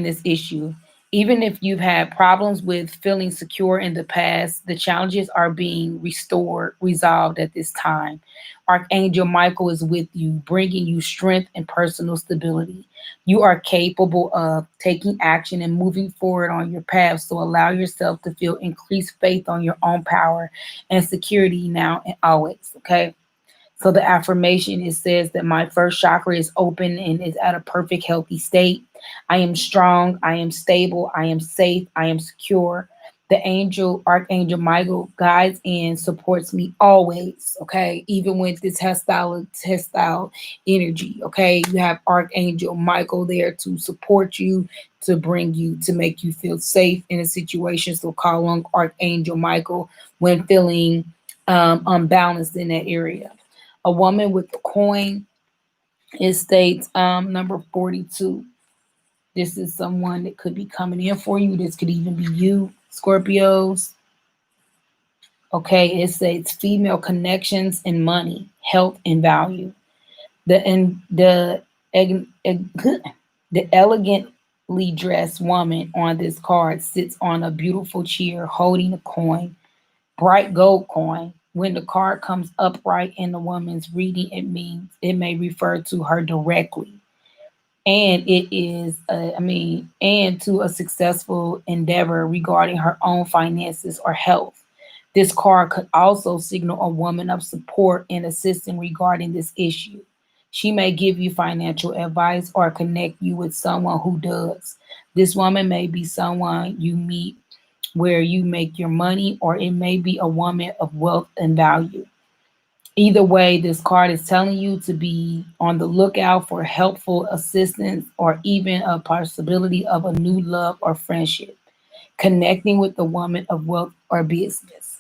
this issue. Even if you've had problems with feeling secure in the past, the challenges are being resolved at this time. Archangel Michael is with you, bringing you strength and personal stability. You are capable of taking action and moving forward on your path. So allow yourself to feel increased faith on your own power and security now and always. Okay. So the affirmation, it says that my first chakra is open and is at a perfect healthy state. I am strong, I am stable, I am safe, I am secure. The Archangel Michael, guides and supports me always, okay? Even with this hostile energy, okay? You have Archangel Michael there to support you, to bring you, to make you feel safe in a situation. So call on Archangel Michael when feeling unbalanced in that area. A woman with the coin, it states number 42. This is someone that could be coming in for you. This could even be you, Scorpios. Okay, it says female connections and money, health and value. The elegantly dressed woman on this card sits on a beautiful chair holding a coin, bright gold coin. When the card comes upright in the woman's reading, it means it may refer to her directly. And it is, and to a successful endeavor regarding her own finances or health. This card could also signal a woman of support and assistance regarding this issue. She may give you financial advice or connect you with someone who does. This woman may be someone you meet where you make your money, or it may be a woman of wealth and value. Either way, this card is telling you to be on the lookout for helpful assistance or even a possibility of a new love or friendship, connecting with the woman of wealth or business.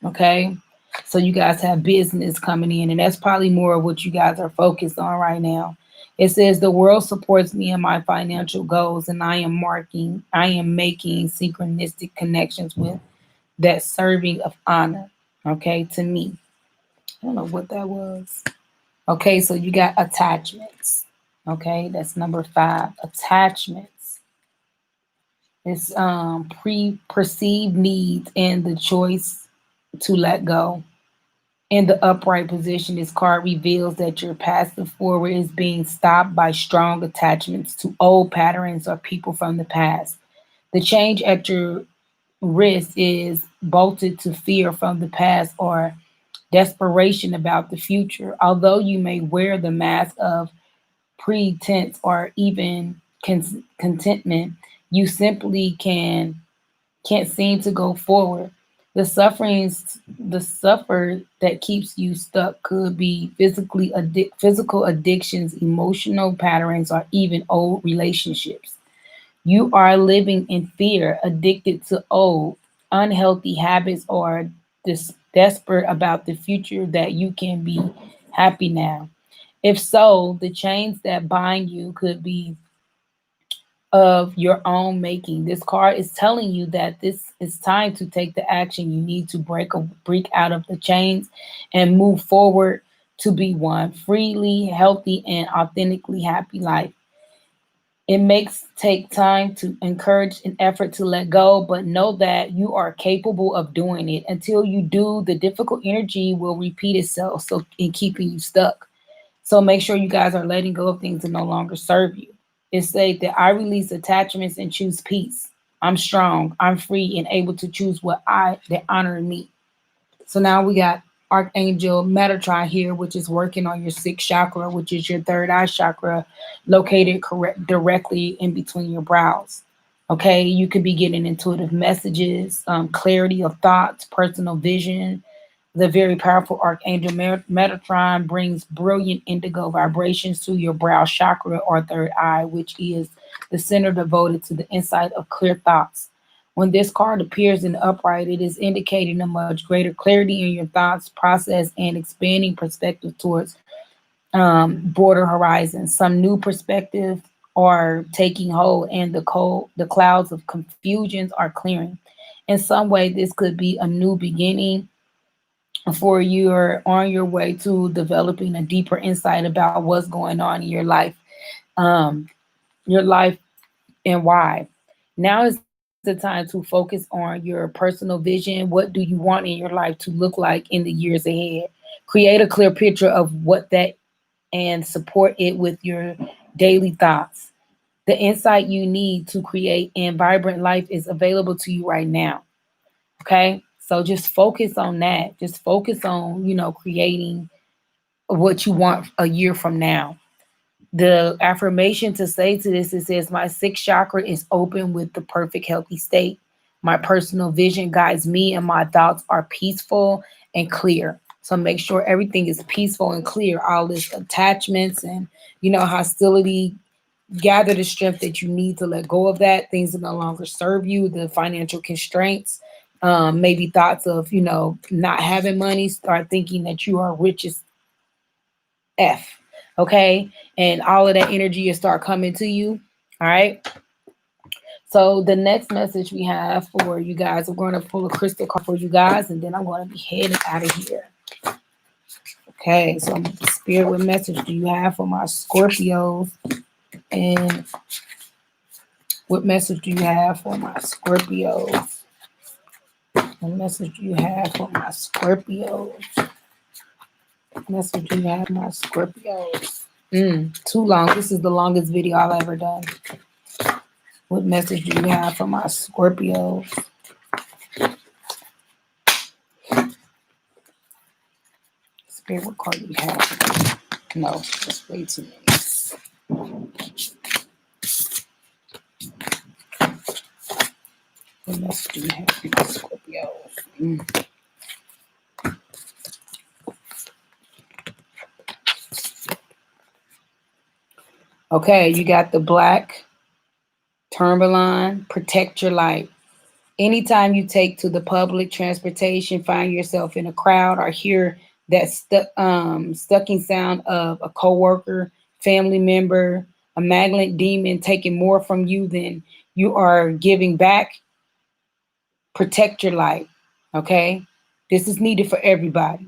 Okay? So you guys have business coming in, and that's probably more of what you guys are focused on right now. It says the world supports me in my financial goals, and I am making synchronistic connections with that serving of honor. Okay, to me. I don't know what that was. Okay, so you got attachments. Okay, that's number 5. Attachments. It's perceived needs and the choice to let go. In the upright position, this card reveals that your passive forward is being stopped by strong attachments to old patterns or people from the past. The change at your wrist is bolted to fear from the past or desperation about the future. Although you may wear the mask of pretense or even contentment, you simply can't seem to go forward. The suffer that keeps you stuck could be physical addictions, emotional patterns, or even old relationships. You are living in fear, addicted to old, unhealthy habits, or desperate about the future that you can be happy now. If so, the chains that bind you could be of your own making. This card is telling you that this is time to take the action you need to break out of the chains and move forward to be one freely, healthy, and authentically happy life. It makes take time to encourage an effort to let go, but know that you are capable of doing it. Until you do, the difficult energy will repeat itself, so in keeping you stuck. So make sure you guys are letting go of things that no longer serve you. It says that I release attachments and choose peace. I'm strong, I'm free, and able to choose that honor me. So now we got Archangel Metatron here, which is working on your sixth chakra, which is your third eye chakra, located directly in between your brows. Okay, you could be getting intuitive messages, clarity of thoughts, personal vision. The very powerful Archangel Metatron brings brilliant indigo vibrations to your brow chakra or third eye, which is the center devoted to the insight of clear thoughts. When this card appears in the upright, it is indicating a much greater clarity in your thoughts process and expanding perspective towards border horizons. Some new perspectives are taking hold, and the clouds of confusions are clearing. In some way, this could be a new beginning for you are on your way to developing a deeper insight about what's going on in um, your life and why. Now is the time to focus on your personal vision. What do you want in your life to look like in the years ahead? Create a clear picture of what that and support it with your daily thoughts. The insight you need to create a vibrant life is available to you right now. Okay. So just focus on that. Just focus on, creating what you want a year from now. The affirmation to say to this, it says, my sixth chakra is open with the perfect healthy state. My personal vision guides me and my thoughts are peaceful and clear. So make sure everything is peaceful and clear. All this attachments and, hostility, gather the strength that you need to let go of that. Things that no longer serve you, the financial constraints, maybe thoughts of, not having money, start thinking that you are rich as F. Okay. And all of that energy will start coming to you. All right. So the next message we have for you guys, we're going to pull a crystal card for you guys, and then I'm going to be heading out of here. Okay. So Spirit, what message do you have for my Scorpios? And what message do you have for my Scorpios? What message do you have for my Scorpios? What message do you have for my Scorpios? Too long. This is the longest video I've ever done. What message do you have for my Scorpios? Spirit, what card do you have? No, that's way too many. What message do you have for my Scorpios? Okay, you got the black tourmaline, protect your life. Anytime you take to the public transportation, find yourself in a crowd, or hear that stucking sound of a coworker, family member, a malignant demon taking more from you than you are giving back, protect your life. Okay? This is needed for everybody.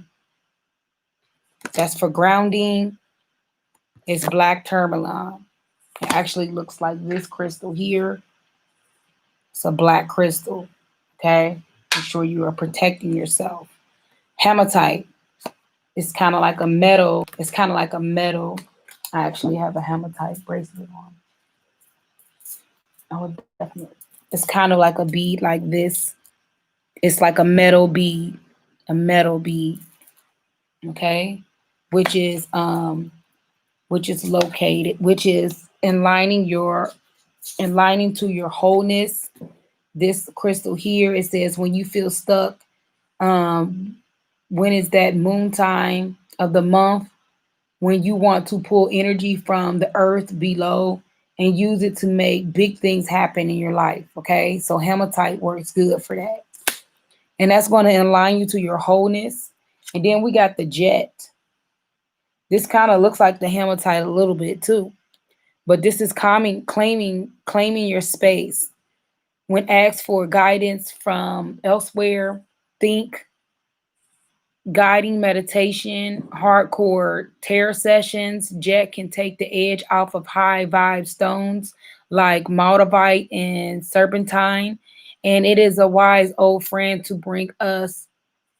That's for grounding. It's black tourmaline. It actually looks like this crystal here. It's a black crystal. Okay? Make sure you are protecting yourself. Hematite. It's kind of like a metal. It's kind of like a metal. I actually have a hematite bracelet on. I would definitely. It's kind of like a bead like this. It's like a metal bead. A metal bead. Okay? Which is located, which is enlightening to your wholeness. This crystal here, it says when you feel stuck, when is that moon time of the month, when you want to pull energy from the earth below and use it to make big things happen in your life. Okay, so hematite works good for that, and that's going to align you to your wholeness. And then we got the jet. This kind of looks like the hematite a little bit too, but this is claiming your space. When asked for guidance from elsewhere, think guiding meditation, hardcore tarot sessions. Jet can take the edge off of high vibe stones like malachite and serpentine. And it is a wise old friend to bring us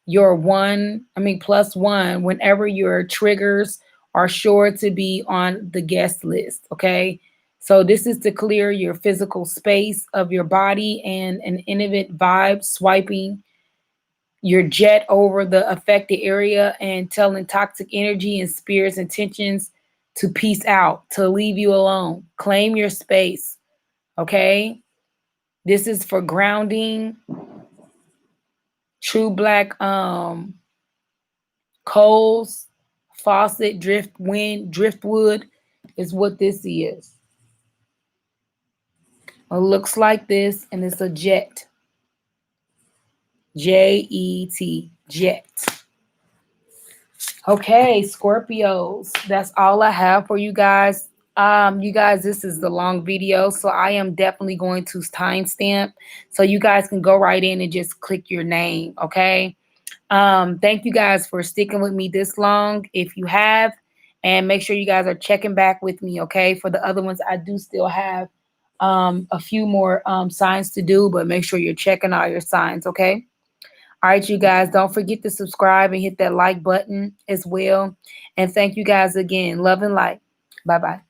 your +1 whenever your triggers are sure to be on the guest list. Okay. So this is to clear your physical space of your body and an intimate vibe, swiping your jet over the affected area and telling toxic energy and spirits intentions to peace out, to leave you alone. Claim your space. Okay. This is for grounding. True black coals, faucet, driftwood is what this is. It looks like this, and it's a jet. Jet. Jet. Okay, Scorpios. That's all I have for you guys. You guys, this is the long video, so I am definitely going to timestamp so you guys can go right in and just click your name, okay? Thank you guys for sticking with me this long, if you have, and make sure you guys are checking back with me, okay? For the other ones, I do still have a few more signs to do, but make sure you're checking all your signs, okay? All right, you guys, don't forget to subscribe and hit that like button as well. And thank you guys again. Love and light. Bye-bye.